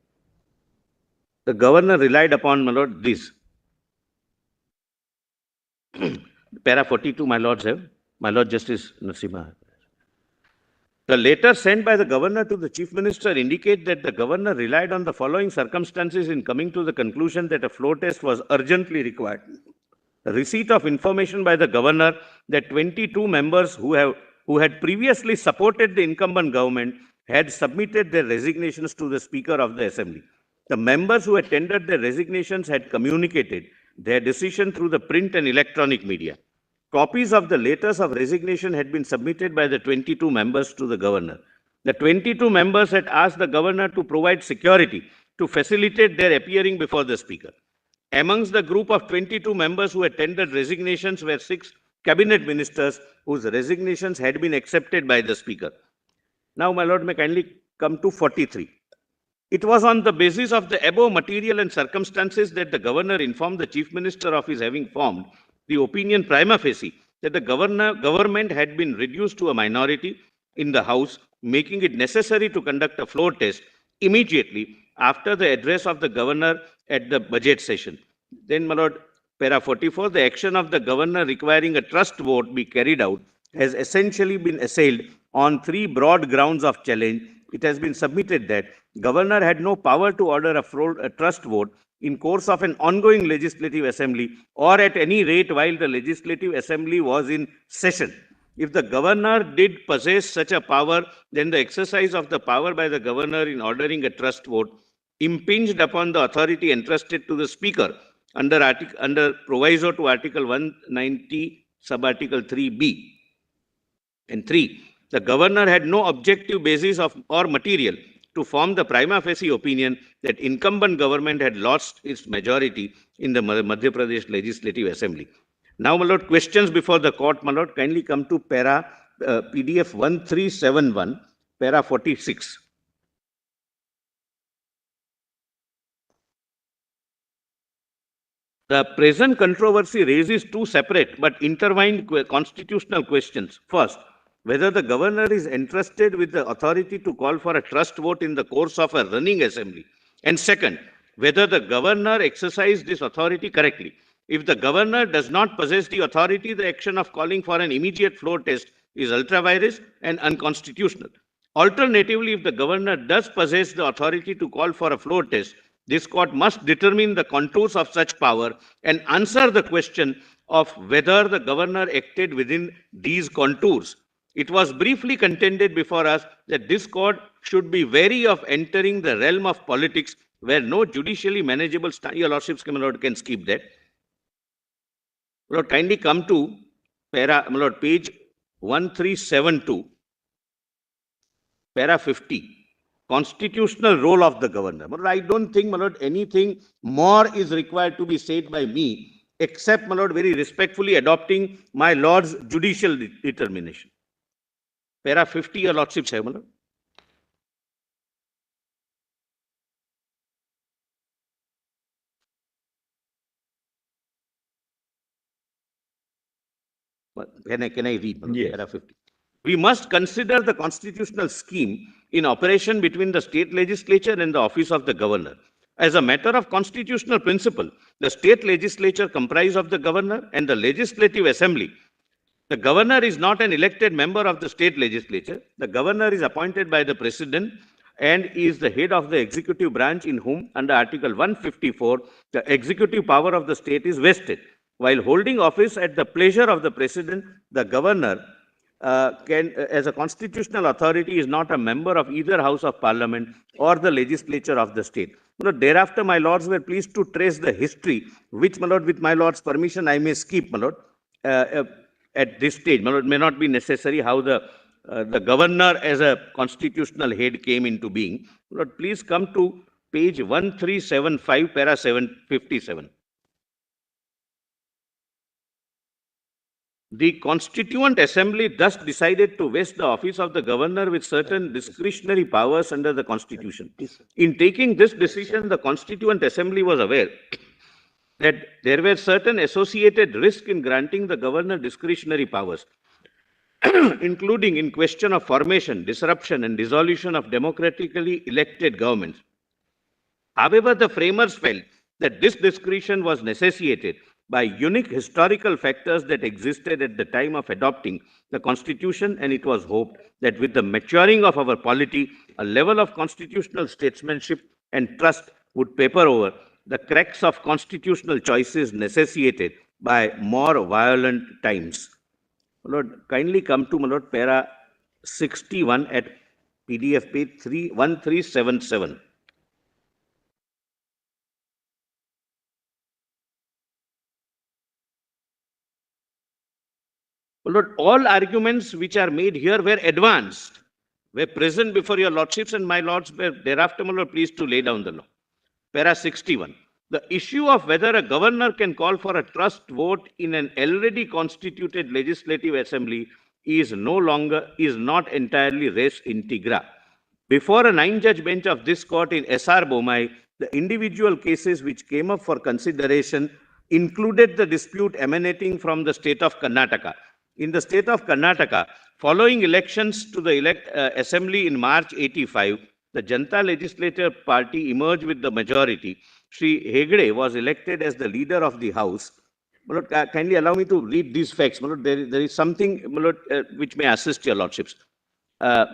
The governor relied upon, my lord, this. Para 42, my lords have. My Lord Justice Narasimha. The letter sent by the governor to the chief minister indicate that the governor relied on the following circumstances in coming to the conclusion that a floor test was urgently required. The receipt of information by the governor that 22 members who had previously supported the incumbent government had submitted their resignations to the Speaker of the Assembly. The members who had tendered their resignations had communicated their decision through the print and electronic media. Copies of the letters of resignation had been submitted by the 22 members to the governor. The 22 members had asked the governor to provide security to facilitate their appearing before the speaker. Amongst the group of 22 members who had tendered resignations were 6 cabinet ministers whose resignations had been accepted by the speaker. Now, my lord, may kindly come to 43. It was on the basis of the above material and circumstances that the governor informed the chief minister of his having formed the opinion prima facie that the government had been reduced to a minority in the House, making it necessary to conduct a floor test immediately after the address of the governor at the budget session. Then, my lord, para 44, the action of the governor requiring a trust vote be carried out has essentially been assailed on 3 broad grounds of challenge. It has been submitted that governor had no power to order a trust vote in course of an ongoing legislative assembly or at any rate while the legislative assembly was in session. If the governor did possess such a power, then the exercise of the power by the governor in ordering a trust vote impinged upon the authority entrusted to the speaker under proviso to Article 190, Subarticle 3B. And 3, the governor had no objective basis or material to form the prima facie opinion that incumbent government had lost its majority in the Madhya Pradesh Legislative Assembly. Now, my lord, questions before the court, my lord, kindly come to PDF 1371, para 46. The present controversy raises 2 separate but intertwined constitutional questions. First, whether the governor is entrusted with the authority to call for a trust vote in the course of a running assembly. And second, whether the governor exercised this authority correctly. If the governor does not possess the authority, the action of calling for an immediate floor test is ultra-vires and unconstitutional. Alternatively, if the governor does possess the authority to call for a floor test, this court must determine the contours of such power and answer the question of whether the governor acted within these contours. It was briefly contended before us that this court should be wary of entering the realm of politics where no judicially manageable your lordships, my lord, can skip that. My lord, kindly come to my lord, page 1372, para 50. Constitutional role of the governor. But I don't think, my lord, anything more is required to be said by me, except, my lord, very respectfully adopting my lord's judicial determination. Para 50, your lordship, my lord. Can I read? Yes. Para 50. We must consider the constitutional scheme in operation between the state legislature and the office of the governor. As a matter of constitutional principle, the state legislature comprised of the governor and the legislative assembly. The governor is not an elected member of the state legislature. The governor is appointed by the president and is the head of the executive branch in whom, under Article 154, the executive power of the state is vested. While holding office at the pleasure of the president, the governor as a constitutional authority, is not a member of either House of Parliament or the legislature of the state. Thereafter, my lords were pleased to trace the history, which, my lord, with my lord's permission, I may skip, my lord, at this stage. My lord, may not be necessary how the governor as a constitutional head came into being. My lord, please come to page 1375, para 757. The Constituent Assembly thus decided to vest the office of the governor with certain discretionary powers under the Constitution. In taking this decision, the Constituent Assembly was aware that there were certain associated risks in granting the governor discretionary powers, including in question of formation, disruption, and dissolution of democratically elected governments. However, the framers felt that this discretion was necessitated by unique historical factors that existed at the time of adopting the Constitution, and it was hoped that with the maturing of our polity, a level of constitutional statesmanship and trust would paper over the cracks of constitutional choices necessitated by more violent times. My lord, kindly come to, my lord, para 61 at PDF page 1377. Well, Lord, all arguments which are made here were advanced, were present before your lordships, and my lords were thereafter, my lord, pleased to lay down the law. Para 61. The issue of whether a governor can call for a trust vote in an already constituted legislative assembly is not entirely res integra. Before a 9-judge bench of this court in S.R. Bomai, the individual cases which came up for consideration included the dispute emanating from the state of Karnataka. In the state of Karnataka, following elections to the assembly in March 85, the Janata Legislative Party emerged with the majority. Sri Hegde was elected as the leader of the House. Lord, kindly allow me to read these facts. Lord, there is something, Lord, which may assist your lordships.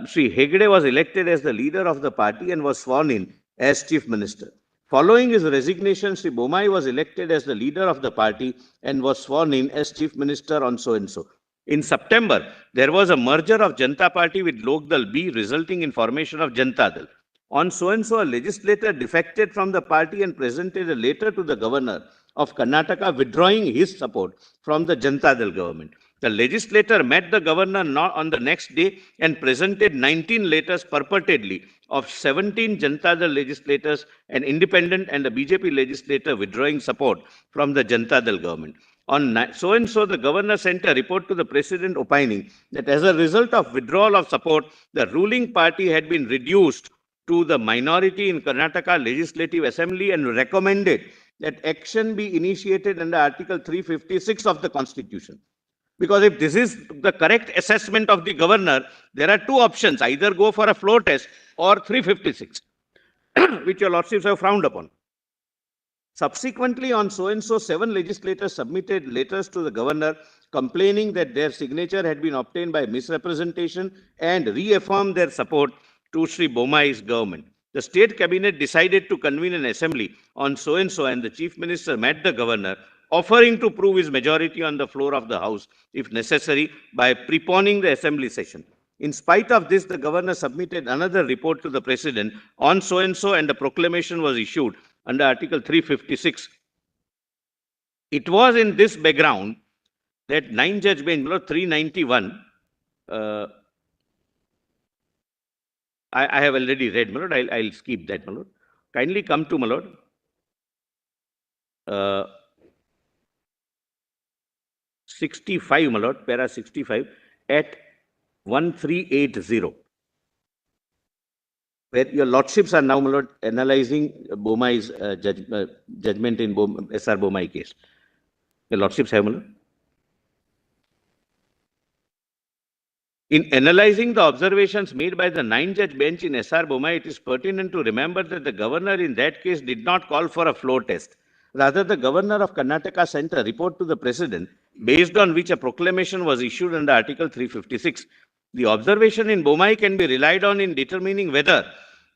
Sri Hegde was elected as the leader of the party and was sworn in as chief minister. Following his resignation, Sri Bomai was elected as the leader of the party and was sworn in as chief minister on so-and-so. In September, there was a merger of Janata Party with Lok Dal B, resulting in formation of Janata Dal. On so-and-so, a legislator defected from the party and presented a letter to the governor of Karnataka withdrawing his support from the Janata Dal government. The legislator met the governor on the next day and presented 19 letters purportedly of 17 Janata Dal legislators, an independent and a BJP legislator withdrawing support from the Janata Dal government. On so-and-so, the governor sent a report to the president opining that as a result of withdrawal of support, the ruling party had been reduced to the minority in Karnataka Legislative Assembly and recommended that action be initiated under Article 356 of the Constitution. Because if this is the correct assessment of the governor, there are two options, either go for a floor test or 356, which your lordships have frowned upon. Subsequently, on so-and-so, 7 legislators submitted letters to the governor complaining that their signature had been obtained by misrepresentation and reaffirmed their support to Sri Bomai's government. The state cabinet decided to convene an assembly on so-and-so, and the chief minister met the governor, offering to prove his majority on the floor of the house, if necessary, by preponing the assembly session. In spite of this, the governor submitted another report to the president on so-and-so, and a proclamation was issued under Article 356. It was in this background that 9-judge bench, 391, I have already read, my lord. I'll skip that, my lord. Kindly come to, my lord, 65, my lord, para 65 at 1380, where your lordships are now, my lord, analyzing Bomai's judgment in S.R. Bomai case. Your lordships have, my lord. In analyzing the observations made by the 9-judge bench in S.R. Bomai, it is pertinent to remember that the governor in that case did not call for a floor test. Rather, the governor of Karnataka sent a report to the president, based on which a proclamation was issued under Article 356. The observation in Bomai can be relied on in determining whether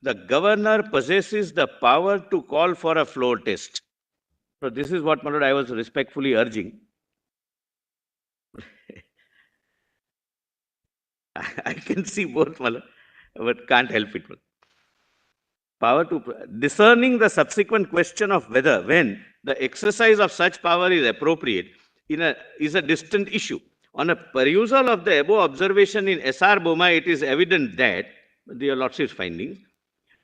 the governor possesses the power to call for a floor test. So this is what, my lord, I was respectfully urging. I can see both, my lord, but can't help it. Power to discerning the subsequent question of whether, when the exercise of such power is appropriate is a distant issue. On a perusal of the above observation in S.R. Bomai, it is evident that, your lordship's findings,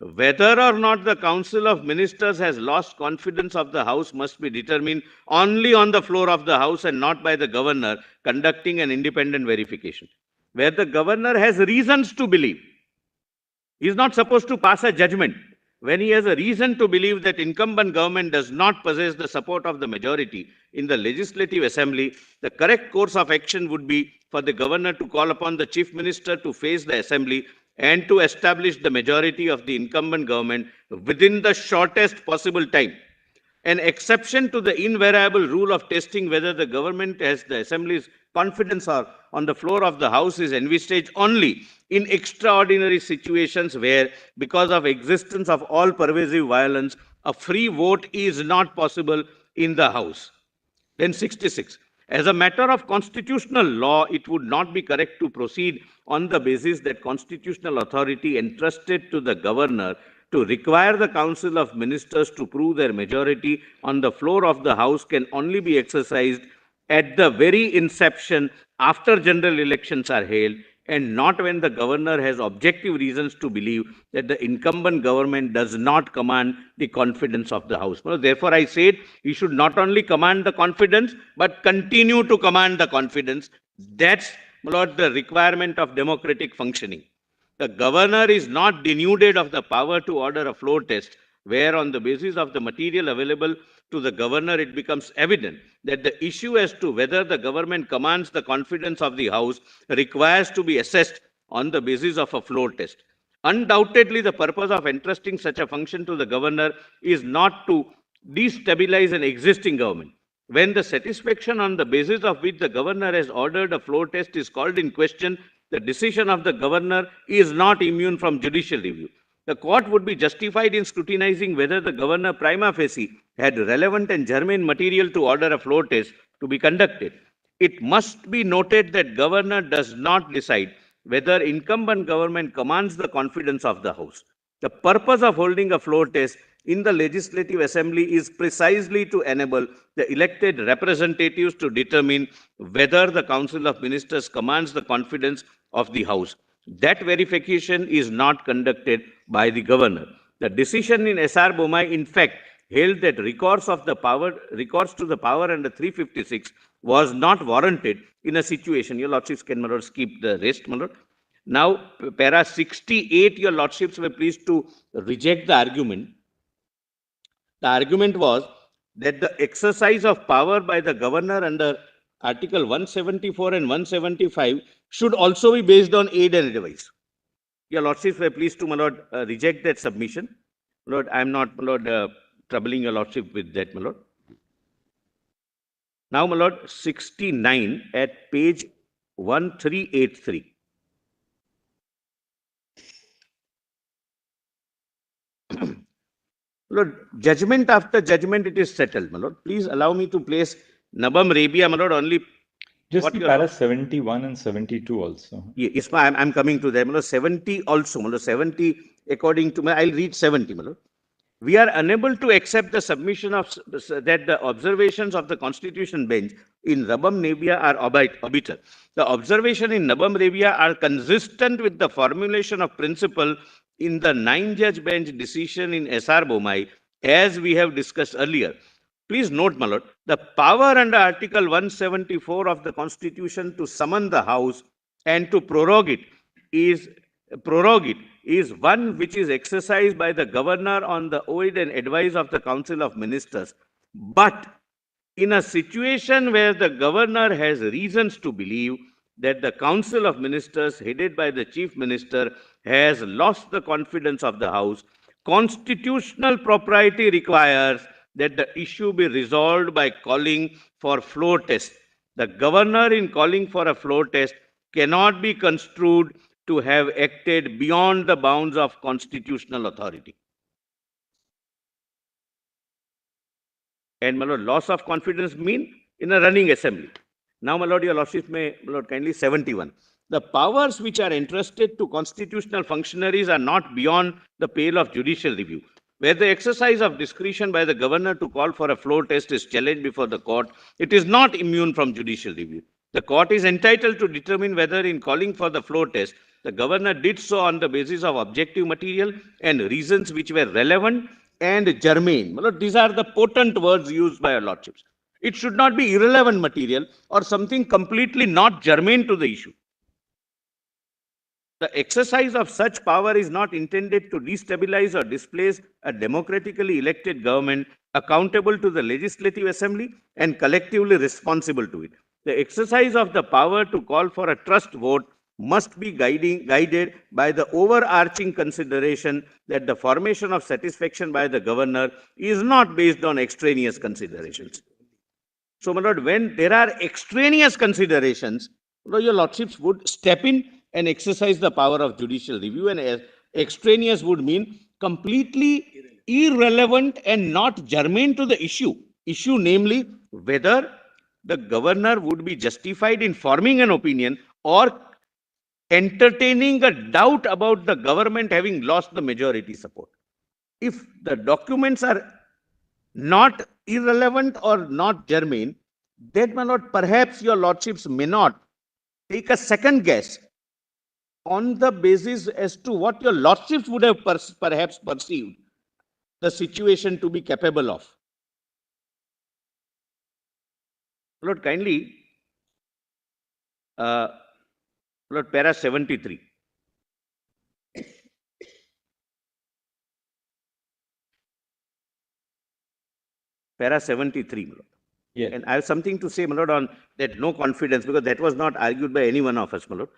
whether or not the Council of Ministers has lost confidence of the House must be determined only on the floor of the House and not by the governor conducting an independent verification. Where the governor has reasons to believe, he is not supposed to pass a judgment. When he has a reason to believe that incumbent government does not possess the support of the majority in the Legislative Assembly, the correct course of action would be for the governor to call upon the Chief Minister to face the Assembly and to establish the majority of the incumbent government within the shortest possible time. An exception to the invariable rule of testing whether the government has the Assembly's confidence or on the floor of the House is envisaged only in extraordinary situations where, because of existence of all pervasive violence, a free vote is not possible in the House. Then 66. As a matter of constitutional law, it would not be correct to proceed on the basis that constitutional authority entrusted to the governor to require the Council of Ministers to prove their majority on the floor of the House can only be exercised at the very inception after general elections are held, and not when the governor has objective reasons to believe that the incumbent government does not command the confidence of the House. Therefore, I said he should not only command the confidence, but continue to command the confidence. That's, my lord, the requirement of democratic functioning. The governor is not denuded of the power to order a floor test, where on the basis of the material available to the governor, it becomes evident that the issue as to whether the government commands the confidence of the House requires to be assessed on the basis of a floor test. Undoubtedly, the purpose of entrusting such a function to the governor is not to destabilize an existing government. When the satisfaction on the basis of which the governor has ordered a floor test is called in question, the decision of the governor is not immune from judicial review. The court would be justified in scrutinizing whether the governor prima facie had relevant and germane material to order a floor test to be conducted. It must be noted that governor does not decide whether incumbent government commands the confidence of the House. The purpose of holding a floor test in the Legislative Assembly is precisely to enable the elected representatives to determine whether the Council of Ministers commands the confidence of the House. That verification is not conducted by the governor. The decision in S.R. Bomai, in fact, held that recourse to the power under 356 was not warranted in a situation. Your Lordships can, my lord, skip the rest, my lord. Now, para 68, your Lordships were pleased to reject the argument. The argument was that the exercise of power by the governor under Article 174 and 175 should also be based on aid and advice. Your Lordships were pleased to, my lord, reject that submission. My lord, I am not, my lord, troubling your Lordship with that, my lord. Now, my lord, 69 at page 1383. Lord, judgment after judgment, it is settled, my lord. Please allow me to place Nabam Rebia, my lord, only. Just the para 71 and 72 also. Yes, I'm coming to that. 70 also. 70, according to me, I'll read 70. We are unable to accept the submission of that the observations of the Constitution bench in Nabam Rebia are obiter. The observation in Nabam Rebia are consistent with the formulation of principle in the 9-judge bench decision in S.R. Bomai, as we have discussed earlier. Please note, my lord, the power under Article 174 of the Constitution to summon the House and to prorogue it is one which is exercised by the governor on the aid and advice of the Council of Ministers. But in a situation where the governor has reasons to believe that the Council of Ministers, headed by the Chief Minister, has lost the confidence of the House, constitutional propriety requires that the issue be resolved by calling for floor test. The governor, in calling for a floor test, cannot be construed to have acted beyond the bounds of constitutional authority. And, my lord, loss of confidence mean in a running assembly. Now, my lord, your lordship may, my lord, kindly 71. The powers which are entrusted to constitutional functionaries are not beyond the pale of judicial review. Where the exercise of discretion by the governor to call for a floor test is challenged before the court, it is not immune from judicial review. The court is entitled to determine whether, in calling for the floor test, the governor did so on the basis of objective material and reasons which were relevant and germane. These are the potent words used by your lordships. It should not be irrelevant material or something completely not germane to the issue. The exercise of such power is not intended to destabilize or displace a democratically elected government accountable to the Legislative Assembly and collectively responsible to it. The exercise of the power to call for a trust vote must be guided by the overarching consideration that the formation of satisfaction by the governor is not based on extraneous considerations. So, my lord, when there are extraneous considerations, your lordships would step in and exercise the power of judicial review, and extraneous would mean completely irrelevant and not germane to the issue, namely whether the governor would be justified in forming an opinion or entertaining a doubt about the government having lost the majority support. If the documents are not irrelevant or not germane, then, my lord, perhaps your lordships may not take a second guess on the basis as to what your lordships would have perhaps perceived the situation to be capable of. Lord, kindly, Lord, para 73. Para 73, my lord. Yes. And I have something to say, my lord, on that no confidence, because that was not argued by any one of us, my lord.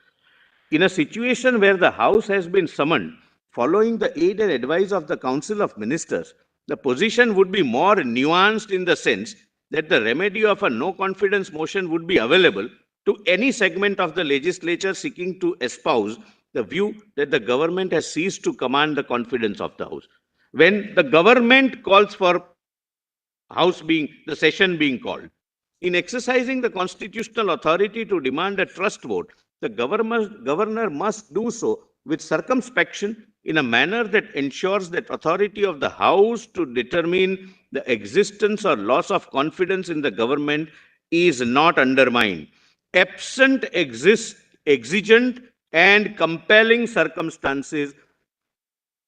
In a situation where the House has been summoned, following the aid and advice of the Council of Ministers, the position would be more nuanced in the sense that the remedy of a no confidence motion would be available to any segment of the legislature seeking to espouse the view that the government has ceased to command the confidence of the House. When the government calls for the session being called, in exercising the constitutional authority to demand a trust vote, the governor must do so with circumspection in a manner that ensures that authority of the House to determine the existence or loss of confidence in the government is not undermined. Absent exigent and compelling circumstances,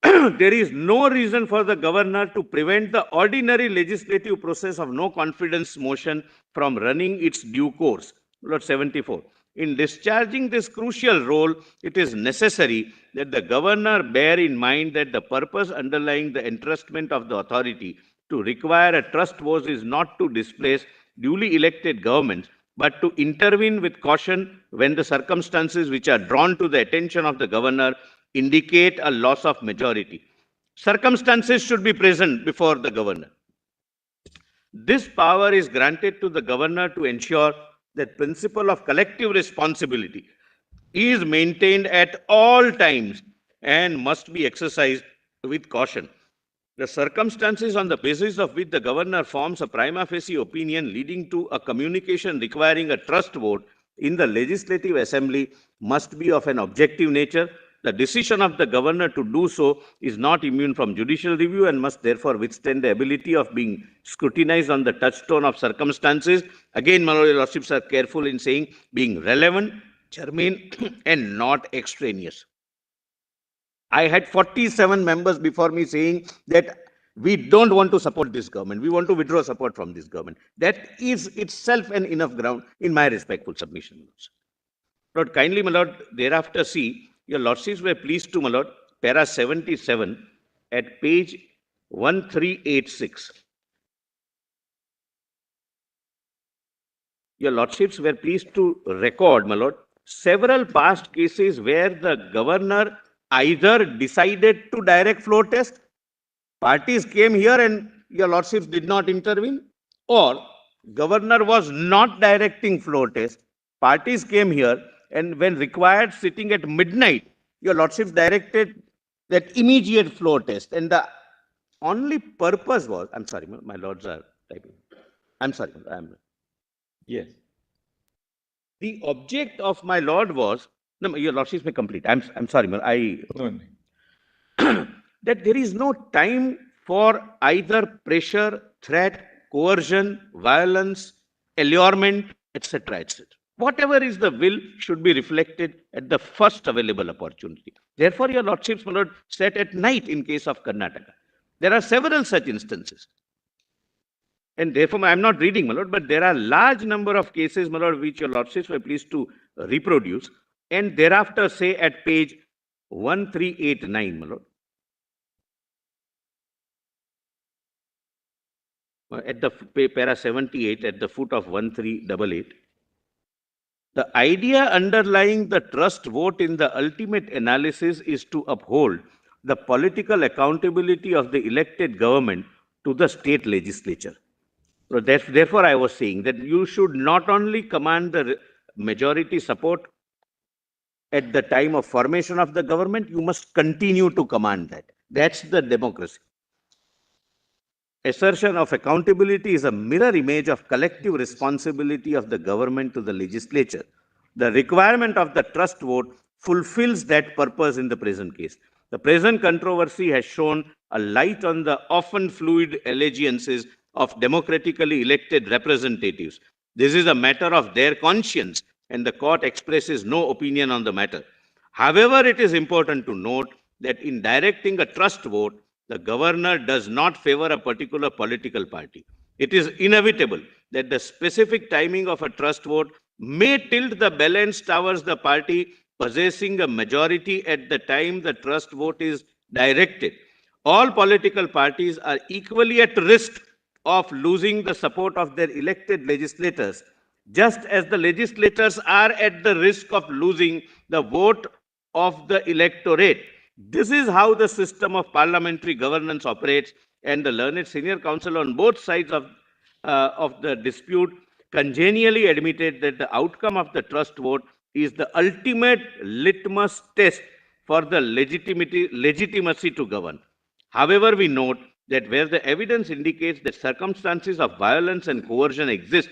there is no reason for the governor to prevent the ordinary legislative process of no confidence motion from running its due course. Lord 74. In discharging this crucial role, it is necessary that the governor bear in mind that the purpose underlying the entrustment of the authority to require a trust vote is not to displace duly elected governments, but to intervene with caution when the circumstances which are drawn to the attention of the governor indicate a loss of majority. Circumstances should be present before the governor. This power is granted to the governor to ensure that principle of collective responsibility is maintained at all times and must be exercised with caution. The circumstances on the basis of which the governor forms a prima facie opinion leading to a communication requiring a trust vote in the Legislative Assembly must be of an objective nature. The decision of the governor to do so is not immune from judicial review and must therefore withstand the ability of being scrutinized on the touchstone of circumstances. Again, my lordships are careful in saying being relevant, germane, and not extraneous. I had 47 members before me saying that we don't want to support this government. We want to withdraw support from this government. That is itself an enough ground in my respectful submission. Lord, kindly, my lord, thereafter see, your lordships were pleased to, my lord, para 77 at page 1386. Your lordships were pleased to record, my lord, several past cases where the governor either decided to direct floor test, parties came here and your lordships did not intervene, or governor was not directing floor test, parties came here and when required sitting at midnight, your lordships directed that immediate floor test. And the only purpose was, I'm sorry, my lords are typing. I'm sorry, Yes. The object of my lord was, no, your lordships may complete. I'm sorry, No. that there is no time for either pressure, threat, coercion, violence, allurement, etc., etc. Whatever is the will should be reflected at the first available opportunity. Therefore, your lordships, my lord, sat at night in case of Karnataka. There are several such instances. And therefore, I'm not reading, my lord, but there are large number of cases, my lord, which your lordships were pleased to reproduce. And thereafter, say at page 1389, my lord. At the para 78, at the foot of 1388. The idea underlying the trust vote in the ultimate analysis is to uphold the political accountability of the elected government to the state legislature. So therefore, I was saying that you should not only command the majority support at the time of formation of the government, you must continue to command that. That's the democracy. Assertion of accountability is a mirror image of collective responsibility of the government to the legislature. The requirement of the trust vote fulfills that purpose in the present case. The present controversy has shown a light on the often fluid allegiances of democratically elected representatives. This is a matter of their conscience, and the court expresses no opinion on the matter. However, it is important to note that in directing a trust vote, the governor does not favor a particular political party. It is inevitable that the specific timing of a trust vote may tilt the balance towards the party possessing a majority at the time the trust vote is directed. All political parties are equally at risk of losing the support of their elected legislators, just as the legislators are at the risk of losing the vote of the electorate. This is how the system of parliamentary governance operates, and the learned senior counsel on both sides of the dispute congenially admitted that the outcome of the trust vote is the ultimate litmus test for the legitimacy to govern. However, we note that where the evidence indicates that circumstances of violence and coercion exist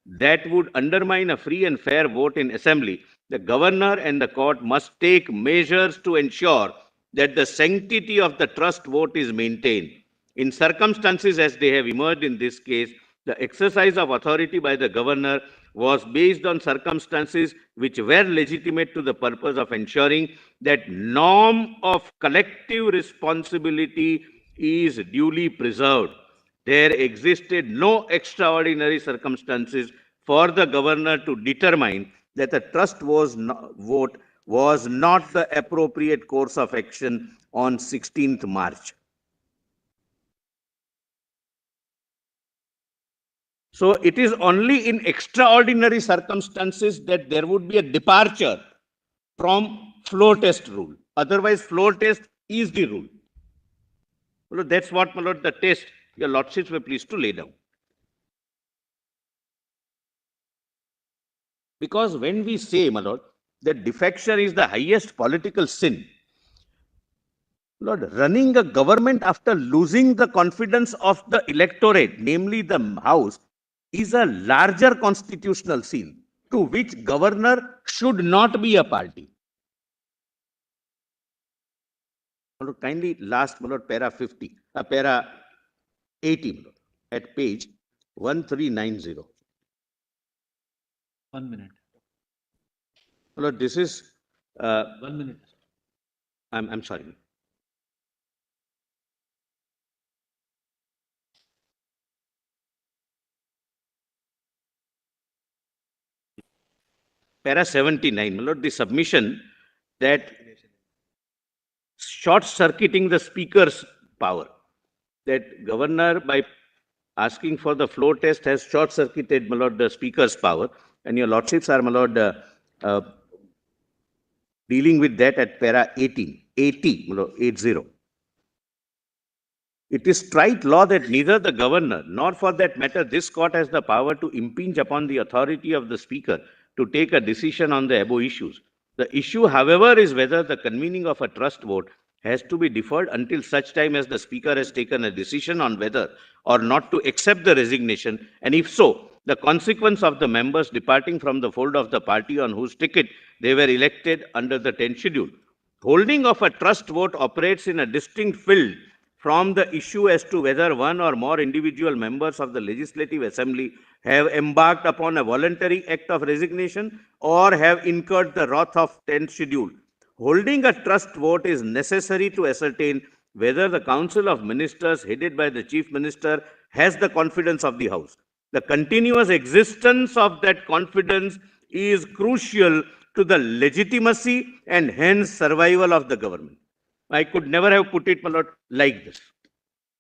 that would undermine a free and fair vote in assembly, the governor and the court must take measures to ensure that the sanctity of the trust vote is maintained. In circumstances as they have emerged in this case, the exercise of authority by the governor was based on circumstances which were legitimate to the purpose of ensuring that norm of collective responsibility is duly preserved. There existed no extraordinary circumstances for the governor to determine that the trust vote was not the appropriate course of action on 16th March. So it is only in extraordinary circumstances that there would be a departure from floor test rule. Otherwise, floor test is the rule. Well, that's what, my lord, the test your lordships were pleased to lay down. Because when we say, my lord, that defection is the highest political sin, Lord, running a government after losing the confidence of the electorate, namely the House, is a larger constitutional sin to which governor should not be a party. Lord, kindly last, my lord, para 50, para 80, my lord, at page 1390. 1 minute. Lord, this is 1 minute. I'm sorry. Para 79, my lord, the submission that short-circuiting the speaker's power, that governor by asking for the floor test has short-circuited, my lord, the speaker's power, and your lordships are, my lord, dealing with that at para 80, my lord, 80. It is trite law that neither the governor nor, for that matter, this court has the power to impinge upon the authority of the speaker to take a decision on the above issues. The issue, however, is whether the convening of a trust vote has to be deferred until such time as the speaker has taken a decision on whether or not to accept the resignation, and if so, the consequence of the members departing from the fold of the party on whose ticket they were elected under the 10th schedule. Holding of a trust vote operates in a distinct field from the issue as to whether one or more individual members of the Legislative Assembly have embarked upon a voluntary act of resignation or have incurred the wrath of 10th schedule. Holding a trust vote is necessary to ascertain whether the Council of Ministers headed by the Chief Minister has the confidence of the House. The continuous existence of that confidence is crucial to the legitimacy and hence survival of the government. I could never have put it, my lord, like this.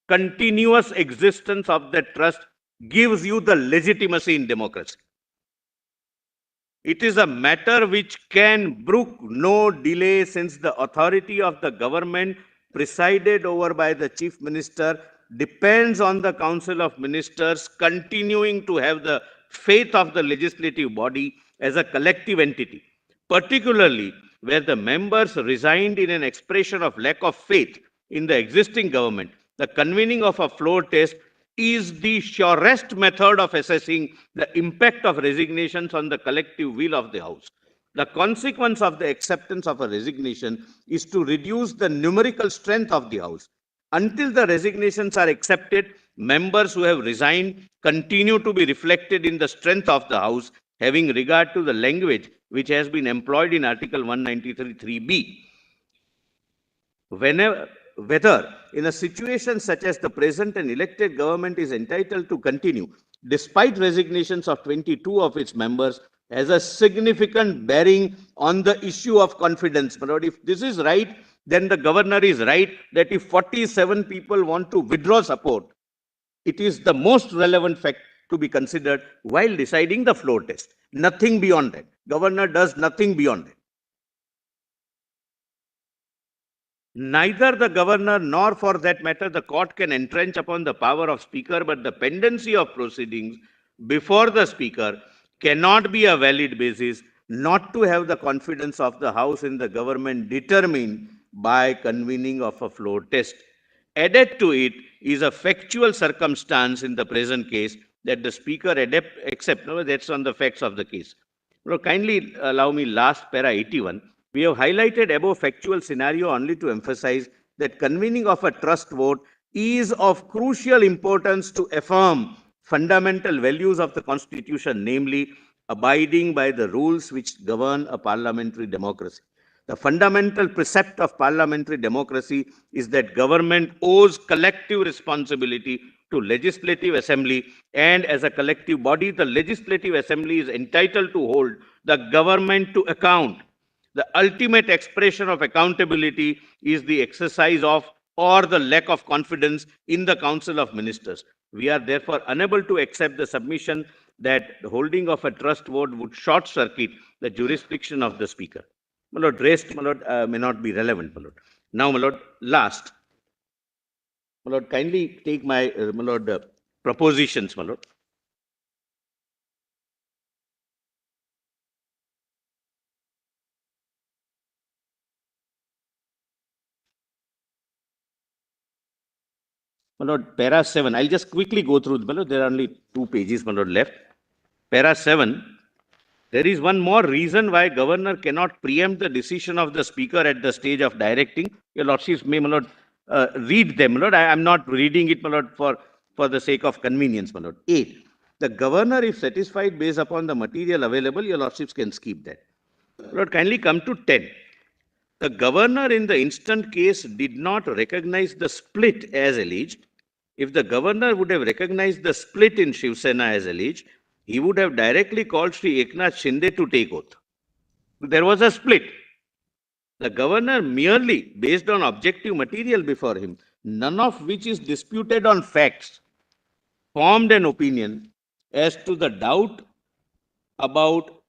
Continuous existence of that trust gives you the legitimacy in democracy. It is a matter which can brook no delay, since the authority of the government presided over by the Chief Minister depends on the Council of Ministers continuing to have the faith of the legislative body as a collective entity, particularly where the members resigned in an expression of lack of faith in the existing government. The convening of a floor test is the surest method of assessing the impact of resignations on the collective will of the House. The consequence of the acceptance of a resignation is to reduce the numerical strength of the House. Until the resignations are accepted, members who have resigned continue to be reflected in the strength of the House, having regard to the language which has been employed in Article 193(3)(b). Whether in a situation such as the present, an elected government is entitled to continue despite resignations of 22 of its members has a significant bearing on the issue of confidence. But if this is right, then the governor is right that if 47 people want to withdraw support, it is the most relevant fact to be considered while deciding the floor test. Nothing beyond that. Governor does nothing beyond that. Neither the governor nor, for that matter, the court can entrench upon the power of speaker, but the pendency of proceedings before the speaker cannot be a valid basis not to have the confidence of the House in the government determined by convening of a floor test. Added to it is a factual circumstance in the present case that the speaker accept. No, that's on the facts of the case. Now, kindly allow me last para 81. We have highlighted above factual scenario only to emphasize that convening of a trust vote is of crucial importance to affirm fundamental values of the Constitution, namely abiding by the rules which govern a parliamentary democracy. The fundamental precept of parliamentary democracy is that government owes collective responsibility to legislative assembly, and as a collective body, the legislative assembly is entitled to hold the government to account. The ultimate expression of accountability is the exercise of or the lack of confidence in the Council of Ministers. We are therefore unable to accept the submission that the holding of a trust vote would short circuit the jurisdiction of the Speaker. My Lord, rest, my Lord, may not be relevant, my Lord. Now, my Lord, last. My Lord, kindly take my Lord, propositions, my Lord. My Lord, para 7, I'll just quickly go through, my Lord, there are only 2 pages, my Lord, left. Para 7, there is one more reason why governor cannot preempt the decision of the speaker at the stage of directing. Your Lordships may, my Lord, read them, my Lord. I am not reading it, my Lord, for the sake of convenience, my Lord. 8, the governor, if satisfied based upon the material available, your Lordships can skip that. My Lord, kindly come to 10. The governor in the instant case did not recognize the split as alleged. If the governor would have recognized the split in Shiv Sena as alleged, he would have directly called Sri Eknath Shinde to take oath. There was a split. The governor merely, based on objective material before him, none of which is disputed on facts, formed an opinion as to the doubt about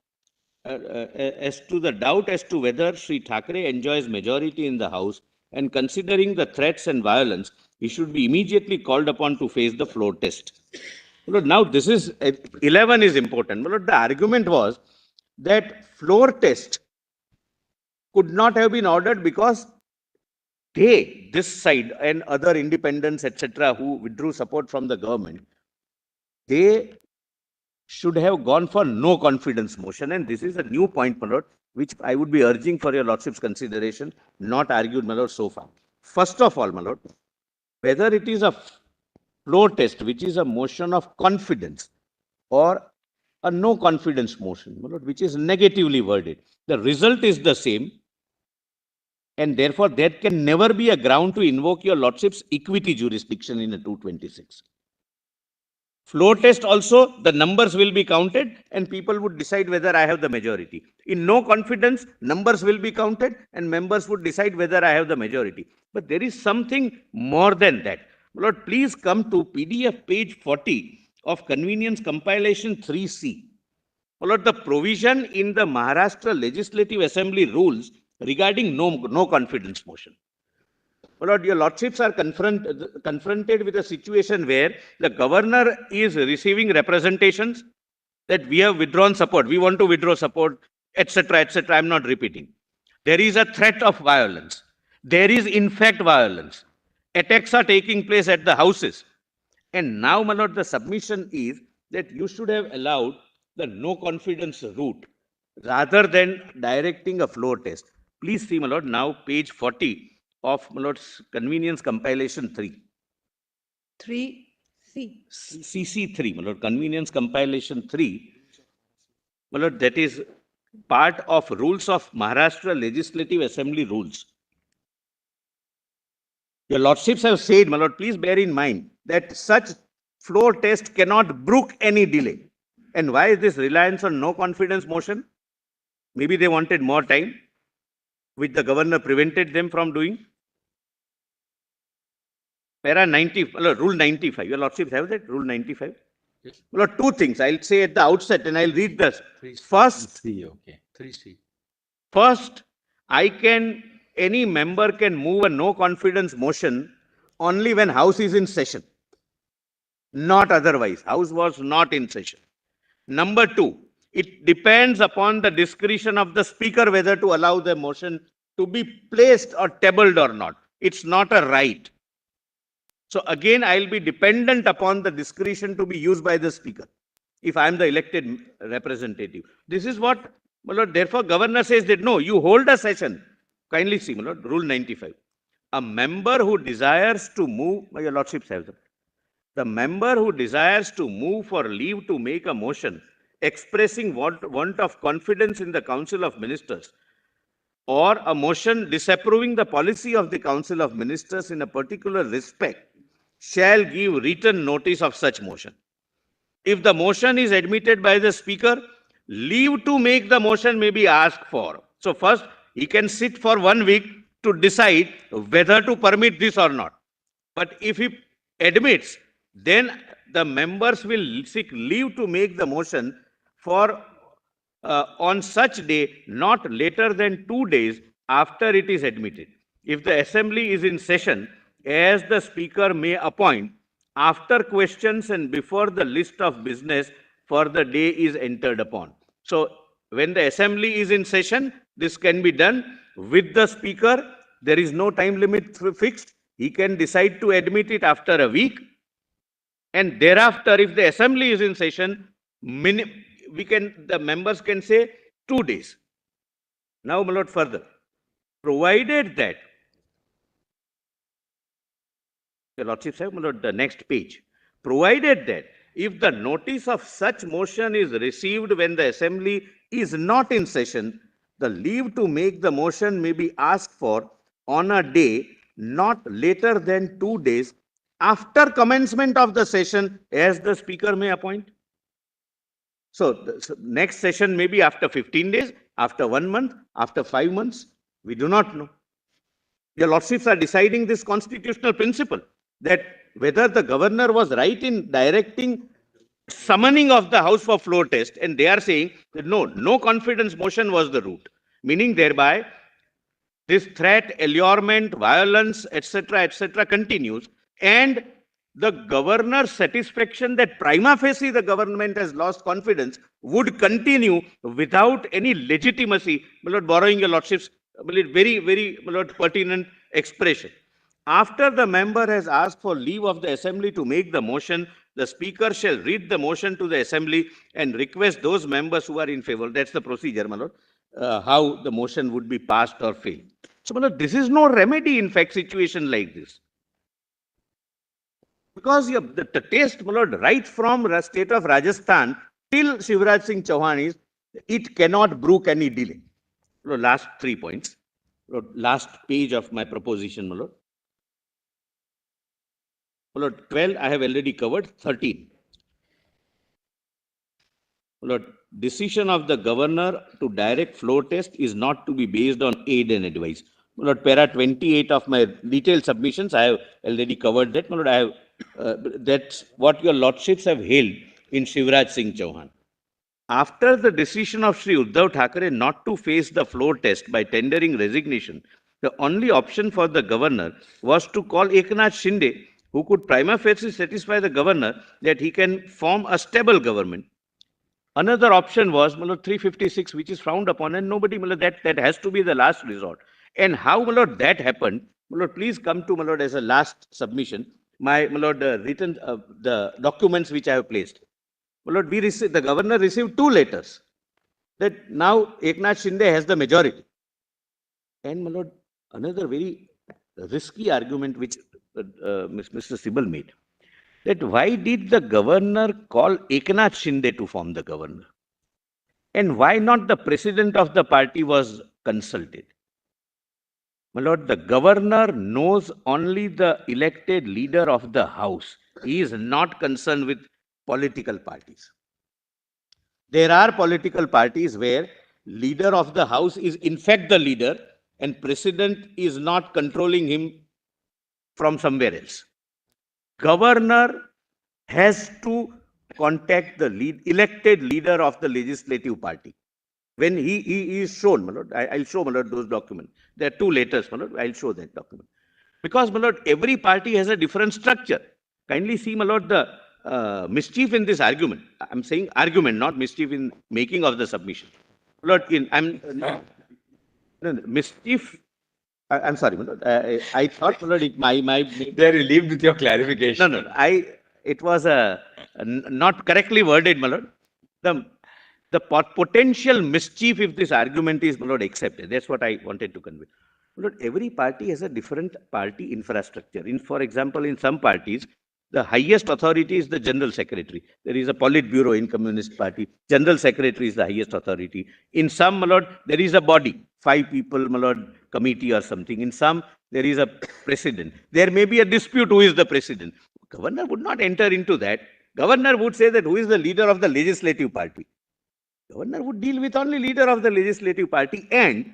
as to whether Sri Thackeray enjoys majority in the House, and considering the threats and violence, he should be immediately called upon to face the floor test. Now, this is 11 is important. The argument was that floor test could not have been ordered because this side and other independents, etc., who withdrew support from the government, they should have gone for no confidence motion. And this is a new point, my Lord, which I would be urging for your Lordship's consideration, not argued, my Lord, so far. First of all, my Lord, whether it is a floor test, which is a motion of confidence, or a no confidence motion, my Lord, which is negatively worded, the result is the same. And therefore, there can never be a ground to invoke your Lordship's equity jurisdiction in a 226. Floor test also, the numbers will be counted and people would decide whether I have the majority. In no confidence, numbers will be counted and members would decide whether I have the majority. But there is something more than that. Lord, please come to PDF page 40 of Convenience Compilation 3C. Lord, the provision in the Maharashtra Legislative Assembly rules regarding no confidence motion. Lord, your Lordships are confronted with a situation where the governor is receiving representations that we have withdrawn support, we want to withdraw support, etc., etc. I am not repeating. There is a threat of violence. There is, in fact, violence. Attacks are taking place at the houses. And now, my Lord, the submission is that you should have allowed the no confidence route rather than directing a floor test. Please see, my Lord, now page 40 of, my Lord's Convenience Compilation 3. 3 See, CC3, my lord, convenience compilation 3, my lord, that is part of rules of Maharashtra Legislative Assembly rules. Your lordships have said, my lord, please bear in mind that such floor test cannot brook any delay. And why is this reliance on no confidence motion? Maybe they wanted more time, which the governor prevented them from doing. Para 90, rule 95. Your lordships have that, rule 95? Yes. Well, two things I'll say at the outset, and I'll read this. Three. First, See, okay. 3C. First, any member can move a no confidence motion only when House is in session, not otherwise. House was not in session. Number two, it depends upon the discretion of the speaker whether to allow the motion to be placed or tabled or not. It's not a right. So again, I'll be dependent upon the discretion to be used by the speaker if I'm the elected representative. This is what, my lord, therefore, governor says that no, you hold a session. Kindly see, my lord, rule 95. A member who desires to move, your lordships have them. The member who desires to move for leave to make a motion expressing want of confidence in the Council of Ministers or a motion disapproving the policy of the Council of Ministers in a particular respect shall give written notice of such motion. If the motion is admitted by the speaker, leave to make the motion may be asked for. So first, he can sit for 1 week to decide whether to permit this or not. But if he admits, then the members will seek leave to make the motion for on such day not later than 2 days after it is admitted. If the assembly is in session, as the speaker may appoint, after questions and before the list of business for the day is entered upon. So when the assembly is in session, this can be done with the speaker. There is no time limit fixed. He can decide to admit it after a week. And thereafter, if the assembly is in session, the members can say 2 days. Now, my lord, further, provided that, your lordship said, my lord, the next page, provided that if the notice of such motion is received when the assembly is not in session, the leave to make the motion may be asked for on a day not later than 2 days after commencement of the session, as the speaker may appoint. So the next session may be after 15 days, after 1 month, after 5 months. We do not know. Your lordships are deciding this constitutional principle that whether the governor was right in directing summoning of the House for floor test, and they are saying that no confidence motion was the route, meaning thereby this threat, allurement, violence, etc., continues, and the governor's satisfaction that prima facie the government has lost confidence would continue without any legitimacy. My lord, borrowing your lordship's very, very, my lord, pertinent expression. After the member has asked for leave of the assembly to make the motion, the speaker shall read the motion to the assembly and request those members who are in favor. That's the procedure, my lord, how the motion would be passed or failed. So, my lord, this is no remedy in fact situation like this. Because the taste, my lord, right from the state of Rajasthan till Shivraj Singh Chauhan is, it cannot brook any delay. Lord, last 3 points. Lord, last page of my proposition, my lord. My lord, 12 I have already covered. 13. My lord, decision of the governor to direct floor test is not to be based on aid and advice. My lord, para 28 of my detailed submissions, I have already covered that. My lord, I have that's what your lordships have held in Shivraj Singh Chauhan. After the decision of Shri Uddhav Thackeray not to face the floor test by tendering resignation, the only option for the governor was to call Eknath Shinde, who could prima facie satisfy the governor that he can form a stable government. Another option was, my lord, 356, which is frowned upon, and nobody, my lord, that has to be the last resort. And how, my lord, that happened, my lord, please come to, my lord, as a last submission, my lord, written the documents which I have placed. My lord, the governor received 2 letters that now Eknath Shinde has the majority. And, my lord, another very risky argument which Mr. Sibal made. that why did the governor call Eknath Shinde to form the governor? And why not the president of the party was consulted? My lord, the governor knows only the elected leader of the house. He is not concerned with political parties. There are political parties where leader of the house is in fact the leader and president is not controlling him from somewhere else. Governor has to contact the elected leader of the legislative party. When he is shown, my lord, I'll show, my lord, those documents. There are 2 letters, my lord, I'll show that document. Because, my lord, every party has a different structure. Kindly see, my lord, the mischief in this argument. I'm saying argument, not mischief in making of the submission. My lord, mischief. I'm sorry, my lord. I thought, my lord, They're relieved with your clarification. No. It was not correctly worded, my lord. The potential mischief if this argument is, my lord, accepted. That's what I wanted to convey. My lord, every party has a different party infrastructure. For example, in some parties, the highest authority is the general secretary. There is a Politburo in Communist Party. General secretary is the highest authority. In some, my lord, there is a body, 5 people, my lord, committee or something. In some, there is a president. There may be a dispute who is the president. Governor would not enter into that. Governor would say that who is the leader of the legislative party. Governor would deal with only leader of the legislative party, and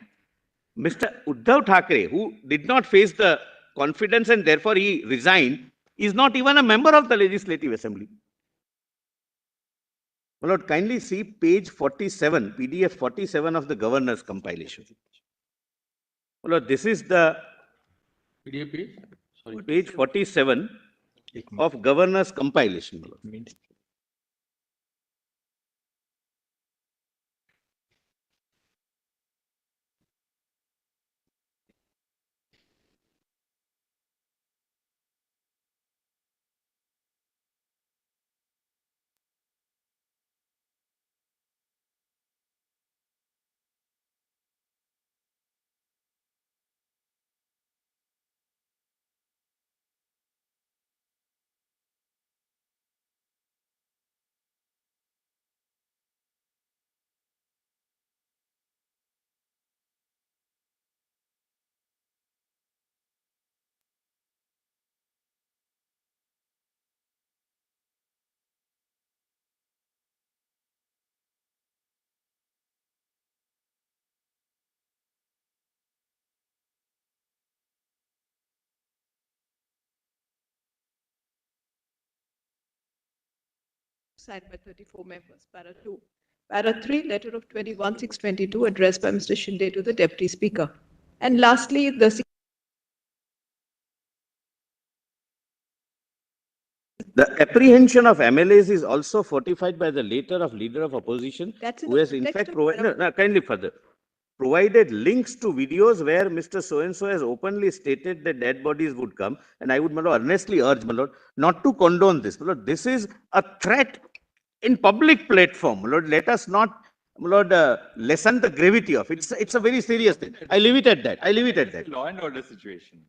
Mr. Uddhav Thackeray, who did not face the confidence and therefore he resigned, is not even a member of the Legislative Assembly. My lord, kindly see page 47, PDF 47 of the governor's compilation. My lord, this is the PDF page? Sorry. page 47 of governor's compilation. My lord. Signed by 34 members. Para 2. Para 3, letter of 21/6/22 addressed by Mr. Shinde to the Deputy Speaker. And lastly, the apprehension of MLAs is also fortified by the letter of leader of opposition, That's in who the has in context fact of provided, no, kindly further, provided links to videos where Mr. So-and-so has openly stated that dead bodies would come. And I would, my lord, earnestly urge, my lord, not to condone this. My lord, this is a threat in public platform. My lord, let us not, my lord, lessen the gravity of it. It's a very serious thing. I leave it at that. I leave it at that. Law and order situation.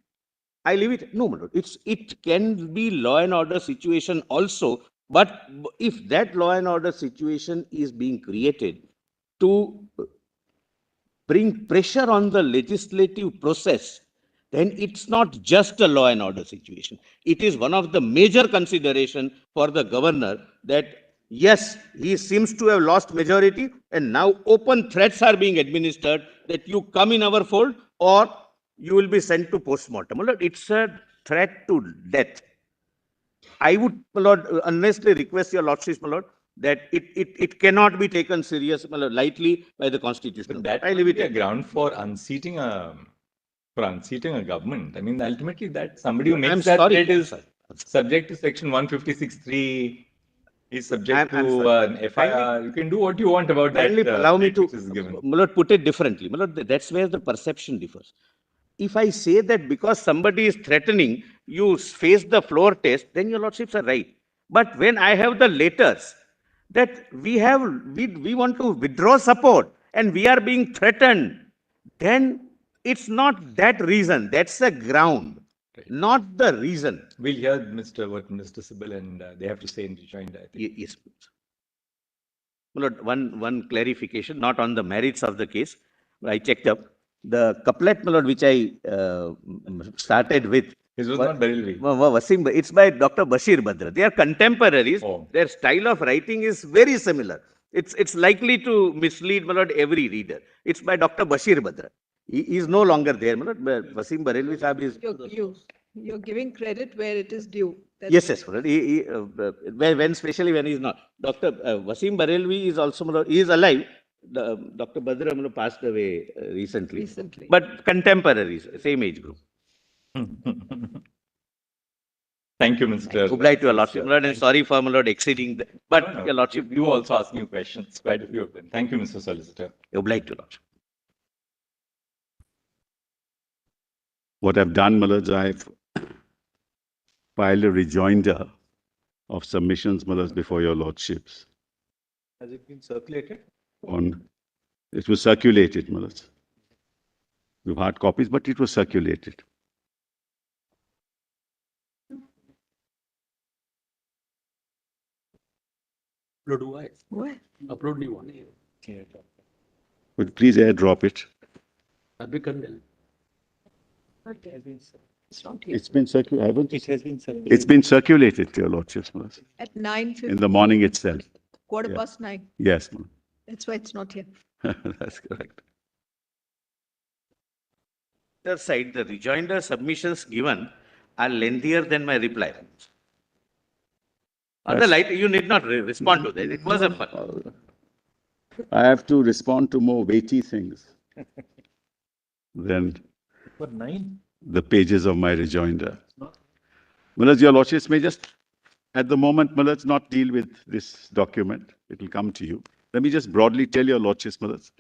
I leave it. No, my lord. It can be law and order situation also. But if that law and order situation is being created to bring pressure on the legislative process, then it's not just a law and order situation. It is one of the major consideration for the governor that yes, he seems to have lost majority and now open threats are being administered that you come in our fold or you will be sent to post-mortem. It's a threat to death. I would, my lord, earnestly request your lordship, my lord, that it cannot be taken serious, my lord, lightly by the constitution. That I leave it a at ground for unseating a government. I mean, ultimately, that somebody who makes I'm that sorry. threat is subject to section 156(3). Is subject I'm to sorry. an FIR. You can do what you want about that. Kindly allow me to, which is given. my lord, put it differently. My lord, that's where the perception differs. If I say that because somebody is threatening, you face the floor test, then your lordships are right. But when I have the letters that we want to withdraw support and we are being threatened, then it's not that reason. That's the ground. not the reason. We'll hear what Mr. Sibyl and they have to say in rejoinder, I think. Yes. My lord, one clarification, not on the merits of the case. I checked up the couplet, my lord, which I started with. His was not Barelvi. Wasim, it's by Dr. Bashir Badra. They are contemporaries. Oh. Their style of writing is very similar. It's likely to mislead, my lord, every reader. It's by Dr. Bashir Badra. He is no longer there, my lord. Wasim Barelvi Sahib is. You're giving credit where it is due. Yes, my lord. Especially when he is not. Dr. Wasim Barelvi is also, my lord, he is alive. Dr. Badra, my lord, passed away recently. But contemporaries, same age group. Thank you, Mr. Obliged to your lordship, my lord, and sorry for, my lord, exceeding the, but No, your lordship. You also asking questions, quite a few of them. Thank you, Mr. Solicitor. Obliged to your lordship. What I've done, my lords, I've filed a rejoinder of submissions, my lords, before your lordships. Has it been circulated? It was circulated, my lords. We've hard copies, but it was circulated. Upload हुआ है? Where? Upload नहीं हुआ. But please airdrop it. अभी कर देना. It's not here. It's been circulated. It has been circulated. It's been circulated, your lordships, my lords, At 9:50. in the morning itself. Quarter Yeah. past 9. Yes, my lord. That's why it's not here. That's correct. Other side, the rejoinder submissions given are lengthier than my reply. On the light, you need not respond to that. It was a fun. I have to respond to more weighty things than For 9? the pages of my rejoinder. Millards, your lordships may just, at the moment, Millards, not deal with this document. It will come to you. Let me just broadly tell your lordships, Millards,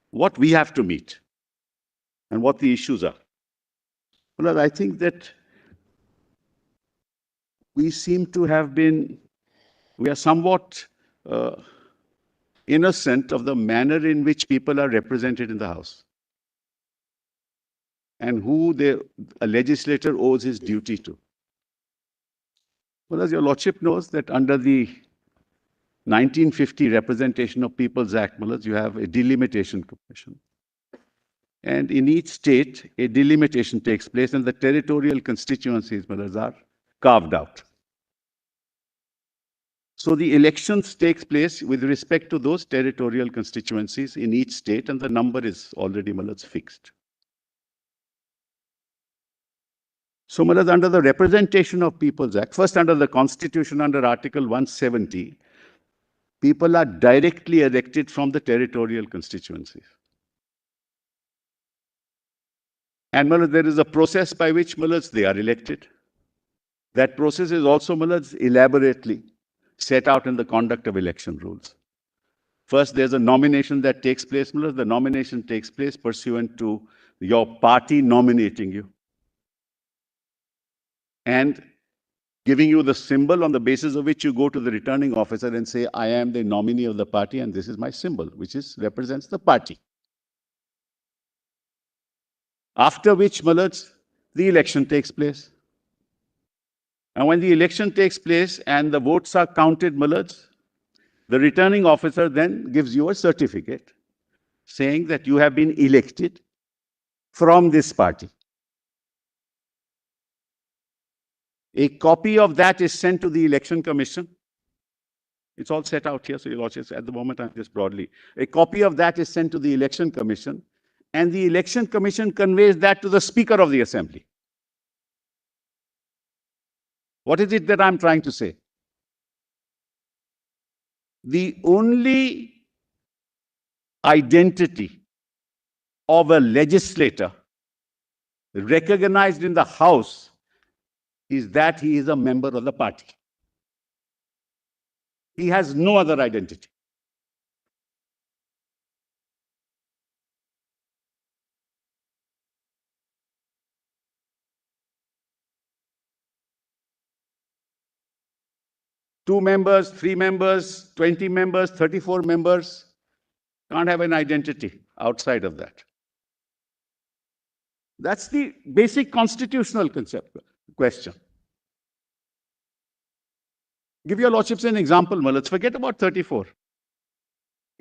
what we have to meet and what the issues are. Millards, I think that we seem to have been, we are somewhat innocent of the manner in which people are represented in the House and who a legislator owes his duty to. Well, as your lordship knows that under the 1950 Representation of People's Act, Millards, you have a delimitation commission. And in each state, a delimitation takes place and the territorial constituencies, Millards, are carved out. So the elections takes place with respect to those territorial constituencies in each state, and the number is already, Millards, fixed. So, Millards, under the Representation of People's Act, first under the Constitution, under Article 170, people are directly elected from the territorial constituencies. And, Millards, there is a process by which, Millards, they are elected. That process is also, Millards, elaborately set out in the conduct of election rules. First, there's a nomination that takes place, Millards. The nomination takes place pursuant to your party nominating you and giving you the symbol on the basis of which you go to the returning officer and say, I am the nominee of the party and this is my symbol, which represents the party. After which, Millards, the election takes place. And when the election takes place and the votes are counted, Millards, the returning officer then gives you a certificate saying that you have been elected from this party. A copy of that is sent to the Election Commission. It's all set out here, so your lordships, at the moment, I'm just broadly. A copy of that is sent to the Election Commission, and the Election Commission conveys that to the Speaker of the Assembly. What is it that I'm trying to say? The only identity of a legislator recognized in the House is that he is a member of the party. He has no other identity. Two members, 3 members, 20 members, 34 members can't have an identity outside of that. That's the basic constitutional concept question. Give your lordships an example, let's forget about 34.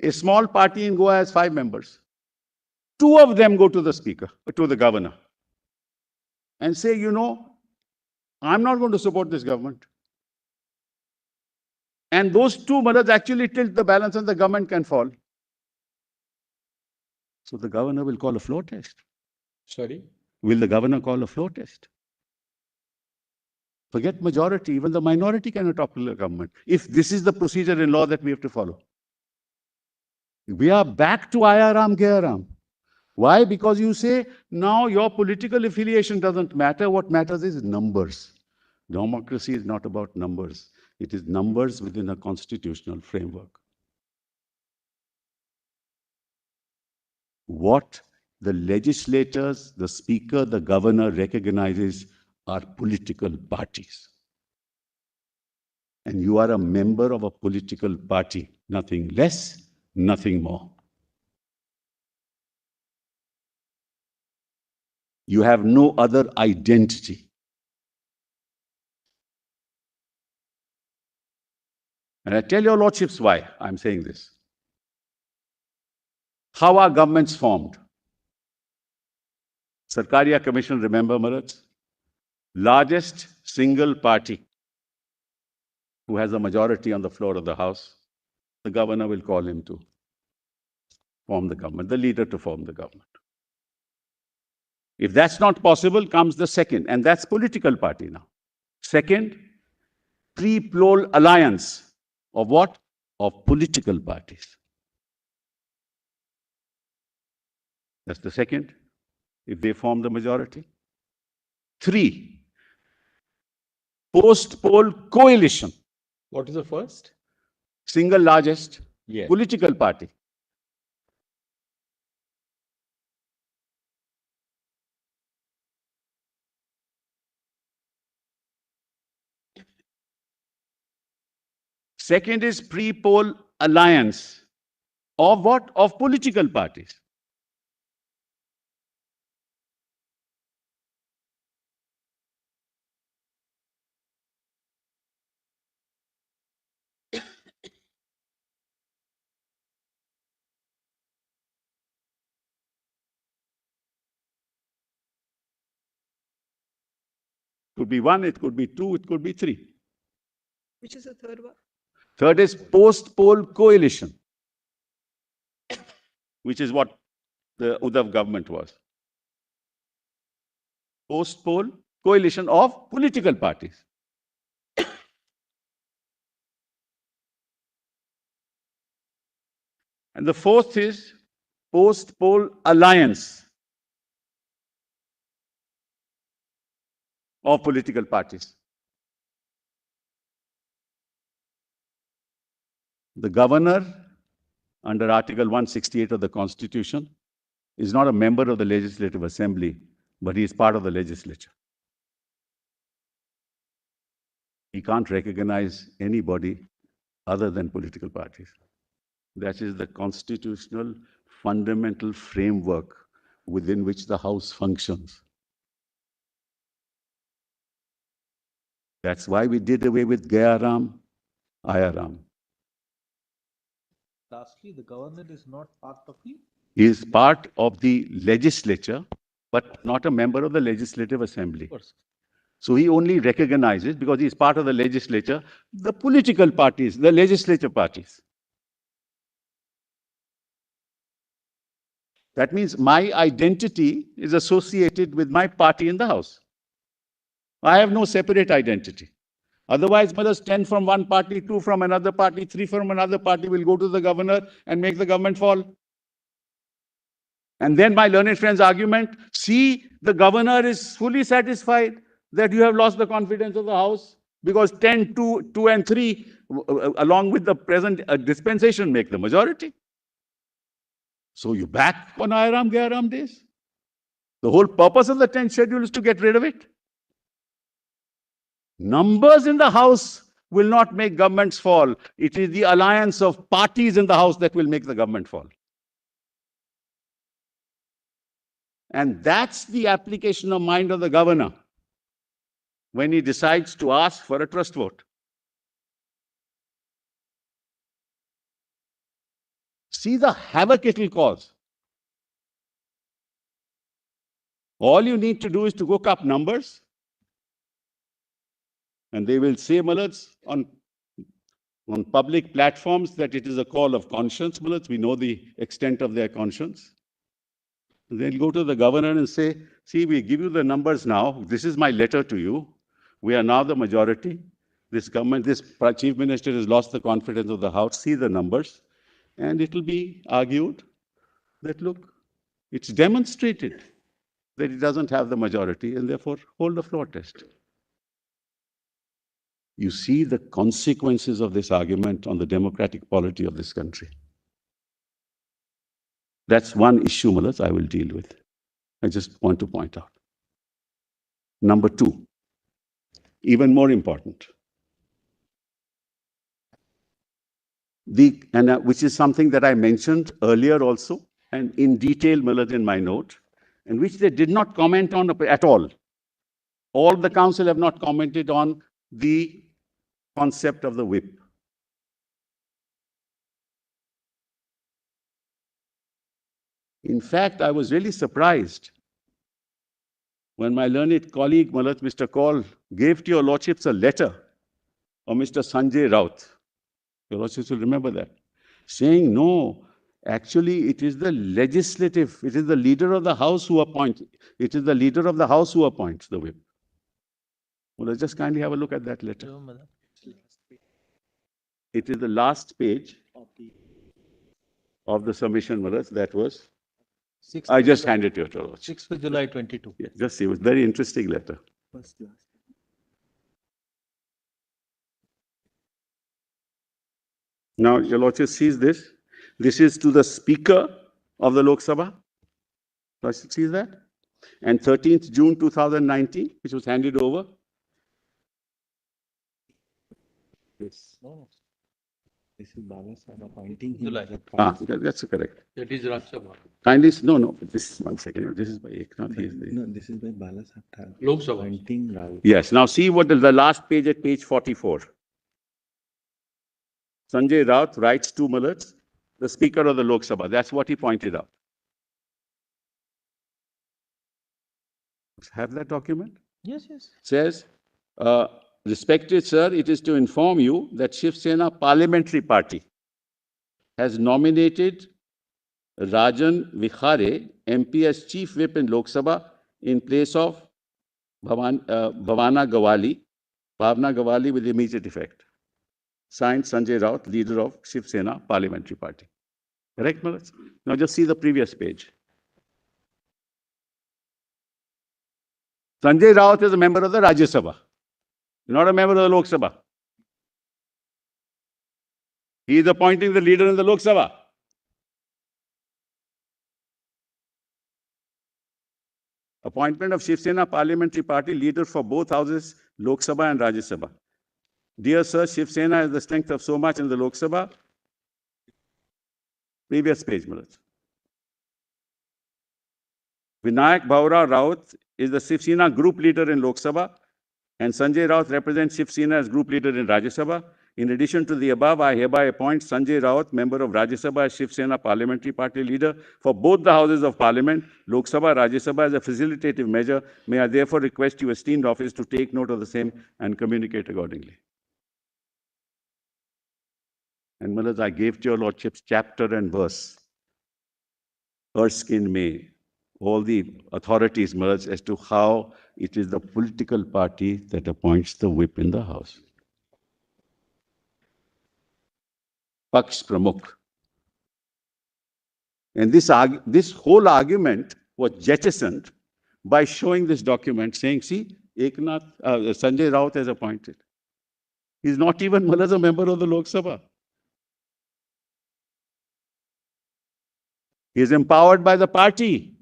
A small party in Goa has 5 members. 2 of them go to the speaker, to the governor, and say, you know, I'm not going to support this government. And those 2 brothers actually tilt the balance and the government can fall. So the governor will call a floor test. Sorry? Will the governor call a floor test? Forget majority, even the minority cannot topple the government, if this is the procedure in law that we have to follow. We are back to Ayaram Gayaram. Why? Because you say, now your political affiliation doesn't matter. What matters is numbers. Democracy is not about numbers. It is numbers within a constitutional framework. What the legislators, the speaker, the governor recognizes are political parties. And you are a member of a political party, nothing less, nothing more. You have no other identity. And I tell your lordships why I'm saying this. How are governments formed? Sarkaria Commission, remember, Maharaj? Largest single party who has a majority on the floor of the House, the governor will call him to form the government, the leader to form the government. If that's not possible, comes the second, and that's political party now. Second, pre-poll alliance of what? Of political parties. That's the second, if they form the majority. 3, post-poll coalition. What is the first? Single largest Yes. political party. Second is pre-poll alliance of what? Of political parties. Could be 1, it could be 2, it could be 3. Which is the third one? Third is post-poll coalition, which is what the Uddhav government was. Post-poll coalition of political parties. And the fourth is post-poll alliance of political parties. The governor, under Article 168 of the Constitution, is not a member of the Legislative Assembly, but he is part of the legislature. He can't recognize anybody other than political parties. That is the constitutional fundamental framework within which the House functions. That's why we did away with Gayaram, Ayaram. Lastly, the governor is not part of the. He is part of the legislature, but not a member of the Legislative Assembly. So he only recognizes, because he is part of the legislature, the political parties, the legislature parties. That means my identity is associated with my party in the House. I have no separate identity. Otherwise, mothers 10 from one party, 2 from another party, 3 from another party will go to the governor and make the government fall. And then my learned friend's argument, see, the governor is fully satisfied that you have lost the confidence of the House because 10, 2 and 3, along with the present dispensation, make the majority. So you back on Ayaram Gayaram days? The whole purpose of the 10th schedule is to get rid of it. Numbers in the House will not make governments fall. It is the alliance of parties in the House that will make the government fall. And that's the application of mind of the governor when he decides to ask for a trust vote. See the havoc it will cause. All you need to do is to look up numbers, and they will say, Malats, on public platforms that it is a call of conscience. Malats, we know the extent of their conscience. They'll go to the governor and say, see, we give you the numbers now. This is my letter to you. We are now the majority. This government, this chief minister has lost the confidence of the House. See the numbers. And it will be argued that, look, it's demonstrated that it doesn't have the majority and therefore hold a floor test. You see the consequences of this argument on the democratic polity of this country. That's one issue, Malats, I will deal with. I just want to point out. Number two, even more important, which is something that I mentioned earlier also, and in detail, Malats, in my note, and which they did not comment on at all. All the council have not commented on the concept of the whip. In fact, I was really surprised when my learned colleague, Malats, Mr. Kaul, gave to your lordships a letter of Mr. Sanjay Raut. Your lordships will remember that. Saying, no, actually, it is the legislative, it is the leader of the house who appoints. It is the leader of the house who appoints the whip. Well, let's just kindly have a look at that letter. It is the last page of the submission, Malats, that was. I just handed it to your lordship. 6th July 22. Yeah, just see, it was a very interesting letter. Now, your lordship sees this. This is to the Speaker of the Lok Sabha. Lordship sees that. And 13th June 2019, which was handed over. Yes. No, This is Baba Sahib appointing him July. as a That's correct. That is Rajya Sabha. Kindly, no, this is 1 second. This is by Eknath. He is the. No, this is by Bala Sahib Lok Sabha. appointing Rao. Yes, now see what is the last page at page 44. Sanjay Raut writes to Malats, the Speaker of the Lok Sabha. That's what he pointed out. Have that document? yes, yes. Says, respected sir, it is to inform you that Shiv Sena Parliamentary Party has nominated Rajan Vikhare, MP, as Chief Whip in Lok Sabha in place of Bhavana Gawali with immediate effect. Signed, Sanjay Raut, leader of Shiv Sena Parliamentary Party. Correct, Malats? Now just see the previous page. Sanjay Raut is a member of the Rajya Sabha, not a member of the Lok Sabha. He is appointing the leader in the Lok Sabha. Appointment of Shiv Sena Parliamentary Party leader for both houses, Lok Sabha and Rajya Sabha. Dear sir, Shiv Sena has the strength of so much in the Lok Sabha. Previous page, Malats. Vinayak Bhaura Raut is the Shiv Sena group leader in Lok Sabha, and Sanjay Raut represents Shiv Sena as group leader in Rajya Sabha. In addition to the above, I hereby appoint Sanjay Raut, member of Rajya Sabha, as Shiv Sena Parliamentary Party leader for both the houses of Parliament, Lok Sabha, Rajya Sabha, as a facilitative measure. May I therefore request you, esteemed office, to take note of the same and communicate accordingly. And Malats, I gave to your lordships chapter and verse. Erskine May, all the authorities, Malats, as to how it is the political party that appoints the whip in the house. Paksh Pramukh. And this whole argument was jettisoned by showing this document saying, see, Sanjay Raut is appointed. He's not even Malats, a member of the Lok Sabha. He is empowered by the party.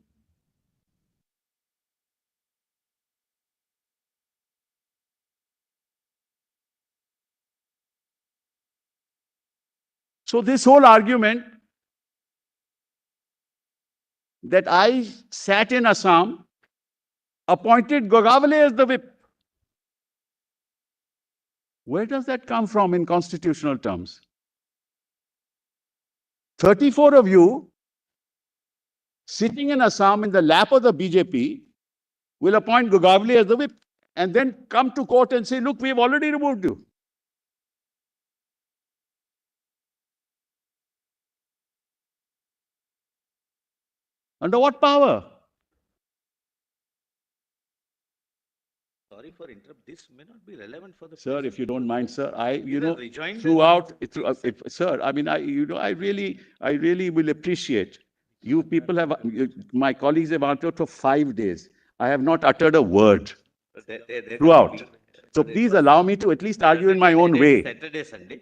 So this whole argument that I sat in Assam, appointed Gogavale as the whip. Where does that come from in constitutional terms? 34 of you sitting in Assam in the lap of the BJP will appoint Gogavale as the whip and then come to court and say, look, we've already removed you. Under what power? Sorry for interrupt. This may not be relevant for the. Sir, if you don't mind, sir, rejoined sir, I mean, I really will appreciate. You people have, my colleagues have answered for 5 days. I have not uttered a word throughout. So please allow me to at least argue in my own way. Saturday, Sunday.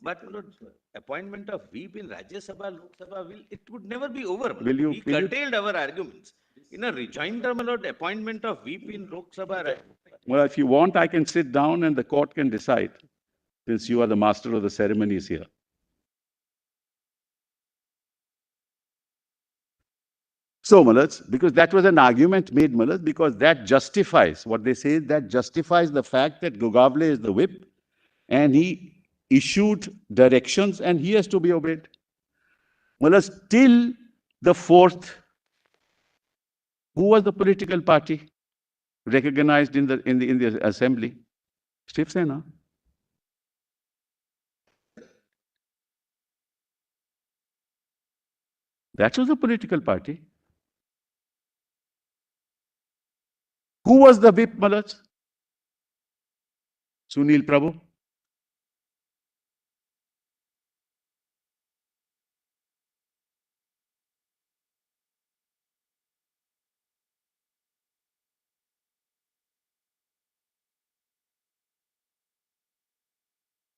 But Lord, appointment of whip in Rajya Sabha, Lok Sabha, it would never be over. We curtailed our arguments. In a rejoinder, my Lord, appointment of whip in Lok Sabha. Well, if you want, I can sit down and the court can decide, since you are the master of the ceremonies here. So, Malaj, because that was an argument made, Malaj, because that justifies, what they say, that justifies the fact that Gogavale is the whip and he issued directions and he has to be obeyed. Malaj, till the 4th, who was the political party recognized in the assembly? Shiv Sena. That was a political party. Who was the whip, Malaj? Sunil Prabhu.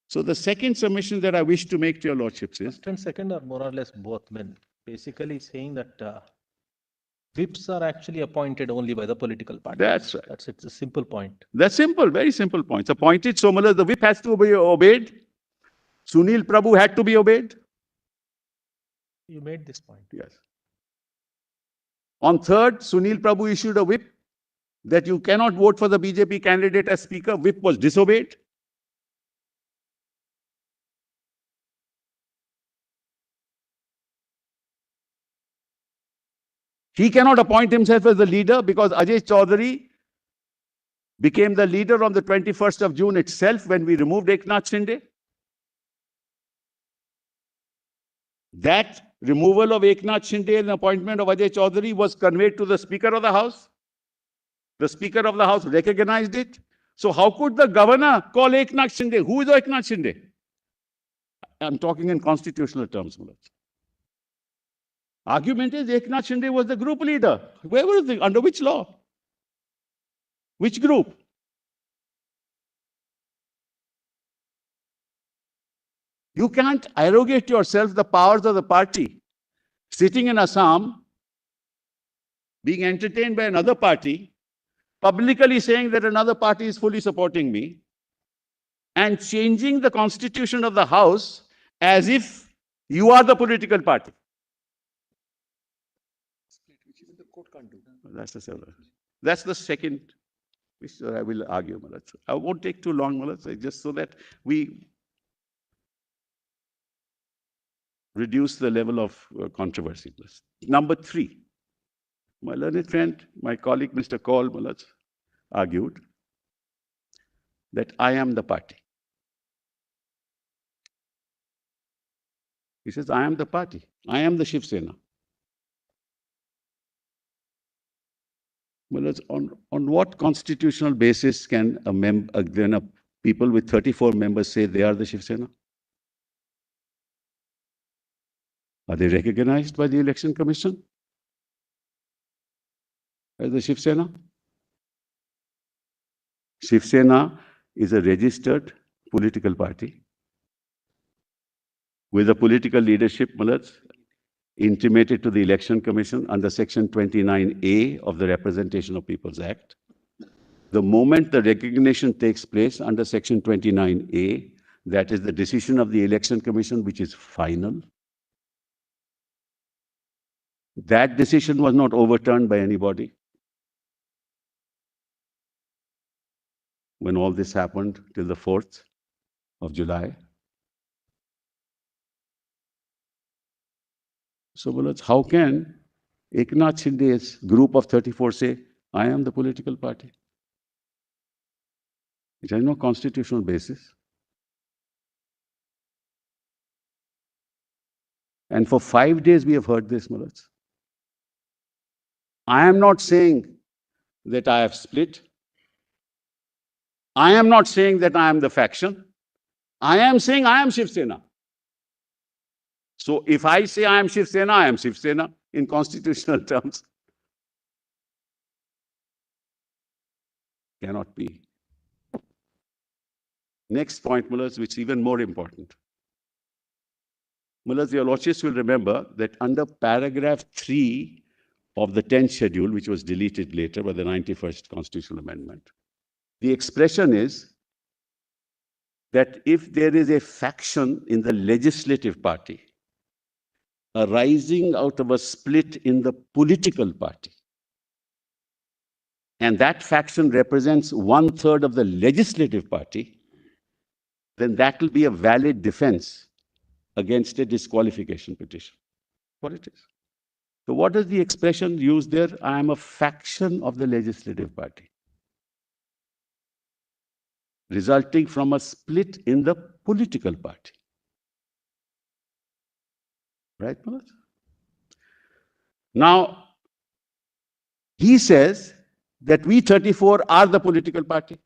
So the second submission that I wish to make to your lordships is... First and second are more or less both men. Basically saying that whips are actually appointed only by the political party. That's right. It's a simple point. That's simple, very simple points. Appointed, so Malaj, the whip has to be obeyed. Sunil Prabhu had to be obeyed. You made this point. Yes. On 3rd, Sunil Prabhu issued a whip that you cannot vote for the BJP candidate as speaker. Whip was disobeyed. He cannot appoint himself as the leader because Ajay Chaudhary became the leader on the 21st of June itself when we removed Eknath Shinde. That removal of Eknath Shinde and appointment of Ajay Chaudhary was conveyed to the Speaker of the House. The Speaker of the House recognized it. So how could the governor call Eknath Shinde? Who is Eknath Shinde? I'm talking in constitutional terms, Malaj. Argument is Eknath Shinde was the group leader. Where was it? Under which law? Which group? You can't arrogate yourself the powers of the party. Sitting in Assam, being entertained by another party, publicly saying that another party is fully supporting me, and changing the constitution of the House as if you are the political party. That's the second, which I will argue, Malaj. I won't take too long, Malaj, just so that we reduce the level of controversy. Number 3, my learned friend, my colleague, Mr. Kaul, Malaj, argued that I am the party. He says, I am the party. I am the Shiv Sena. Well, on what constitutional basis can people with 34 members say they are the Shiv Sena? Are they recognized by the Election Commission as the Shiv Sena? Shiv Sena is a registered political party with a political leadership, Malaj, intimated to the Election Commission under Section 29A of the Representation of People's Act. The moment the recognition takes place under Section 29A, that is the decision of the Election Commission, which is final. That decision was not overturned by anybody. When all this happened till the 4th of July. So, Bullet, how can Eknath Shinde's group of 34 say, I am the political party? It has no constitutional basis. And for 5 days we have heard this, Mullah. I am not saying that I have split. I am not saying that I am the faction. I am saying I am Shiv Sena. So if I say I am Shiv Sena, I am Shiv Sena in constitutional terms. Cannot be. Next point, Mullahs, which is even more important. Mullahs, your lordships will remember that under paragraph 3 of the 10th schedule, which was deleted later by the 91st constitutional amendment, the expression is that if there is a faction in the legislative party arising out of a split in the political party, and that faction represents 1/3 of the legislative party, then that will be a valid defense against a disqualification petition. What it is. So what is the expression used there? I am a faction of the legislative party, resulting from a split in the political party. Right, Manoj? Now, he says that we 34 are the political party.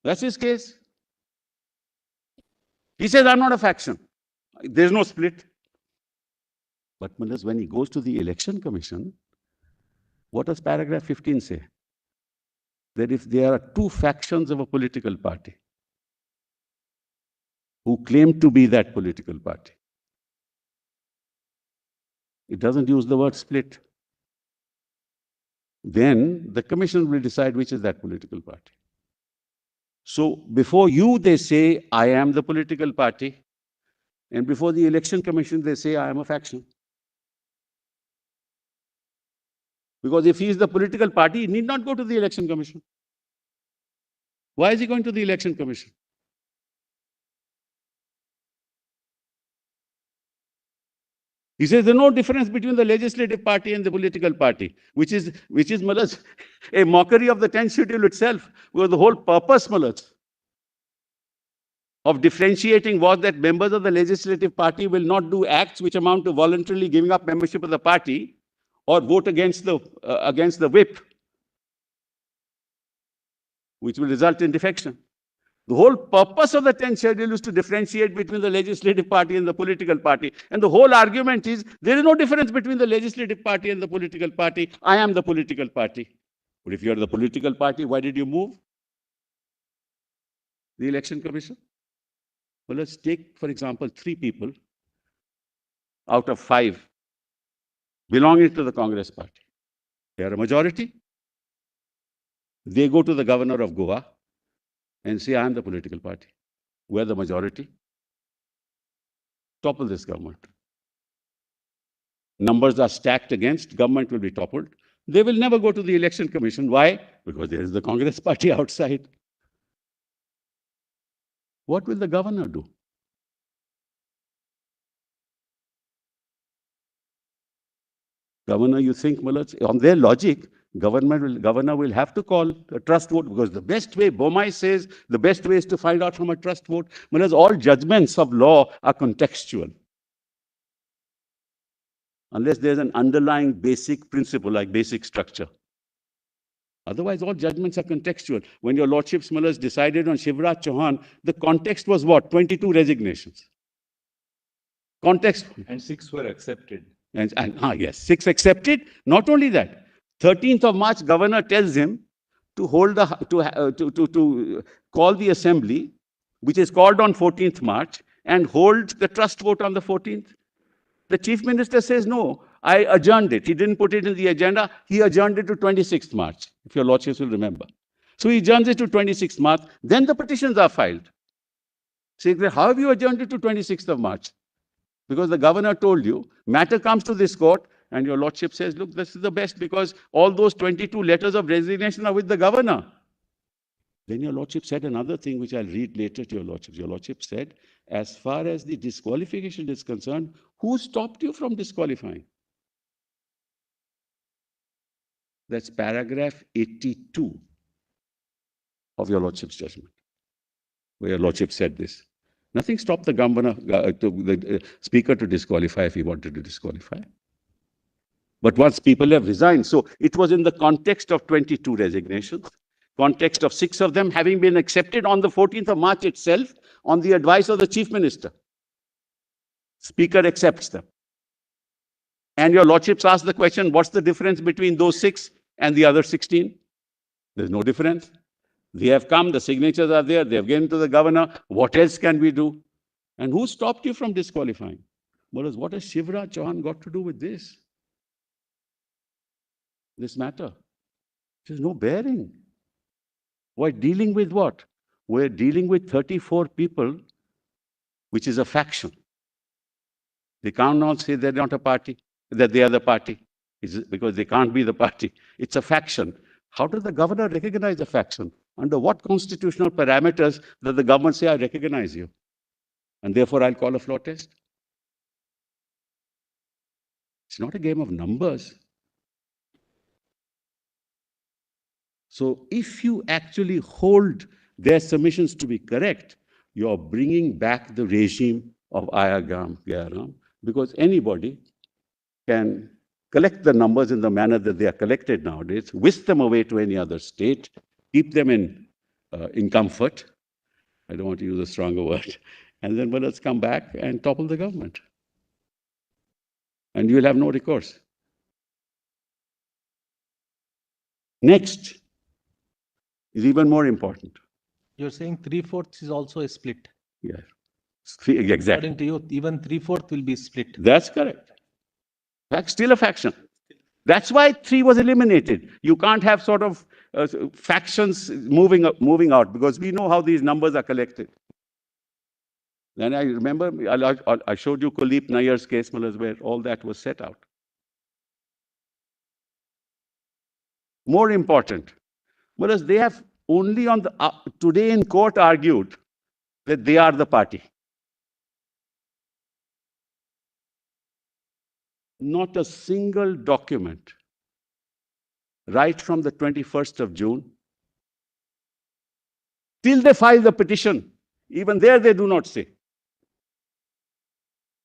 That's his case. He says, I'm not a faction. There's no split. But Manoj, when he goes to the Election Commission, what does paragraph 15 say? That if there are two factions of a political party who claim to be that political party, it doesn't use the word split. Then the commission will decide which is that political party. So before you, they say, I am the political party. And before the Election Commission, they say, I am a faction. Because if he is the political party, he need not go to the Election Commission. Why is he going to the Election Commission? He says there's no difference between the legislative party and the political party, which is Malaj, a mockery of the 10th schedule itself, because the whole purpose, Malaj, of differentiating was that members of the legislative party will not do acts which amount to voluntarily giving up membership of the party or vote against the whip, which will result in defection. The whole purpose of the 10th schedule is to differentiate between the legislative party and the political party. And the whole argument is there is no difference between the legislative party and the political party. I am the political party. But if you are the political party, why did you move the Election Commission? Well, let's take, for example, 3 people out of 5 belonging to the Congress party. They are a majority. They go to the governor of Goa and say, I am the political party. We're the majority. Topple this government. Numbers are stacked against, government will be toppled. They will never go to the Election Commission. Why? Because there is the Congress party outside. What will the governor do? Governor, you think, Mullah, on their logic, governor will have to call a trust vote, because the best way, Bomai says, the best way is to find out from a trust vote. Whereas all judgments of law are contextual. Unless there's an underlying basic principle, like basic structure. Otherwise, all judgments are contextual. When your lordships, Mullahs, decided on Shivraj Chauhan, the context was what? 22 resignations. Context. And 6 were accepted. Yes, 6 accepted. Not only that, 13th of March, governor tells him to hold to call the assembly, which is called on 14th March, and hold the trust vote on the 14th. The chief minister says, no, I adjourned it. He didn't put it in the agenda. He adjourned it to 26th March, if your lordships will remember. So he adjourns it to 26th March. Then the petitions are filed. Saying, how have you adjourned it to 26th of March? Because the governor told you, matter comes to this court, and your lordship says, look, this is the best because all those 22 letters of resignation are with the governor. Then your lordship said another thing, which I'll read later to your lordship. Your lordship said, as far as the disqualification is concerned, who stopped you from disqualifying? That's paragraph 82 of your lordship's judgment, where your lordship said this. Nothing stopped the governor, the speaker to disqualify if he wanted to disqualify. But once people have resigned, so it was in the context of 22 resignations, context of 6 of them having been accepted on the 14th of March itself on the advice of the chief minister. Speaker accepts them. And your lordships ask the question, what's the difference between those 6 and the other 16? There's no difference. They have come, the signatures are there, they have given to the governor. What else can we do? And who stopped you from disqualifying? Whereas what has Shivraj Chauhan got to do with this? This matter? There's no bearing. We're dealing with what? We're dealing with 34 people, which is a faction. They can't all say they're not a party, that they are the party. It's because they can't be the party. It's a faction. How does the governor recognize a faction? Under what constitutional parameters does the government say, I recognize you, and therefore I'll call a floor test? It's not a game of numbers. So if you actually hold their submissions to be correct, you're bringing back the regime of Ayagam, Gyaram, because anybody can collect the numbers in the manner that they are collected nowadays, whisk them away to any other state, keep them in comfort. I don't want to use a stronger word. And then, well, let's come back and topple the government. And you'll have no recourse. Next is even more important. You're saying 3/4 is also a split. Yeah, exactly. According to you, even 3/4 will be split. That's correct. That's still a faction. That's why 3 was eliminated. You can't have sort of factions moving out, because we know how these numbers are collected. Then I remember, I showed you Kuleep Nayyar's case, where all that was set out. More important, whereas they have only on the today in court argued that they are the party. Not a single document, right from the 21st of June, till they file the petition, even there they do not say,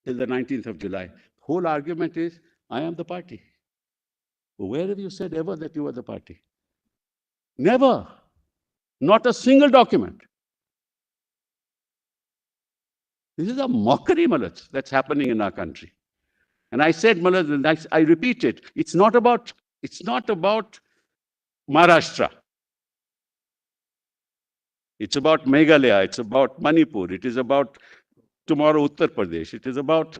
till the 19th of July. Whole argument is, I am the party. Where have you said ever that you are the party? Never. Not a single document. This is a mockery, Malaj, that's happening in our country. And I said, Malaj, and I repeat it, it's not about Maharashtra. It's about Meghalaya, it's about Manipur, it is about tomorrow Uttar Pradesh, it is about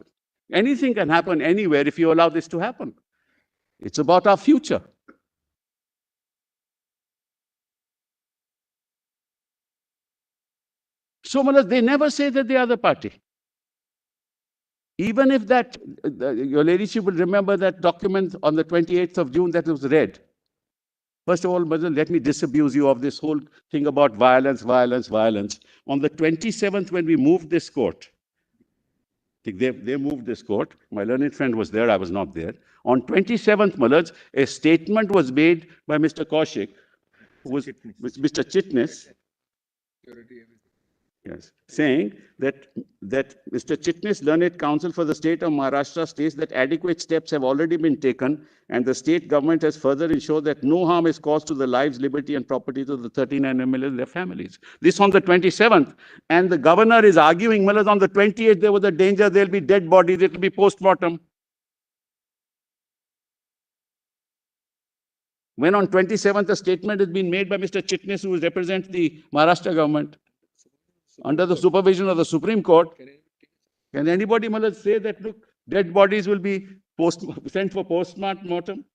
anything can happen anywhere if you allow this to happen. It's about our future. So, Malaj, they never say that they are the party. Even if that, your ladyship will remember that document on the 28th of June that was read. First of all, Malaj, let me disabuse you of this whole thing about violence, violence, violence. On the 27th, when we moved this court, they moved this court. My learned friend was there, I was not there. On 27th, Malaj, a statement was made by Mr. Kaushik, who was Mr. Chitnis. Yes, saying that Mr. Chitnis, learned counsel for the state of Maharashtra, states that adequate steps have already been taken, and the state government has further ensured that no harm is caused to the lives, liberty, and property of the 39 MLAs and their families. This on the 27th, and the governor is arguing, Malaj, on the 28th there was a danger, there will be dead bodies, it will be post-mortem. When on 27th a statement has been made by Mr. Chitnis, who represents the Maharashtra government, under the supervision of the Supreme Court, can anybody, Malaj, say that, look, dead bodies will be sent for post-mortem?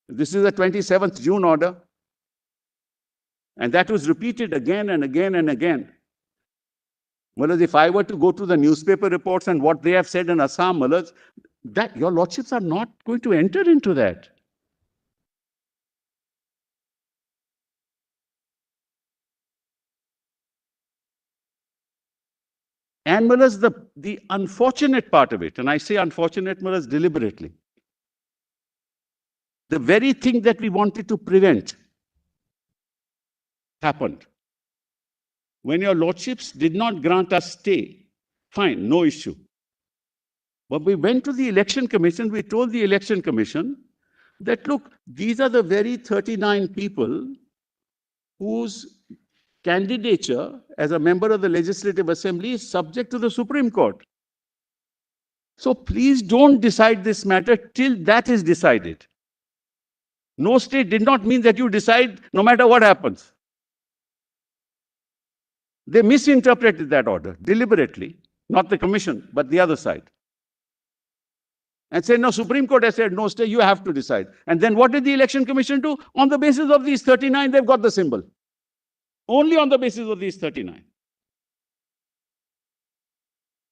This is the 27th June order. And that was repeated again and again and again. Malas, if I were to go to the newspaper reports and what they have said in Assam, Malas, that your lordships are not going to enter into that. And Malas, the unfortunate part of it, and I say unfortunate, Malas, deliberately, the very thing that we wanted to prevent happened. When your lordships did not grant us stay, fine, no issue. But we went to the election commission, we told the election commission that, look, these are the very 39 people whose candidature as a member of the Legislative Assembly is subject to the Supreme Court. So please don't decide this matter till that is decided. No state did not mean that you decide no matter what happens. They misinterpreted that order deliberately, not the commission, but the other side. And said, no, Supreme Court has said, no, stay, you have to decide. And then what did the election commission do? On the basis of these 39, they've got the symbol. Only on the basis of these 39.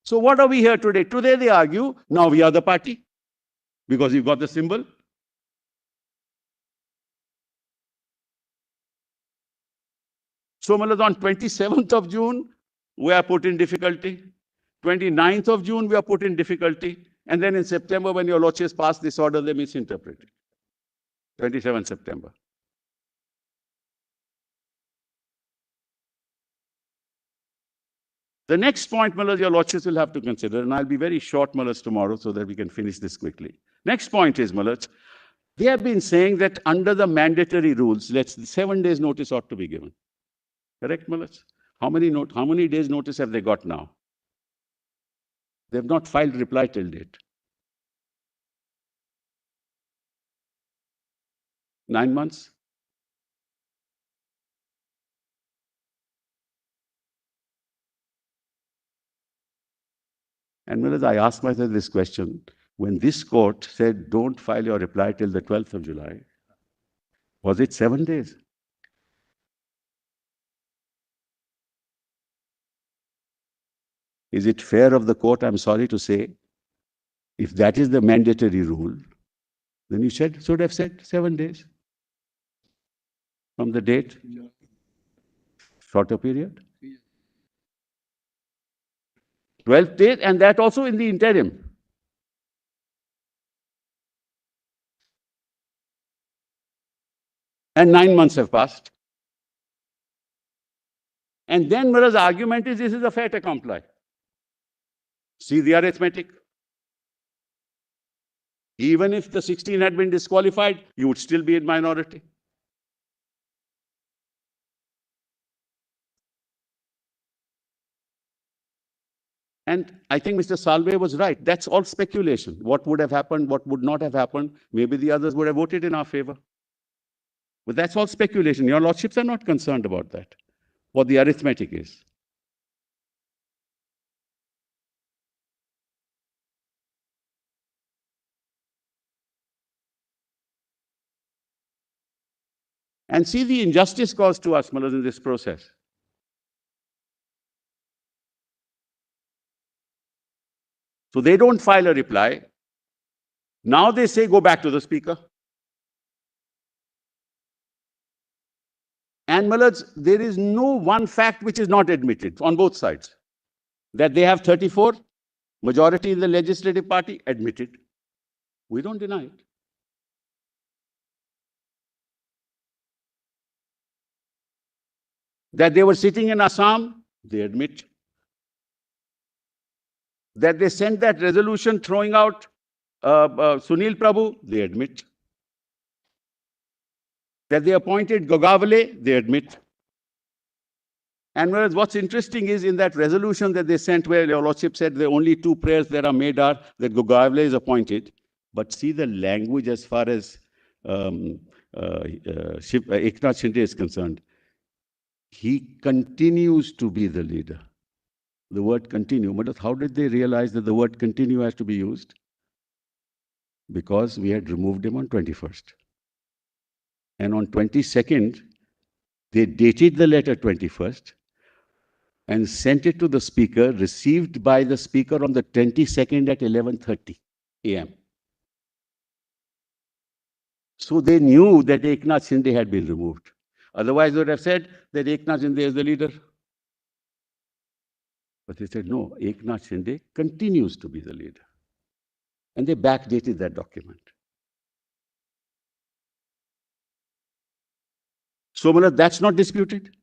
So what are we here today? Today they argue, now we are the party, because you've got the symbol. So on 27th of June, we are put in difficulty. 29th of June, we are put in difficulty. And then in September, when your lordships passed this order, they misinterpreted. 27th September. The next point, Malas, your lordships will have to consider, and I'll be very short, Malas, tomorrow so that we can finish this quickly. Next point is, Malas, they have been saying that under the mandatory rules, 7 days notice ought to be given. Correct, Malas? How many days notice have they got now? They have not filed reply till date. 9 months? And Malas, I asked myself this question. When this court said, don't file your reply till the 12th of July, was it 7 days? Is it fair of the court, I'm sorry to say, if that is the mandatory rule, then you should have said 7 days from the date? Shorter period? 12 days, and that also in the interim. And 9 months have passed. And then Mira's argument is this is a fait accompli. See the arithmetic. Even if the 16 had been disqualified, you would still be in minority. And I think Mr. Salve was right. That's all speculation. What would have happened, what would not have happened. Maybe the others would have voted in our favor. But that's all speculation. Your lordships are not concerned about that. What the arithmetic is. And see the injustice caused to us, Malas, in this process. So they don't file a reply. Now they say, go back to the speaker. And Malas, there is no one fact which is not admitted on both sides. That they have 34, majority in the legislative party, admitted. We don't deny it. That they were sitting in Assam, they admit. That they sent that resolution throwing out Sunil Prabhu, they admit. That they appointed Gogavale, they admit. And whereas what's interesting is in that resolution that they sent where your lordship said the only 2 prayers that are made are that Gogavale is appointed. But see the language as far as Eknath Shinde is concerned. He continues to be the leader. The word continue. But how did they realize that the word continue has to be used? Because we had removed him on 21st. And on 22nd, they dated the letter 21st. and sent it to the speaker, received by the speaker on the 22nd at 11:30 a.m. So they knew that Eknath Shinde had been removed. Otherwise, they would have said that Eknath Shinde is the leader. But they said, no, Eknath Shinde continues to be the leader. And they backdated that document. So, Malad, that's not disputed.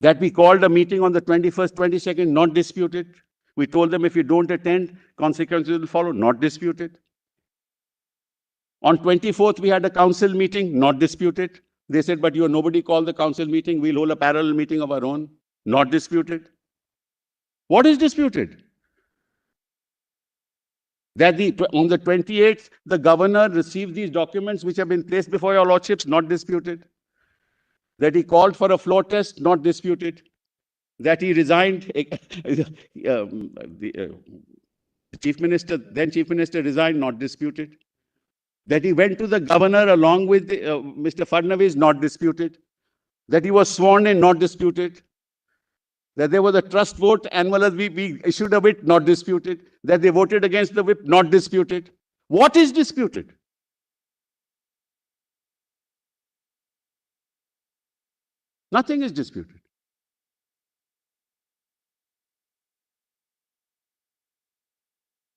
That we called a meeting on the 21st, 22nd, not disputed. We told them if you don't attend, consequences will follow, not disputed. On 24th, we had a council meeting, not disputed. They said, but nobody called the council meeting, we'll hold a parallel meeting of our own, not disputed. What is disputed? That on the 28th, the governor received these documents which have been placed before your lordships, not disputed. That he called for a floor test, not disputed. That he resigned, the chief minister, then chief minister resigned, not disputed. That he went to the governor along with Mr. Fadnavis, not disputed. That he was sworn in, not disputed. That there was a trust vote and we issued a whip, not disputed. That they voted against the whip, not disputed. What is disputed? Nothing is disputed.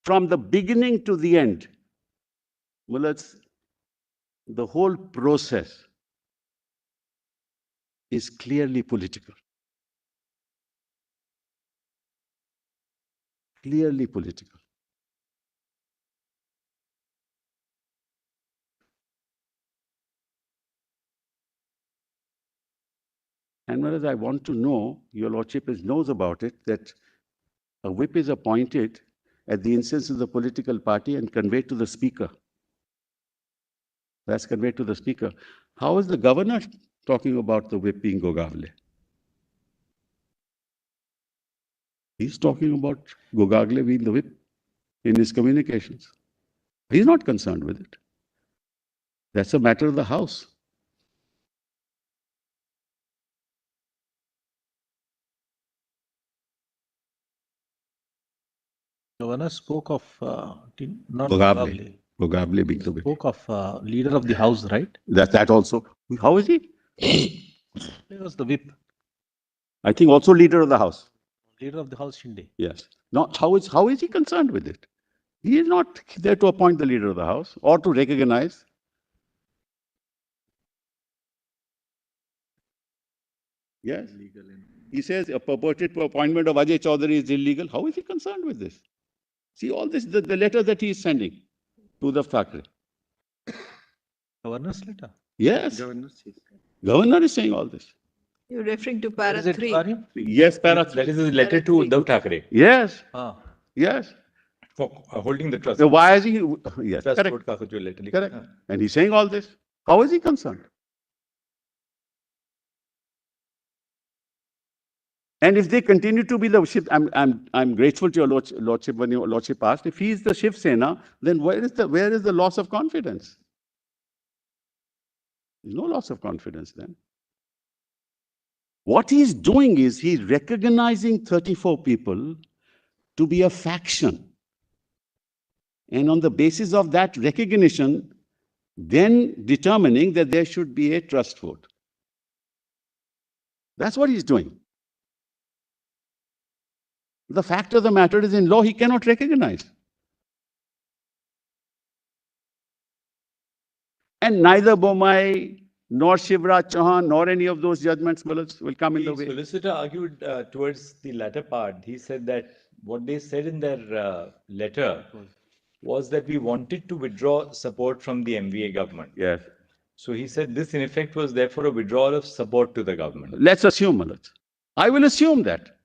From the beginning to the end, Mullahs, the whole process is clearly political. Clearly political. And whereas I want to know, your lordship knows about it, that a whip is appointed at the instance of the political party and conveyed to the speaker. That's conveyed to the speaker. How is the governor talking about the whip being Gogagle? He's talking about Gogagle being the whip in his communications. He's not concerned with it. That's a matter of the House. Governor spoke of not Gogagle. Gogagle being the whip. spoke of leader of the house, right? That also. How is he? He was the whip, I think also leader of the House. leader of the house, Shinde. Yes. Not how is he concerned with it? He is not there to appoint the leader of the House or to recognize. Yes. He says a purported appointment of Ajay Chaudhary is illegal. How is he concerned with this? See all this, the letter that he is sending to the Thackeray. Governor's letter. Yes. Governor is saying all this. You're referring to Is para it 3. Karim? Yes, para. That is his letter to Uddhav Thackeray Yes. Ah. Yes. for holding the trust. So why is he? Yes. Trust Correct. vote का जो letter लिखा Correct. था. And he's saying all this. How is he concerned? And if they continue to be the Shiv, I'm grateful to your lordship when your lordship asked. If he is the Shiv Sena, then where is the loss of confidence? There's no loss of confidence then. What he's doing is he's recognizing 34 people to be a faction. And on the basis of that recognition, then determining that there should be a trust vote. That's what he's doing. The fact of the matter is, in law, he cannot recognize. And neither Bomai, nor Shivraj Chauhan, nor any of those judgments will come in the The way. solicitor argued towards the latter part. He said that what they said in their letter was that we wanted to withdraw support from the MVA government. Yes. So he said this in effect was therefore a withdrawal of support to the government. Let's assume, Malat. I will assume that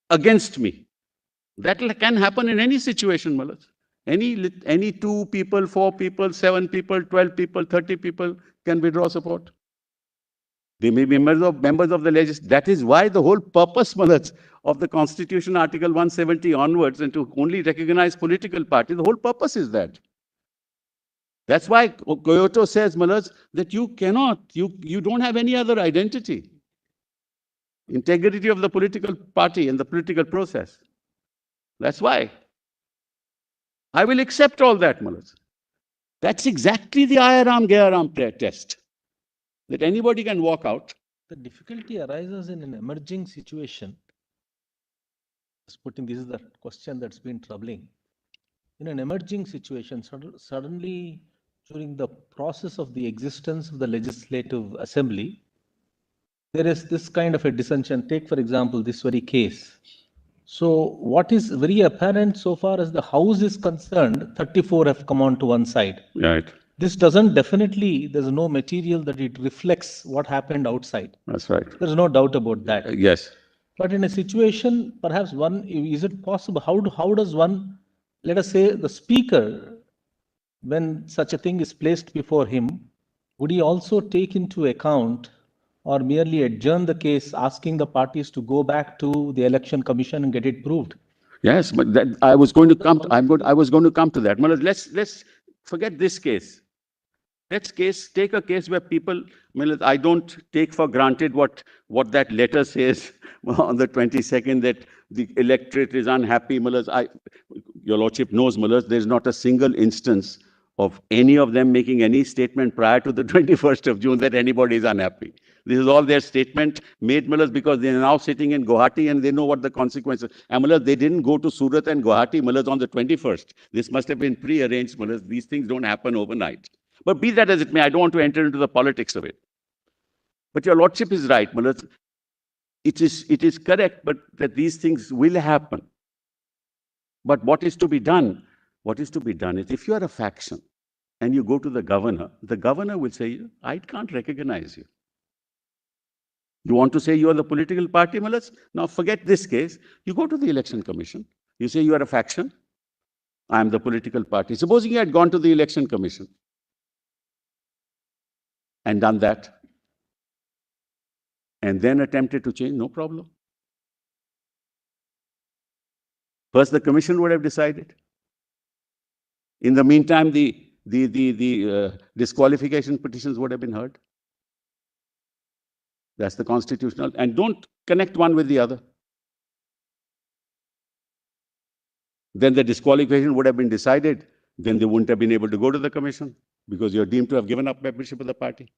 against me. That can happen in any situation, Malat. Any 2 people, 4 people, 7 people, 12 people, 30 people can withdraw support. They may be members of the legislature. That is why the whole purpose, Malat, of the Constitution, Article 170 onwards, and to only recognize political parties, the whole purpose is that. That's why Kyoto says, Malat, that you cannot, you don't have any other identity. integrity of the political party and the political process. That's why. I will accept all that, Mullahs. That's exactly the Ayaram Gayaram test. That anybody can walk out. The difficulty arises in an emerging situation. This is the question that's been troubling. In an emerging situation, suddenly during the process of the existence of the Legislative Assembly, there is this kind of a dissension. Take, for example, this very case. So what is very apparent so far as the House is concerned, 34 have come on to one side. Right. This doesn't definitely, there's no material that it reflects what happened outside. That's right. There's no doubt about that. Yes. But in a situation, perhaps is it possible, how does one, let us say the speaker, when such a thing is placed before him, would he also take into account or merely adjourn the case, asking the parties to go back to the election commission and get it proved? Yes, but that, I was going to come. I was going to come to that. Well, let's forget this case. Let's take a case where people. I don't take for granted what that letter says on the 22nd, that the electorate is unhappy. Your Lordship knows, there's not a single instance of any of them making any statement prior to the 21st of June that anybody is unhappy. This is all their statement made, because they are now sitting in Guwahati and they know what the consequences. And they didn't go to Surat and Guwahati, on the 21st. This must have been pre-arranged, These things don't happen overnight. But be that as it may, I don't want to enter into the politics of it. But your Lordship is right, It is correct, but that these things will happen. But what is to be done? What is to be done is, if you are a faction and you go to the governor will say, I can't recognize you. You want to say you are the political party, Now forget this case. You go to the election commission. You say you are a faction. I am the political party. Supposing you had gone to the election commission and done that, and then attempted to change, no problem. First, the commission would have decided. In the meantime, the disqualification petitions would have been heard. That's the constitutional. And don't connect one with the other. Then the disqualification would have been decided. Then they wouldn't have been able to go to the commission because you're deemed to have given up membership of the party.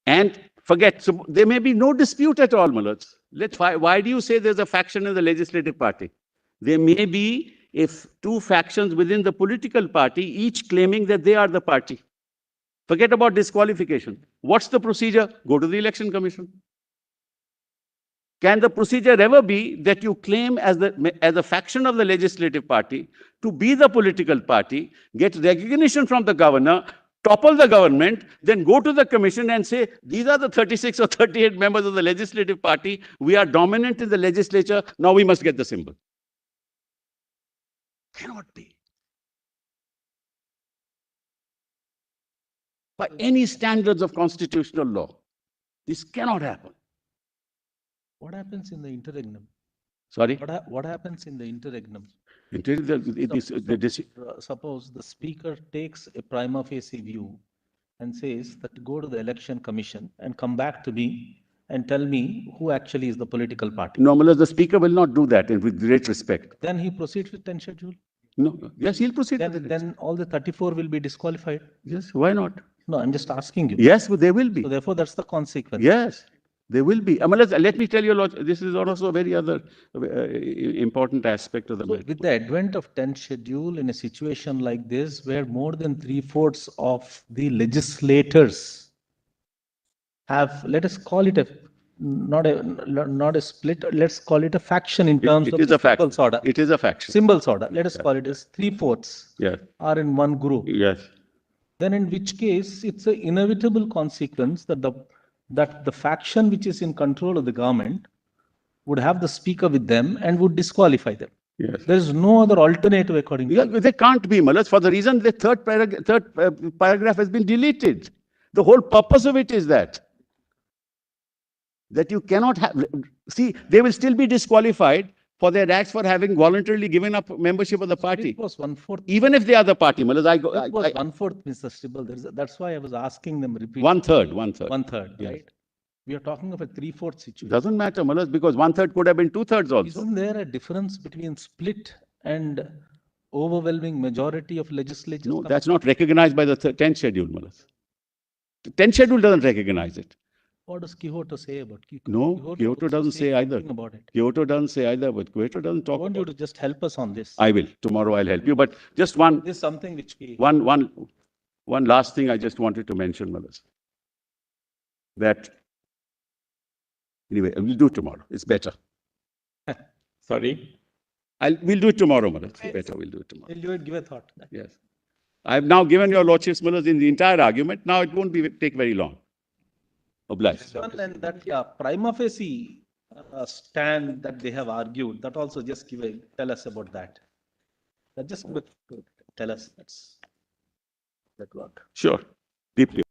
And forget, so there may be no dispute at all, Why do you say there's a faction in the legislative party? There may be if two factions within the political party, each claiming that they are the party. Forget about disqualification. What's the procedure? Go to the election commission. Can the procedure ever be that you claim as a faction of the legislative party to be the political party, get recognition from the governor, topple the government, then go to the commission and say, these are the 36 or 38 members of the legislative party. We are dominant in the legislature. Now we must get the symbol. Cannot be. By any standards of constitutional law, this cannot happen. What happens in the interregnum? Sorry? What happens in the interregnum? Suppose the speaker takes a prima facie view and says that go to the election commission and come back to me and tell me who actually is the political party. No, the speaker will not do that, and with great respect. Then he proceeds with 10th schedule? No. Yes, he'll proceed. Then all the 34 will be disqualified? Yes, why not? No, I'm just asking you. Yes, but they will be. So therefore, that's the consequence. Yes. There will be. Let me tell you, this is also a very other important aspect of the matter. With the advent of 10th schedule in a situation like this, where more than 3/4 of the legislators have, let us call it not a split, let's call it a faction in terms of the symbols order. It is a faction. Symbols order. Let us call it as 3/4 yes. are in one group. Yes. Then in which case, it's an inevitable consequence that the faction which is in control of the government would have the speaker with them and would disqualify them. Yes. There is no other alternative according to you. There can't be, for the reason the third paragraph has been deleted. The whole purpose of it is that you cannot have... See, they will still be disqualified for their acts for having voluntarily given up membership of the party. It was 1/4. Even if they are the party, Malas, It was 1/4, Mr. Stibble. That's why I was asking them repeatedly. 1/3, 1/3, Yes. right? We are talking of a 3/4 situation. Doesn't matter, Malas, because 1/3 could have been 2/3 also. Isn't there a difference between split and overwhelming majority of legislatures? No, that's not recognized by the 10th schedule, Malas. The 10th schedule doesn't recognize it. What does Kyoto say about Kyoto? No, Kyoto doesn't say either. nothing about it. Kyoto doesn't say either, but Kyoto doesn't I talk want you about to just help us on this. I will. Tomorrow I'll help you. But just one This is something which we. one last thing I just wanted to mention, Malas. That, anyway, we'll do it tomorrow. It's better. Sorry. We'll do it tomorrow, Malas. It's better, we'll do it tomorrow. Will you give a thought? Yes. I've now given your lordships, Malas, in the entire argument. Now it won't take very long. Obliged. And that, yeah, prima facie stand that they have argued, that also just tell us about that. That just tell us that work. Sure. Deeply.